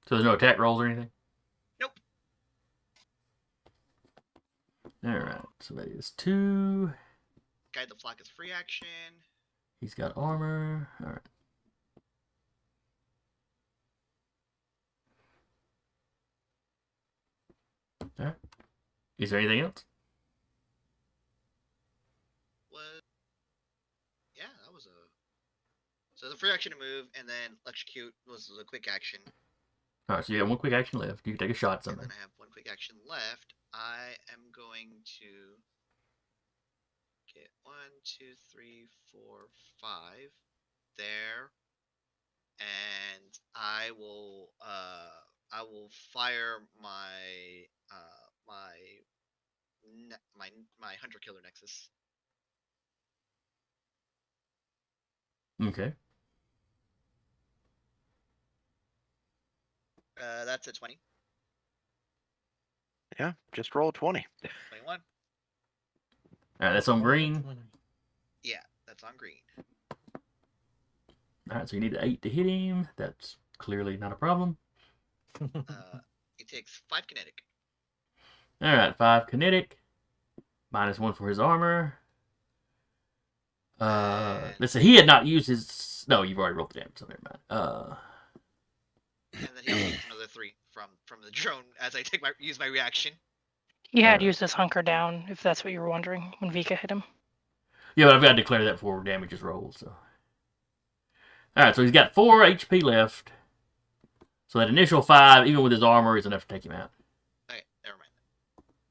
So there's no attack rolls or anything? Nope. All right, so that is 2. Guide the flock is free action. He's got armor. All right. All right. Is there anything else? Yeah, that was a. So the free action to move, and then electrocute was a quick action. All right, so you got 1 quick action left. You can take a shot at And something. then I have 1 quick action left. I am going to get 1, 2, 3, 4, 5 there, and I will fire my my hunter killer nexus. Okay. That's a 20. Yeah, just roll 20. 21. All right, that's on green. Yeah, that's on green. All right, so you need an 8 to hit him. That's clearly not a problem. He takes 5 kinetic. All right, 5 kinetic. -1 for his armor. Let's see. He had not used his. No, you've already rolled the damage, so never mind. And then he takes another 3 from the drone as I use my reaction. He had used his hunker down, if that's what you were wondering, when Vika hit him. Yeah, but I've got to declare that before damage is rolled. So, all right, so he's got 4 HP left. So that initial 5, even with his armor, is enough to take him out. Okay, never mind.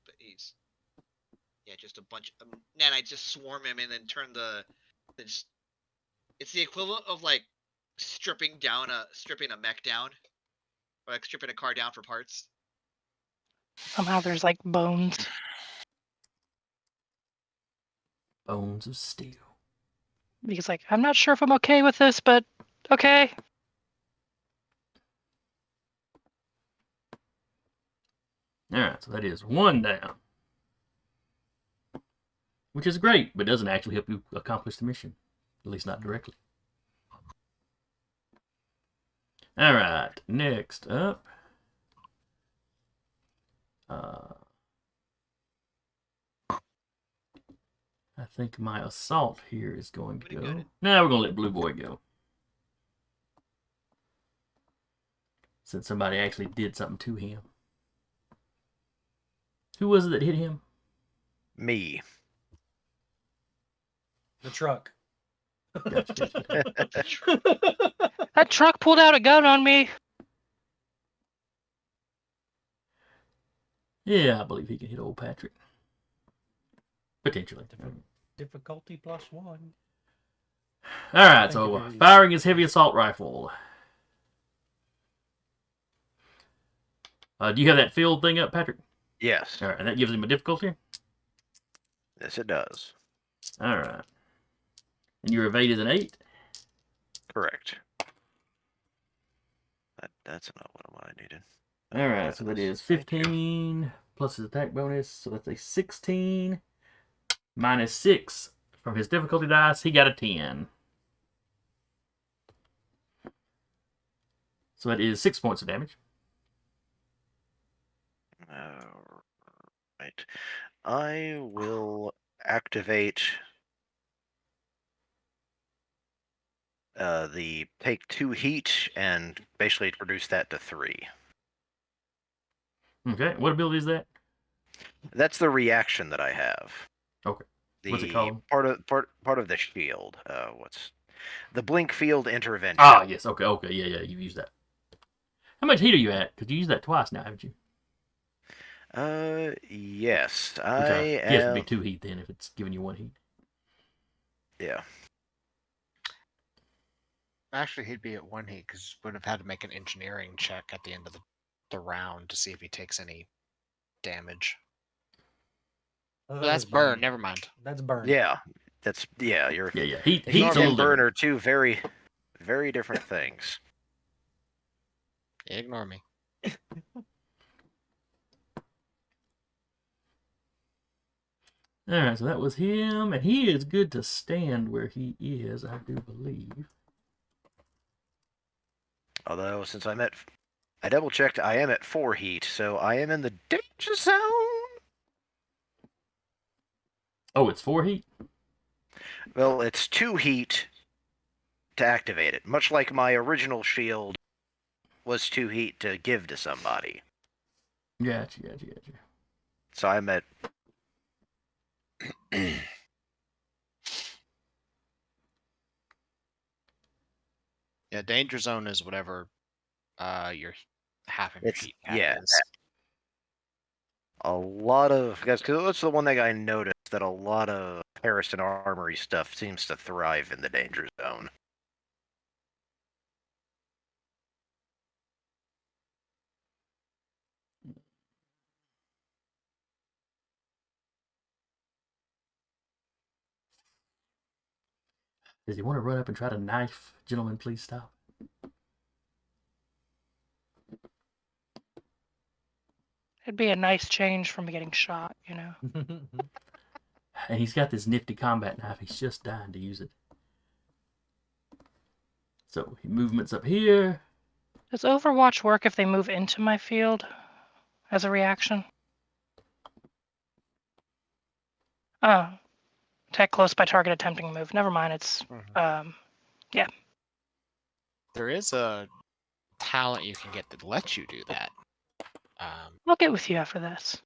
But he's just a bunch of nanites just swarm him and then turn it's the equivalent of like stripping a mech down, or like stripping a car down for parts. Somehow there's like bones. Bones of steel. Because like, I'm not sure if I'm okay with this, but okay. All right, so that is 1 down. Which is great, but doesn't actually help you accomplish the mission. At least not directly. All right, next up. I think my assault here is going to Pretty go. good. No, we're going to let Blue Boy go. Since somebody actually did something to him. Who was it that hit him? Me. The truck. Gotcha. That truck pulled out a gun on me. Yeah, I believe he can hit old Patrick. Potentially. Difficulty +1. Alright, so firing his heavy assault rifle. Do you have that field thing up, Patrick? Yes. Alright, and that gives him a difficulty? Yes, it does. Alright. And your evade is an 8? Correct. That's not what I needed. Alright, so that is 15 plus his attack bonus, so that's a 16 minus 6 from his difficulty dice. He got a 10. So that is 6 points of damage. Right. I will activate the take 2 heat and basically reduce that to 3. Okay, what ability is that? That's the reaction that I have. Okay. What's it called? Part of the shield. What's the blink field intervention? Ah, yes. Okay. Yeah. You've used that. How much heat are you at? Because you used that twice now, haven't you? Yes. Which I guess would am. be 2 heat then if it's giving you 1 heat. Yeah. Actually, he'd be at 1 heat because would have had to make an engineering check at the end of the round to see if he takes any damage. Oh, That's burn. Never mind. That's burn. Yeah. You're. Yeah. Heat's a Heat little and burn different. are two very, very different things. Ignore me. Alright, so that was him. And he is good to stand where he is, I do believe. Although, since I double checked, I am at 4 heat, so I am in the danger zone. Oh, it's 4 heat? Well, it's 2 heat to activate it, much like my original shield was 2 heat to give to somebody. Gotcha. So I'm at. Yeah, danger zone is whatever your half of your It's heat cap yeah. is. A lot of guys, because that's the one thing I noticed, that a lot of Harrison Armory stuff seems to thrive in the danger zone. Does he want to run up and try to knife? Gentlemen, please stop. It'd be a nice change from getting shot, you know. And he's got this nifty combat knife. He's just dying to use it. So, movements up here. Does Overwatch work if they move into my field as a reaction? Oh. Attack close by target attempting to move. Never mind, it's yeah. There is a talent you can get that lets you do that. I'll get with you after this.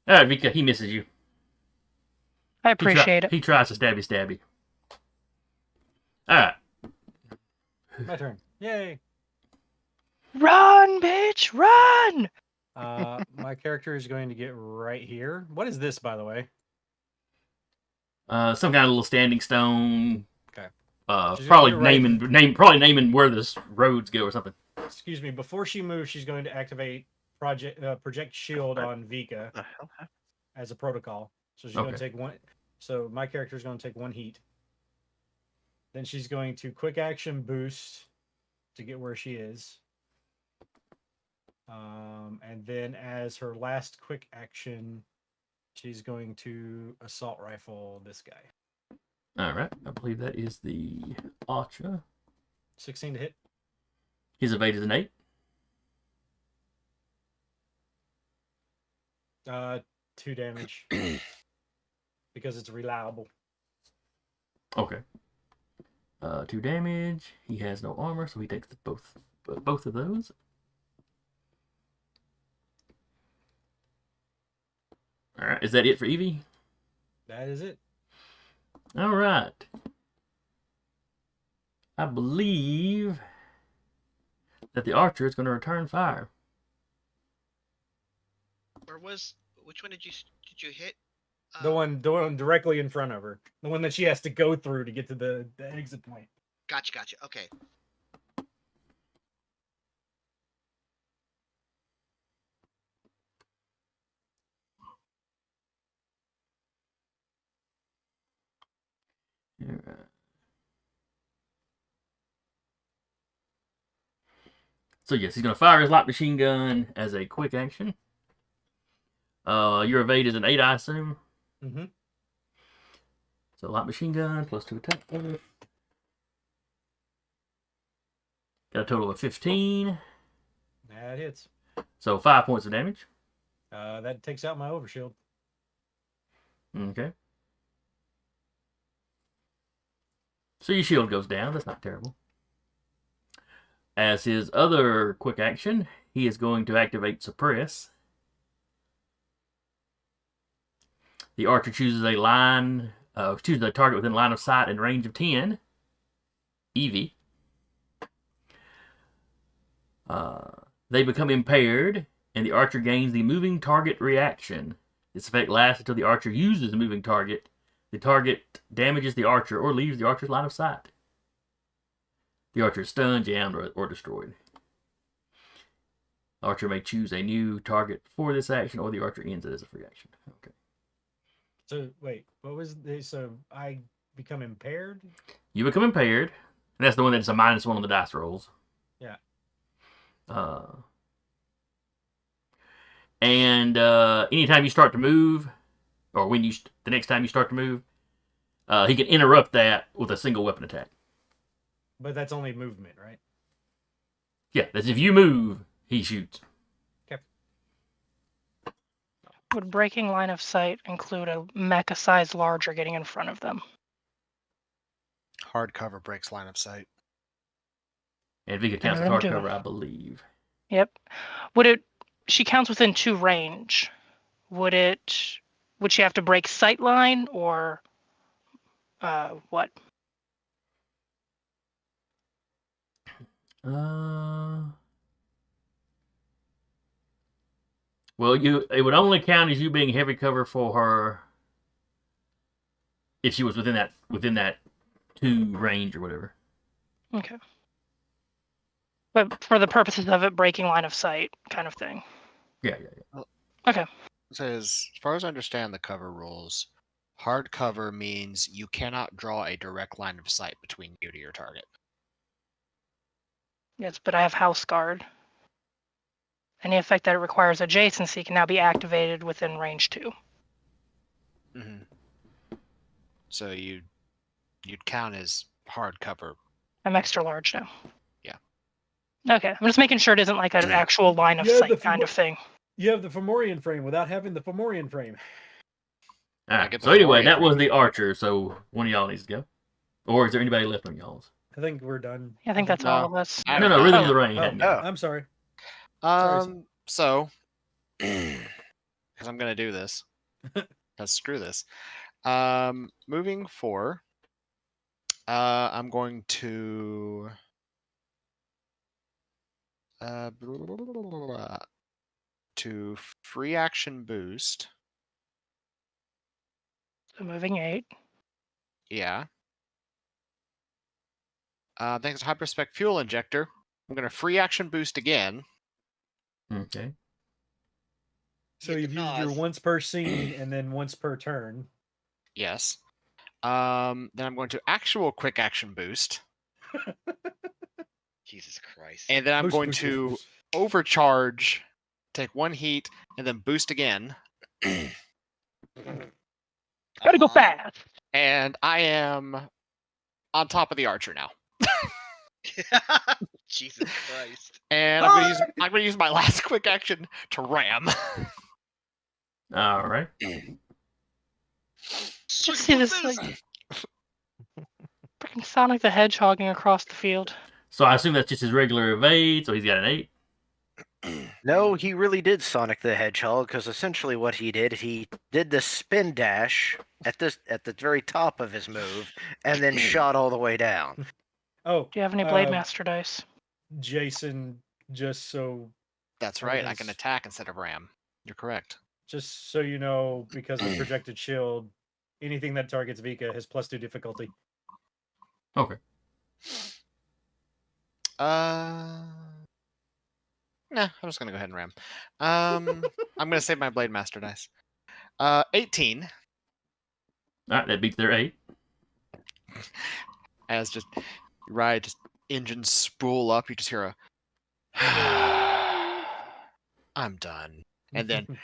Alright, Vika, he misses you. I appreciate it. He tries to stabby. Alright. My turn. Yay. Run, bitch, run! My character is going to get right here. What is this, by the way? Some kind of little standing stone. Okay. Probably naming where the roads go or something. Excuse me. Before she moves, she's going to activate project shield on Vika as a protocol. So she's going to take 1. So my character is going to take 1 heat. Then she's going to quick action boost to get where she is. And then as her last quick action, she's going to assault rifle this guy. Alright, I believe that is the Archer. 16 to hit. His evade is an 8. 2 damage. because it's reliable. Okay. 2 damage. He has no armor, so he takes both of those. All right. Is that it for Evie? That is it. All right. I believe that the archer is going to return fire. Which one did you hit? The one directly in front of her. The one that she has to go through to get to the exit point. Gotcha. Okay. All right. So yes, he's going to fire his light machine gun as a quick action. Your evade is an 8, I assume. Mm-hmm. So light machine gun plus 2 attack. Got a total of 15. That hits. So 5 points of damage. That takes out my overshield. Okay. So your shield goes down. That's not terrible. As his other quick action, he is going to activate Suppress. The archer chooses a target within line of sight and range of 10. Evie. They become impaired, and the archer gains the moving target reaction. This effect lasts until the archer uses the moving target. The target damages the archer or leaves the archer's line of sight. The archer is stunned, jammed, or destroyed. The archer may choose a new target for this action, or the archer ends it as a free action. Okay. So wait, what was this? So I become impaired? You become impaired, and that's the one that's a -1 on the dice rolls. Yeah. And anytime you start to move, or the next time you start to move, he can interrupt that with a single weapon attack. But that's only movement, right? Yeah, that's if you move, he shoots. Okay. Would breaking line of sight include a mecha size larger getting in front of them? Hard cover breaks line of sight. And Vika counts as them hard do. cover, I believe. Yep. She counts within 2 range. Would she have to break sight line or what? Well, it would only count as you being heavy cover for her if she was within that 2 range or whatever. Okay. But for the purposes of it, breaking line of sight kind of thing. Yeah. Okay. It says, as far as I understand the cover rules, hard cover means you cannot draw a direct line of sight between you to your target. Yes, but I have House Guard. Any effect that requires adjacency can now be activated within range 2. Mm-hmm. So you'd count as hard cover. I'm extra large now. Yeah. Okay, I'm just making sure it isn't like an actual line of sight kind of thing. You have the Fomorian frame without having the Fomorian frame. Alright, so anyway, that was the archer, so one of y'all needs to go. Or is there anybody left on y'all's? I think we're done. Yeah, I think that's all of us. No, Rhythm of the Rain hadn't gone. I'm sorry. So, because I'm going to do this. Because screw this. Moving 4. I'm going to... to free action boost. So moving 8. Yeah. Thanks to hyperspec fuel injector. I'm going to free action boost again. Okay. So you've used your once per scene and then once per turn. Yes. Then I'm going to actual quick action boost. Jesus Christ. And then I'm going to overcharge, take 1 heat, and then boost again. Gotta go fast. And I am on top of the archer now. Jesus Christ. And I'm gonna use my last quick action to ram. All right. Just see this like freaking Sonic the Hedgehogging across the field. So I assume that's just his regular evade, so he's got an 8. No, he really did Sonic the Hedgehog, because essentially what he did the spin dash at the very top of his move, and then shot all the way down. Oh, Do you have any Blade Master dice? Jason, just so That's Oh, right. I can yes. attack instead of ram. You're correct. just so you know, because of projected shield, anything that targets Vika has +2 difficulty. Okay. Nah, I'm just gonna go ahead and ram. I'm gonna save my Blade Master dice. 18. Alright, that beats their 8. As just engines spool up, you just hear a I'm done. And then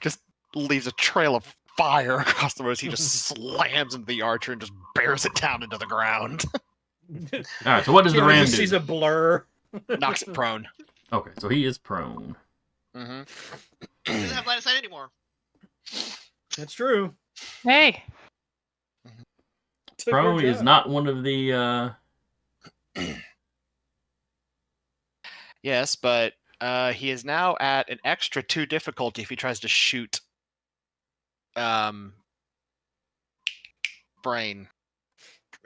just leaves a trail of fire across the road as he just slams into the archer and just bears it down into the ground. Alright, so what does the Keanu ram just sees do? a blur. Knocks it prone. Okay, so he is prone. Mm-hmm. He doesn't have line of sight anymore. That's true. Hey, Took your Prone is job. not one of the Yes, but he is now at an extra 2 difficulty if he tries to shoot Brain.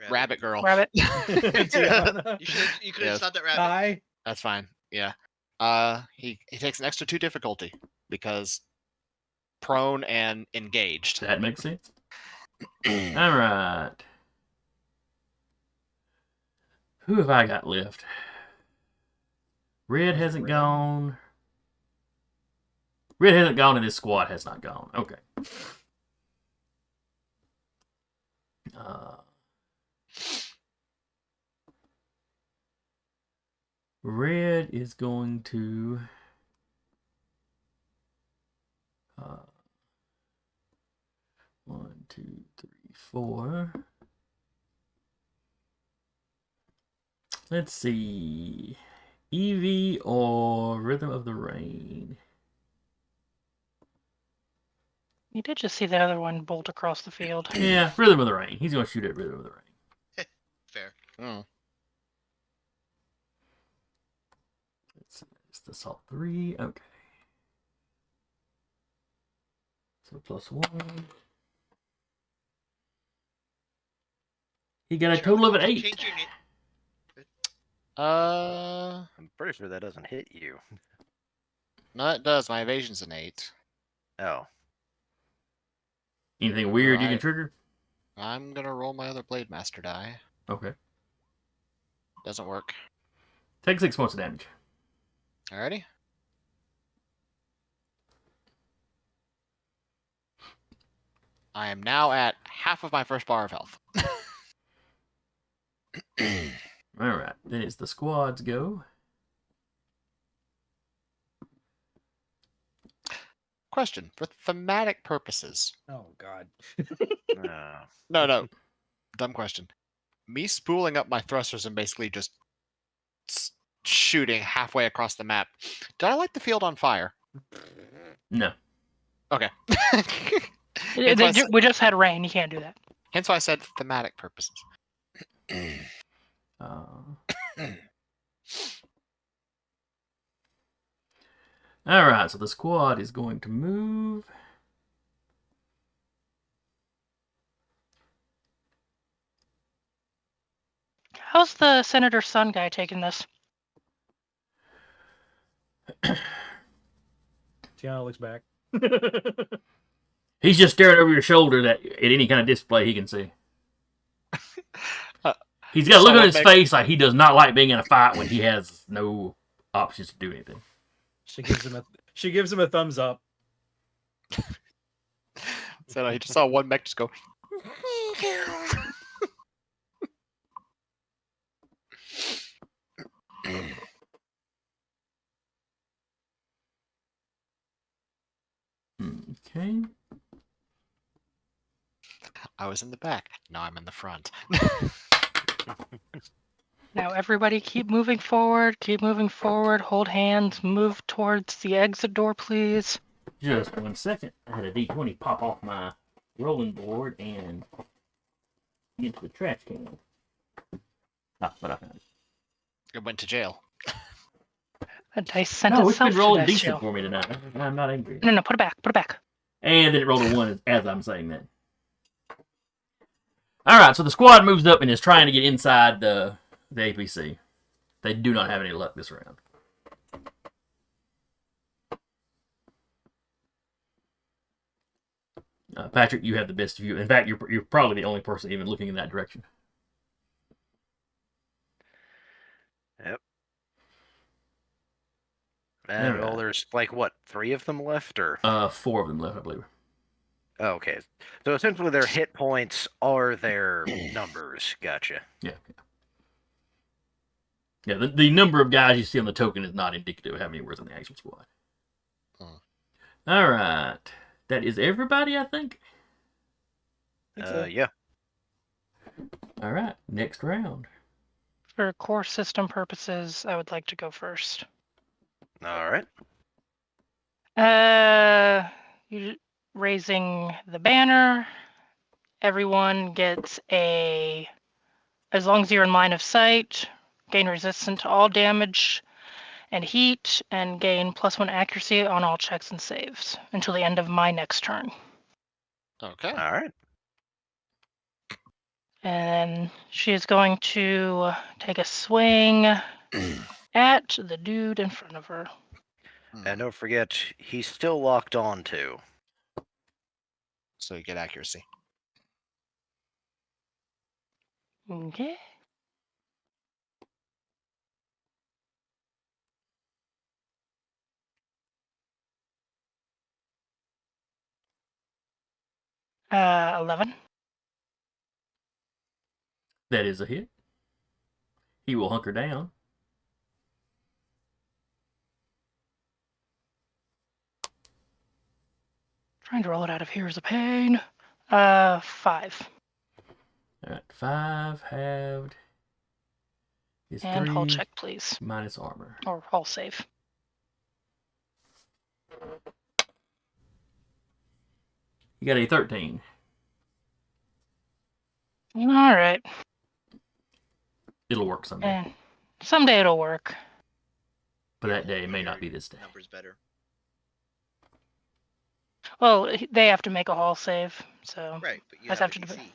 Rabbit Girl. Rabbit. Tiana. You could have Yes. stopped that rabbit. Hi. That's fine. Yeah. He takes an extra 2 difficulty because prone and engaged. that makes sense. Alright. Who have I got left? Red hasn't gone. Red hasn't gone, and this squad has not gone. Okay. Red is going to 1, 2, 3, 4. Let's see. Eevee or Rhythm of the Rain? You did just see the other one bolt across the field. Yeah, Rhythm of the Rain. He's going to shoot at Rhythm of the Rain. Fair. Mm. Let's see. It's the Assault 3. Okay. So +1. He got a total of an 8. Change your name. I'm pretty sure that doesn't hit you. No, it does. My evasion's an 8. Oh. Anything weird you can Alright. trigger? I'm gonna roll my other Blade Master die. Okay. Doesn't work. Take 6 points of damage. Alrighty. I am now at half of my first bar of health. Alright. Then it's the squads go. Question, for thematic purposes. Oh God. No. Dumb question. Me spooling up my thrusters and basically just shooting halfway across the map. Did I light the field on fire? No. Okay. We just had rain. You can't do that. Hence why I said thematic purposes. Alright, so the squad is going to move. How's the Senator's son guy taking this? Tiana looks back. He's just staring over your shoulder at any kind of display he can see. He's got a look on his face like he does not like being in a fight when he has no options to do anything. She gives him a thumbs up. So he just saw one mech just go. Okay. I was in the back. Now I'm in the front. Now everybody keep moving forward. Keep moving forward. Hold hands. Move towards the exit door, please. Just 1 second. I had a D20 pop off my rolling board and into the trash can. Ah, but I found it. It went to jail. The dice sent No, it's itself been to rolling dice decent jail. for me tonight. I'm not angry. No, put it back. Put it back. And then it rolled a 1 as I'm saying that. Alright, so the squad moves up and is trying to get inside the APC. They do not have any luck this round. Patrick, you have the best view. In fact, you're probably the only person even looking in that direction. Yep. And well, there's like what, 3 of them left, or 4 of them left, I believe. Oh, okay. So essentially, their hit points are their numbers. Gotcha. Yeah. Yeah, the number of guys you see on the token is not indicative of how many were in the actual squad. All right. That is everybody, I think. Yeah. All right. Next round. For core system purposes, I would like to go first. All right. You raising the banner. Everyone gets a, as long as you're in line of sight, gain resistance to all damage and heat, and gain +1 accuracy on all checks and saves until the end of my next turn. Okay. All right. And she is going to take a swing at the dude in front of her. And don't forget, he's still locked on to. So you get accuracy. Okay. Uh, 11. That is a hit. He will hunker down. Trying to roll it out of here is a pain. 5. All right. 5 halved is And 3 hull check, please. minus armor. Or hull save. You got a 13. All right. It'll work someday. And someday it'll work. But that day may not be this day. Numbers better. Well, they have to make a hull save, so. Right, but you I just have have a to DC.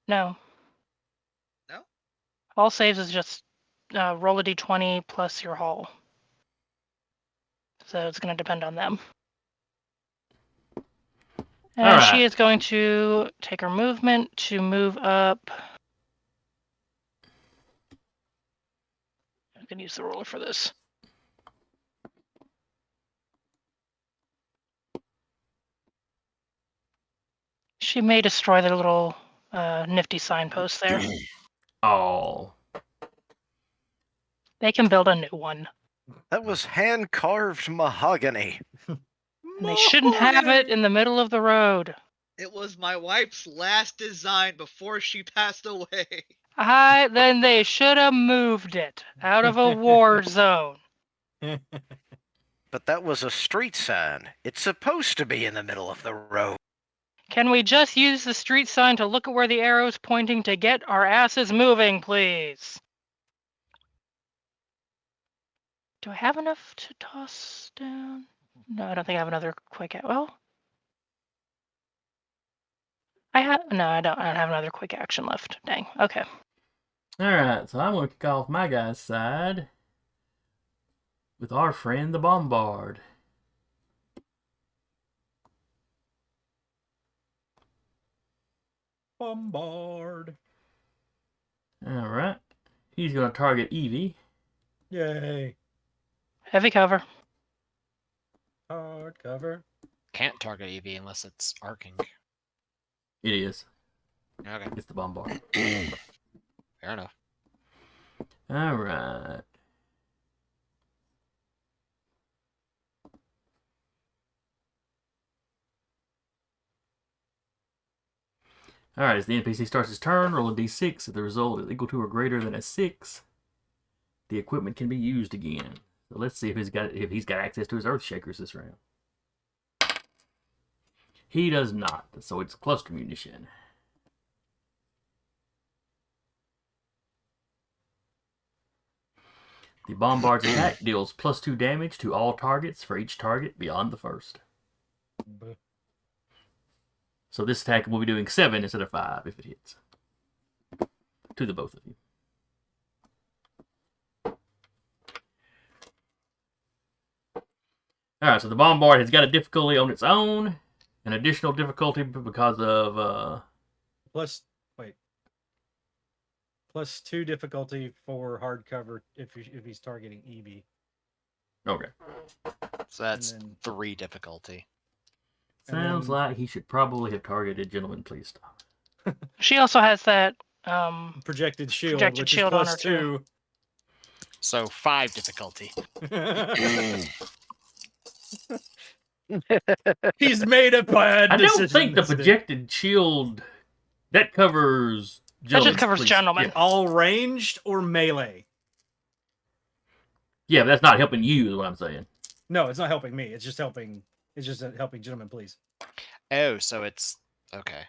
No. No? Hull saves is just roll a d20 plus your hull. So it's going to depend on them. And she is going to take her movement to move up. I can use the roller for this. She may destroy the little nifty signpost there. Oh. They can build a new one. That was hand-carved mahogany. And they shouldn't have it in the middle of the road. It was my wife's last design before she passed away. Then they should have moved it out of a war zone. But that was a street sign. It's supposed to be in the middle of the road. Can we just use the street sign to look at where the arrow's pointing to get our asses moving, please? Do I have enough to toss down? No, I don't think I have another quick. Well, no, I don't have another quick action left. Dang. Okay. All right, so I'm going to kick off my guy's side with our friend the Bombard. Bombard. All right. He's going to target Evie. Yay. Heavy cover. Hard cover. Can't target EV unless it's arcing. It is. Okay. It's the Bombard. Fair enough. All right. All right, as the NPC starts his turn, roll a d6. If the result is equal to or greater than a 6, the equipment can be used again. So let's see if he's got access to his Earth Shakers this round. He does not, so it's cluster munition. The bombard's attack deals +2 damage to all targets for each target beyond the first. So this attack will be doing 7 instead of 5 if it hits. To the both of you. Alright, so the bombard has got a difficulty on its own. An additional difficulty because of... +2 difficulty for hardcover if he's targeting EV. Okay. So that's then- 3 difficulty. Sounds like he should probably have targeted Gentlemen, Please Stop. She also has that Projected shield, Projected which shield is on her, too. So 5 difficulty. +2. He's made a bad I decision. don't think the this day. projected shield... That covers... That just Gentlemen, covers Please- Gentlemen. Yeah. All ranged or melee? Yeah, but that's not helping you, is what I'm saying. No, it's not helping me. It's just helping. It's just helping Gentlemen, Please. Oh, so it's okay.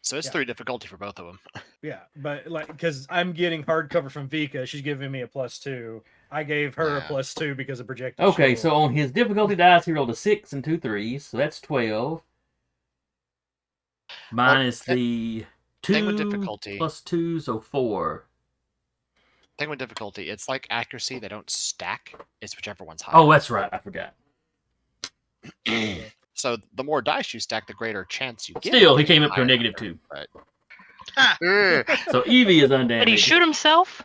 So it's Yeah. 3 difficulty for both of them. Yeah, but like, because I'm getting hardcover from Vika, she's giving me a +2. I gave her a Yeah. +2 because of projected Okay, shield. so on his difficulty dice, he rolled a 6 and 2 3s, so that's 12. Minus the thing with 2 difficulty- plus 2, so 4. Thing with difficulty, it's like accuracy. They don't stack. It's whichever one's higher. Oh, that's right. I forgot. So the more dice you stack, the greater chance you get. Still, of he getting came up to a higher -2. number, Ha! but- So Evie is Did he undamaged. shoot himself?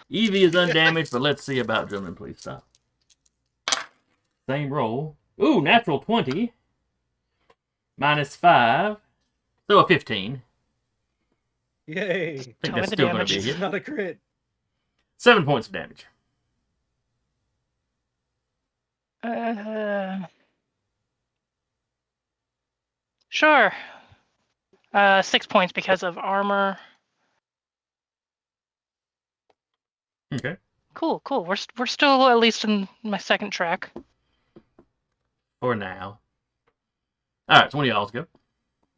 Evie is undamaged, but let's see about Gentlemen, Please Stop. Same roll. Ooh, natural 20. Minus 5. So a 15. Yay! I think Tell me that's the still going to damage. be a This is hit. not a crit. 7 points of damage. Sure. 6 points because of armor. Okay. Cool. We're still at least in my second track. For now. Alright, so one of y'all's go.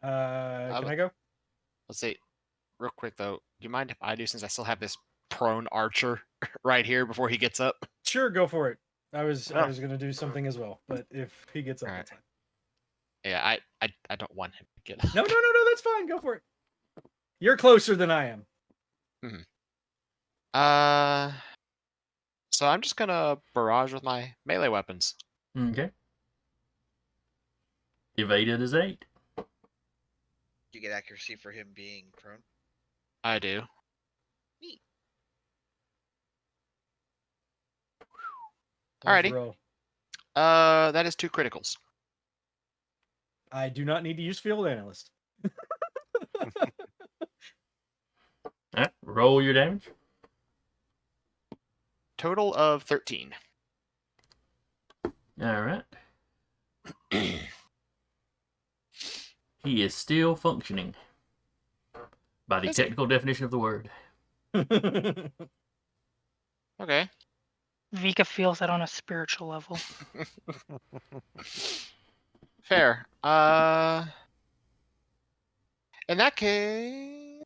Can I go? Let's see. Real quick though, do you mind if I do, since I still have this prone archer right here before he gets up? Sure, go for it. I was Oh. gonna do something as well, but if he gets up, Alright. that's fine. Yeah, I don't want him to get up. No, that's fine. Go for it. You're closer than I am. So I'm just gonna barrage with my melee weapons. Okay. Evaded is 8. You get accuracy for him being prone. I do. Neat. Let's Alrighty. roll. That is 2 criticals. I do not need to use field analyst. Alright, roll your damage. Total of 13. Alright. He is still functioning. By the Is he? technical definition of the word. Okay. Vika feels that on a spiritual level. Fair. In that case,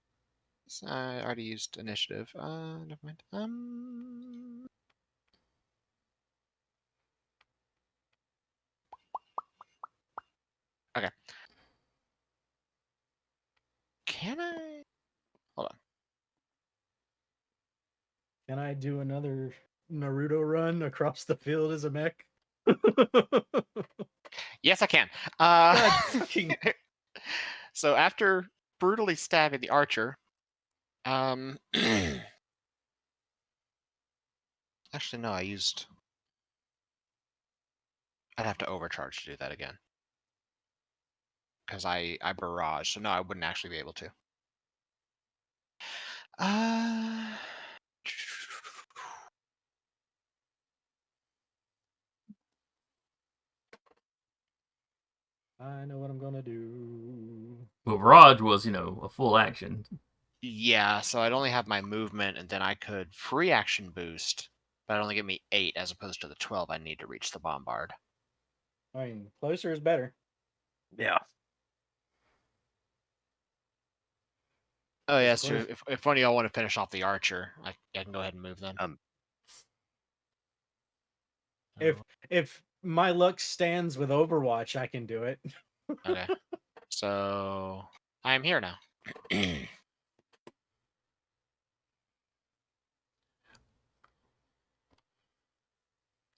I already used initiative. Never mind. Okay. Can I? Hold on. Can I do another Naruto run across the field as a mech? Yes, I can. God fucking- So after brutally stabbing the archer, actually no, I'd have to overcharge to do that again. Because I barrage, so no, I wouldn't actually be able to. I know what I'm gonna do. Well, barrage was, a full action. Yeah, so I'd only have my movement, and then I could free action boost, but it'd only give me 8 as opposed to the 12 I need to reach the bombard. I mean, closer is better. Yeah. Oh, yeah, that's Basically. true. If one of y'all want to finish off the archer, I can go ahead and move then. If my luck stands with Overwatch, I can do it. Okay. So I am here now.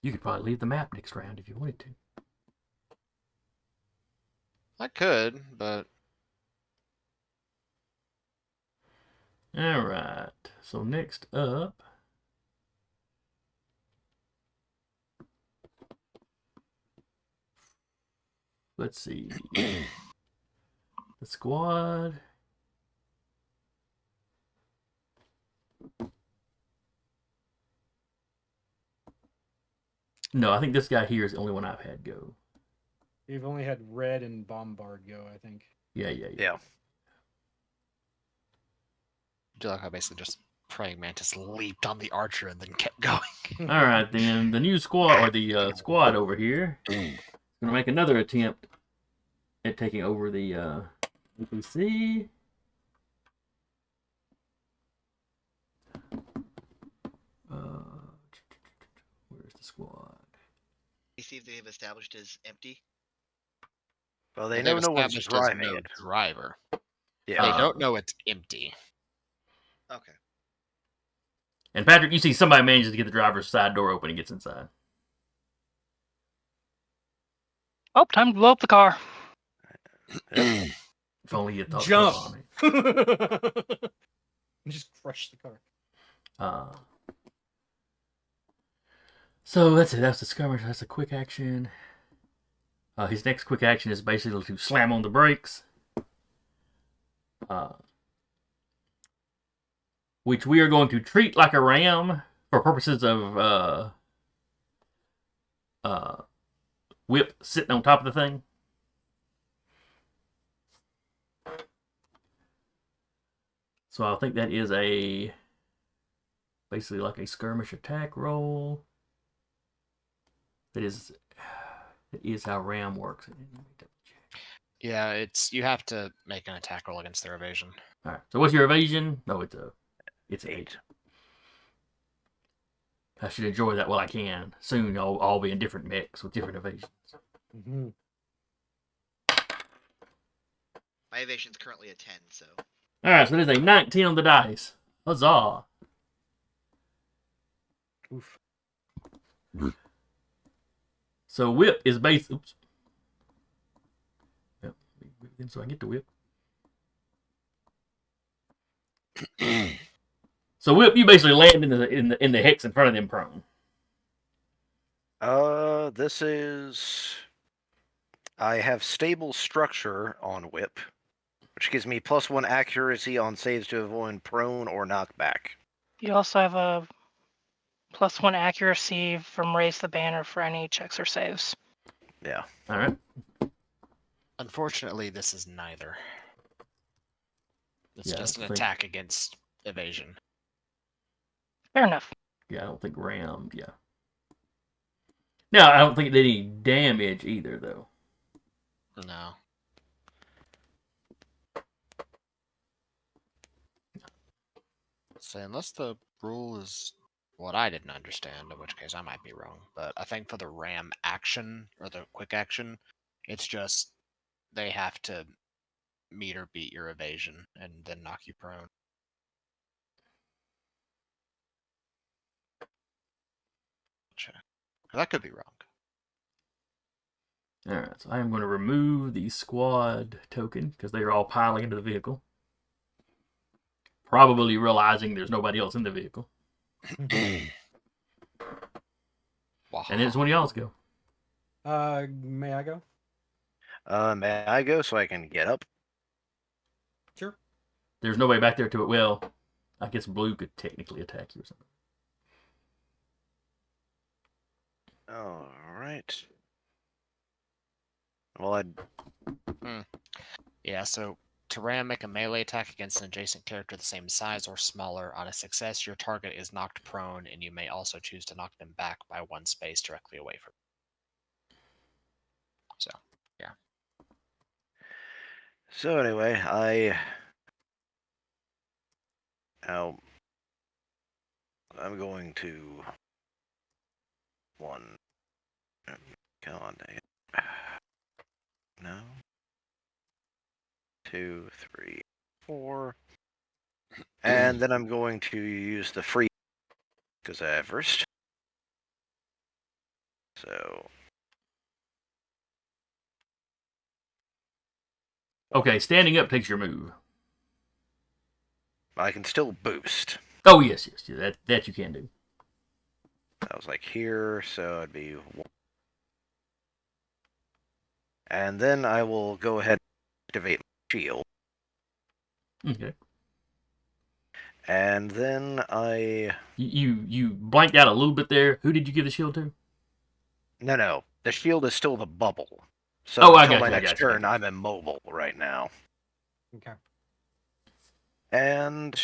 You could probably leave the map next round if you wanted to. I could, but All right. So next up, let's see. The squad. No, I think this guy here is the only one I've had go. You've only had Red and Bombard go, I think. Yeah. Yeah. do you like how basically just praying mantis leaped on the archer and then kept going? All right, then the new squad or the squad over here is gonna make another attempt at taking over the NPC. Where's the squad? You see if they have established as empty. Well, they They've know no one's established as driving no it. driver. Yeah. They don't know it's empty. Okay. And Patrick, you see somebody manages to get the driver's side door open and gets inside. Oh, time to blow up the car. If only you thought Jump! on it. Just crush the car. So that's it. That's the skirmish. That's a quick action. His next quick action is basically to slam on the brakes. Which we are going to treat like a ram for purposes of Whip sitting on top of the thing. So I think that is basically like a skirmish attack roll. That is how ram works. Yeah, you have to make an attack roll against their evasion. All right. So what's your evasion? No, it's 8. I should enjoy that while I can. Soon I'll all be in different mechs with different evasions. Mm-hmm. My evasion's currently a 10, so. All right, so there's a 19 on the dice. Huzzah! Oof. So Whip is based. Oops. Yep. So I get the Whip. So Whip, you basically land in the hex in front of them prone. This is. I have stable structure on Whip, which gives me +1 accuracy on saves to avoid prone or knockback. You also have a +1 accuracy from Raise the Banner for any checks or saves. Yeah. All right. Unfortunately, this is neither. It's Yeah, just an I think- attack against evasion. Fair enough. Yeah, I don't think rammed. Yeah. Now I don't think it did any damage either, though. No. So unless the rule is what I didn't understand, in which case I might be wrong, but I think for the ram action or the quick action, it's just they have to meet or beat your evasion and then knock you prone. Check. That could be wrong. All right, so I am going to remove the squad token because they are all piling into the vehicle. Probably realizing there's nobody else in the vehicle. And it's one of y'all's go. May I go? May I go so I can get up? Sure. There's nobody back there to it. Well, I guess Blue could technically attack you or something. All right. Well, Yeah, so to ram, make a melee attack against an adjacent character the same size or smaller. On a success, your target is knocked prone, and you may also choose to knock them back by 1 space directly away from you. So, yeah. So anyway, I Now, I'm going to... One... Come on, dang it. No. 2, 3, 4. And then I'm going to use the free... Because I have first. So... Okay, standing up takes your move. I can still boost. Oh, yes. That you can do. I was like here, so it'd be 1. And then I will go ahead and activate my shield. Okay. And then I... You blanked out a little bit there. Who did you give the shield to? No. The shield is still the bubble. So Oh, I until got my you, I next got you, I turn, got I'm immobile right now. Okay. And...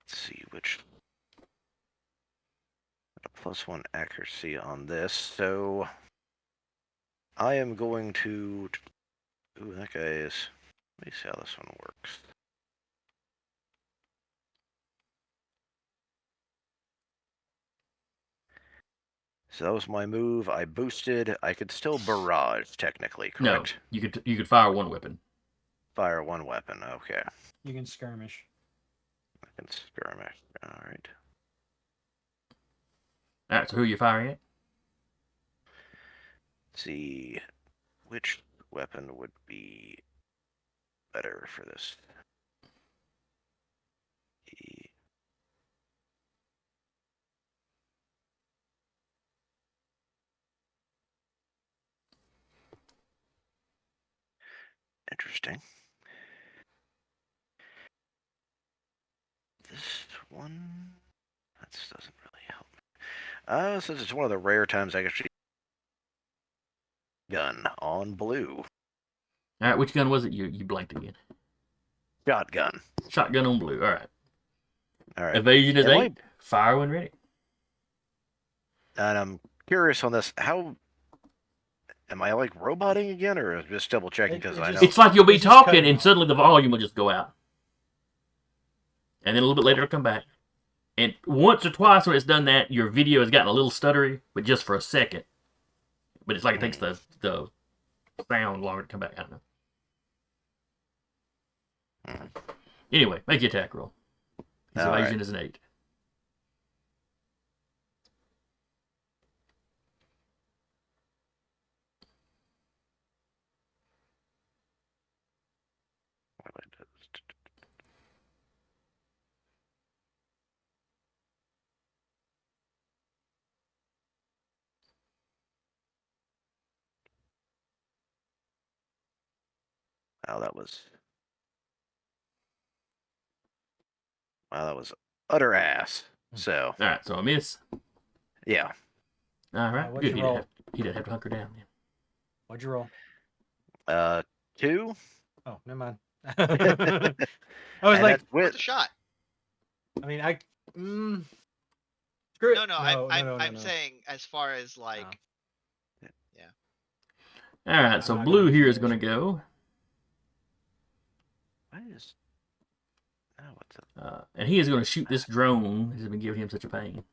Let's see which... A +1 accuracy on this, so... I am going to... Ooh, that guy is... Let me see how this one works. So that was my move. I boosted. I could still barrage, technically, No, correct? you could fire one weapon. Fire one weapon. Okay. You can skirmish. I can skirmish. All right. All right, so who are you firing at? Let's see which weapon would be better for this. Interesting. This one, that doesn't really help. Since it's one of the rare times I actually gun on blue. All right, which gun was it? You blanked again. Shotgun. Shotgun on blue. All right. All right. Evasion is Am I- 8. Fire when ready. And I'm curious on this. How am I like roboting again, or just double checking It- because it I just- know It's like you'll be It's just talking cutting and off. suddenly the volume will just go out. And then a little bit later it'll come back. And once or twice when it's done that, your video has gotten a little stuttery, but just for a second. But it's like it takes the sound longer to come back. I don't know. Anyway, make your attack roll. His All evasion right. is an 8. Wow, that was utter ass. So All right, so a miss. yeah. All right, what'd good. you He roll? didn't have to hunker down then. What'd you roll? 2. Oh, never mind. I was And like, that's Worth with a shot. I mean, screw it. No, I'm saying as far as like, All right, I'm so not blue gonna here do is going to go. Why is what's up? And he is going to shoot this drone that has been giving him such a pain.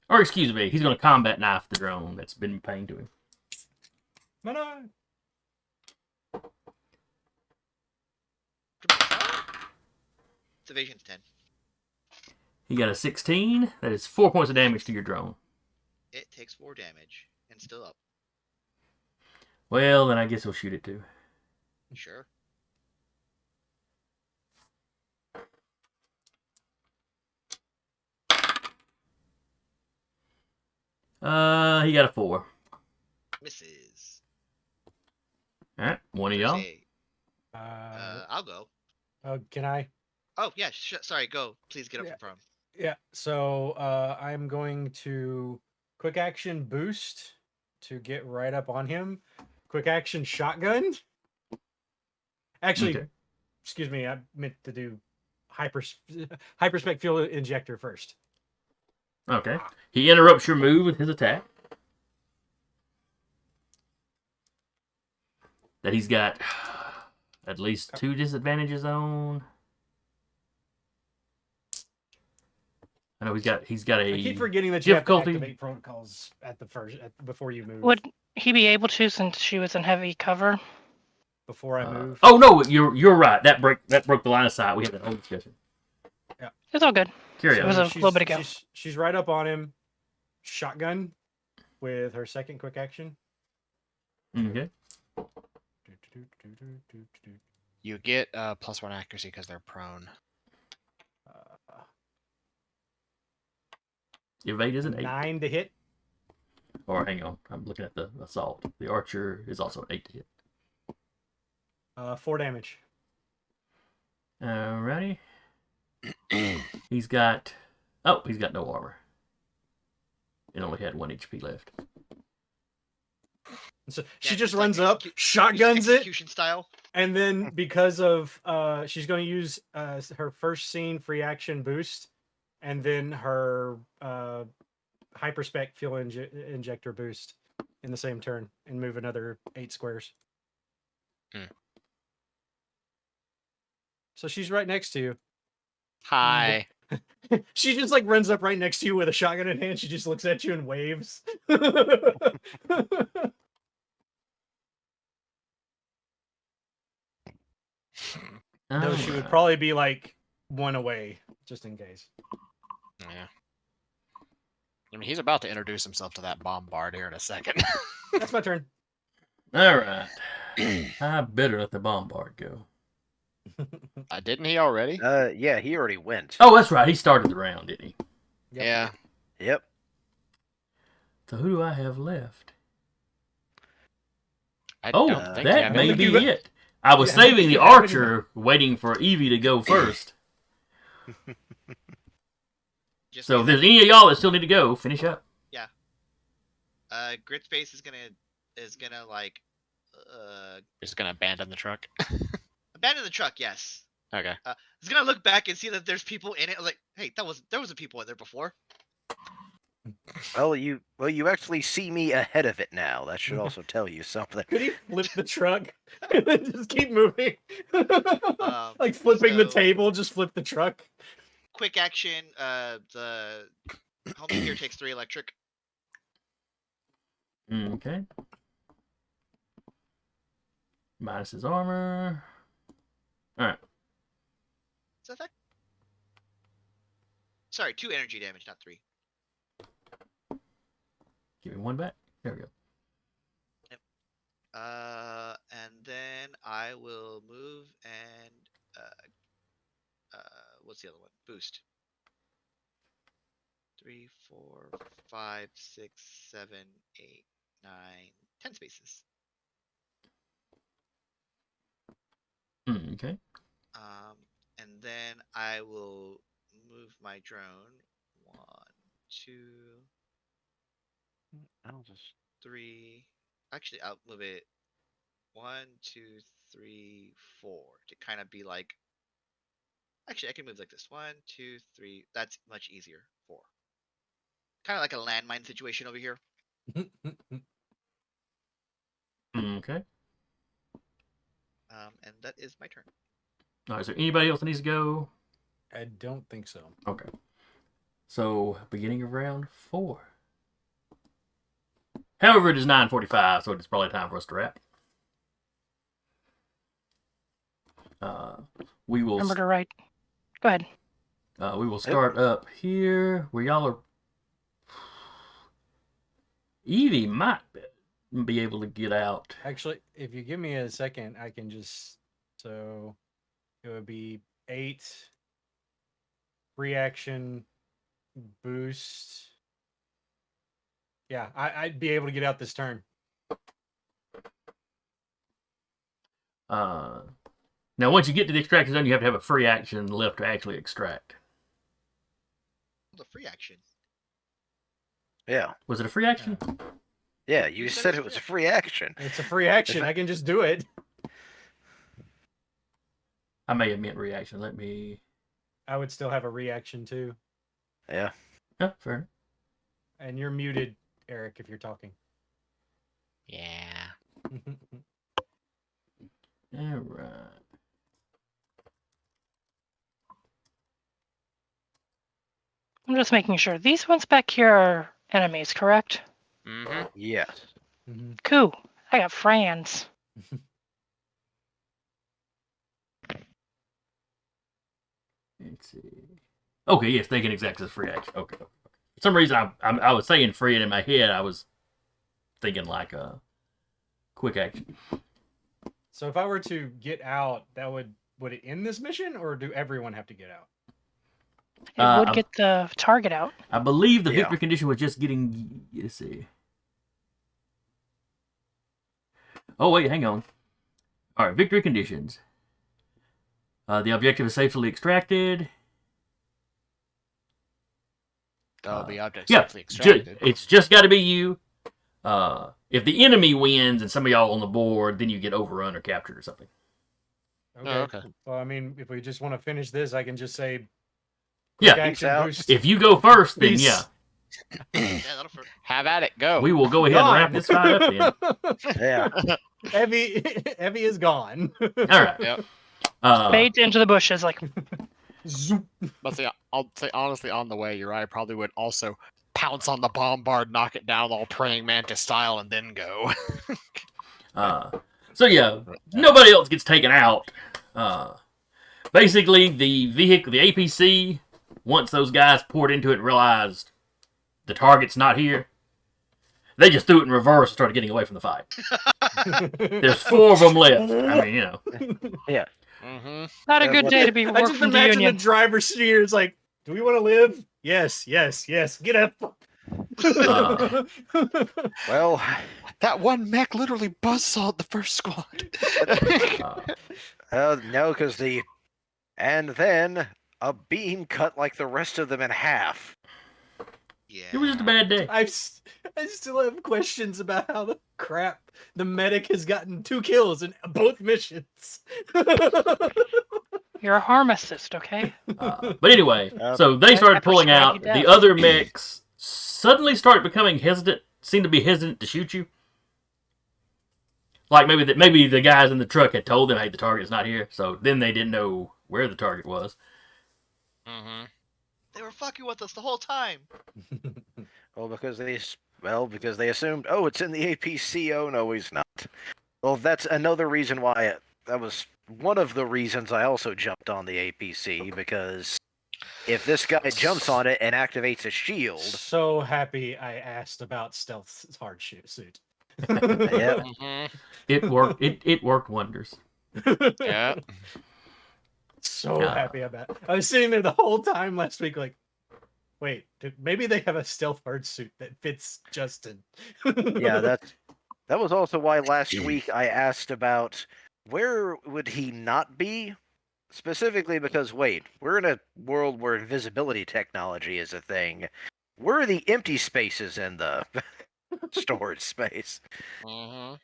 Or excuse me, he's going to combat knife the drone that's been a pain to him. No. it's evasion's 10. He got a 16. That is 4 points of damage to your drone. It takes 4 damage and still up. Well, then I guess he'll shoot it too. Sure. He got a 4. Misses. All right, one of y'all. I'll go. Oh, can I? Oh yeah, sorry. Go. Please get up from. Yeah. So I'm going to quick action boost to get right up on him. Quick action shotgun. Actually, Okay. excuse me. I meant to do hyperspec fuel injector first. Okay. He interrupts your move with his attack. that he's got at least 2 disadvantages on. I know he's got a I keep forgetting that you difficulty. have to activate protocols at the before you move. Would he be able to since she was in heavy cover? Before I move. Oh no, you're right. That broke the line of sight. We had that whole discussion. Yeah, it's all good. Carry It on. was a little bit ago. She's right up on him. Shotgun with her second quick action. Okay. You get +1 accuracy because they're prone. Evade is an 8. 9 to hit. Or hang on, I'm looking at the assault. The archer is also an 8 to hit. 4 damage. Alrighty. He's got no armor. It only had 1 HP left. So Yeah, she just like runs up, shotguns it, execution style. and then because of she's going to use her first scene free action boost, and then her hyperspec fuel injector boost in the same turn, and move another 8 squares. So she's right next to you. Hi. She just like runs up right next to you with a shotgun in hand. She just looks at you and waves. Though she would probably be like 1 away, just in case. Yeah. I mean, he's about to introduce himself to that bombard here in a second. That's my turn. Alright. I better let the bombard go. Didn't he already? Yeah, he already went. Oh, that's right. He started the round, didn't he? Yep. Yeah. Yep. So who do I have left? I Oh, don't think that you may have be any- it. I was Yeah, I don't saving think the you have any archer, waiting for Evie to go first. Just So if because there's any of y'all that still need to go, finish up. Gritface is gonna like He's gonna abandon the truck. abandon the truck. Yes. Okay. He's gonna look back and see that there's people in it. Like, hey, there was a people in there before. Well, you actually see me ahead of it now. That should also tell you something. Could he flip the truck and then just keep moving? Like flipping the so- table, just flip the truck. Quick action. The homie here takes 3 electric. Okay. Minus his armor. Alright. Is that effect? Sorry, 2 energy damage, not 3. Give me 1 back. There we go. And then I will move and what's the other one? Boost. 3, 4, 5, 6, 7, 8, 9, 10 spaces. Okay. And then I will move my drone. 1, 2, I'll just 3. Actually, I'll move it 1, 2, 3, 4 to kind of be like. Actually, I can move like this. 1, 2, 3. That's much easier. 4. Kind of like a landmine situation over here. Okay. And that is my turn. Alright, is there anybody else that needs to go? I don't think so. Okay. So, beginning of round 4. However, it is 9:45, so it's probably time for us to wrap. We will. Remember to write. Go ahead. We will start up here where y'all are. Evie might be able to get out. Actually, if you give me a second, I can just. So it would be 8 reaction boost. Yeah, I'd be able to get out this turn. Now, once you get to the extraction zone, you have to have a free action left to actually extract. The free action. yeah. Was it a free action? Yeah, you said it was a free action. It's a free action. I can just do it. I may have meant reaction. Let me. I would still have a reaction too. Yeah. Oh, fair enough. And you're muted, Eric, if you're talking. Yeah. Alright. I'm just making sure. These ones back here are enemies, correct? Mm-hmm. Yes. Cool. I got friends. Let's see. Okay, yes, they can exact as free action. Okay. For some reason, I was saying free, and in my head, I was thinking like a quick action. So if I were to get out, that would it end this mission, or do everyone have to get out? It would get the target out. I believe the Yeah. victory condition was just getting. Let's see. Oh wait, hang on. All right, victory conditions. The objective is safely extracted. Oh, the object Yeah, safely extracted. it's just got to be you. If the enemy wins and some of y'all on the board, then you get overrun or captured or something. Okay. Oh, okay. Well, I mean, if we just want to finish this, I can just say. Yeah. Quick action out. boost. If you go first, then Peace. yeah, Yeah, that'll for Have at it. Go. we will go ahead and wrap this fight up then. Yeah. Heavy is gone. All right. Yep. Fades into the bushes like Zoop. But see, I'll say honestly, on the way, Uriah probably would also pounce on the bombard, knock it down all praying mantis style, and then go. So yeah, nobody else gets taken out. Basically, the vehicle, the APC, once those guys poured into it and realized the target's not here, they just threw it in reverse and started getting away from the fight. There's 4 of them left. I mean, you know. Yeah. Mm-hmm. not a good day to be I working just for the imagine the union. driver sitting here. It's like, do we want to live? Yes. Get up. Well, That one mech literally buzzsawed the first squad. no, because and then a beam cut like the rest of them in half. Yeah. It was just a bad day. I still have questions about how the crap the medic has gotten 2 kills in both missions. You're a pharmacist, okay? But anyway, so they I started pulling prescribe out. you The death. other mechs suddenly started becoming hesitant, seemed to be hesitant to shoot you. Like maybe the guys in the truck had told them, hey, the target's not here. So then they didn't know where the target was. Mm-hmm. They were fucking with us the whole time. Well, because they assumed, oh, it's in the APC. Oh, no, he's not. Well, that's another reason why that was one of the reasons I also jumped on the APC, because if this guy jumps on it and activates a shield, So happy I asked about stealth hard suit. yeah, Mm-hmm. It worked. It worked wonders. Yeah. So happy about it. I was sitting there the whole time last week, like, wait, maybe they have a stealth hard suit that fits Justin. yeah, that was also why last week I asked about where would he not be, specifically because wait, we're in a world where invisibility technology is a thing. Where are the empty spaces in the storage space? Mm-hmm.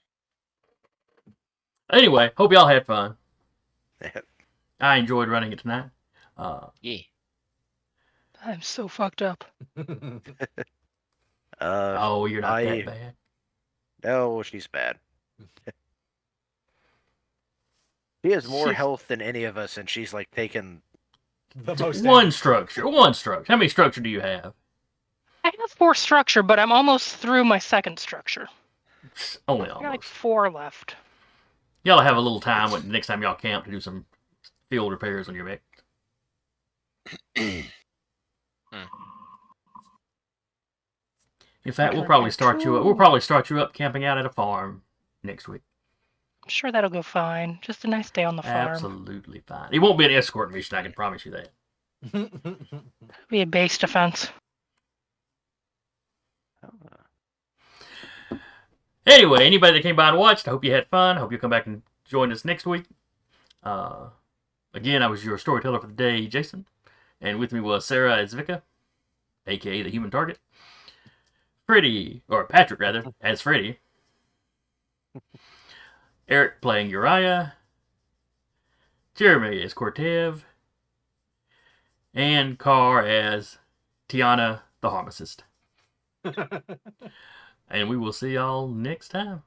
Anyway, hope y'all had fun. I enjoyed running it tonight. Yeah. I'm so fucked up. Oh, you're not that bad. No, she's bad. She has more health than any of us, and she's like taken The most One damage. structure. One structure. How many structure do you have? I have 4 structure, but I'm almost through my second structure. Only I got like almost. 4 left. Y'all have a little time when next time y'all camp to do some field repairs on your mech. In fact, we'll probably start you up. We'll probably start you up camping out at a farm next week. I'm sure that'll go fine. Just a nice day on the farm. Absolutely fine. It won't be an escort mission. I can promise you that. Be a base defense. Anyway, anybody that came by and watched, I hope you had fun. I hope you'll come back and join us next week. Again, I was your storyteller for the day, Jason. And with me was Sarah Zvicka, a.k.a. the Human Target. Patrick rather, as Freddy. Eric playing Uriah. Jeremy as Cortev. And Carr as Tiana the Pharmacist. And we will see y'all next time.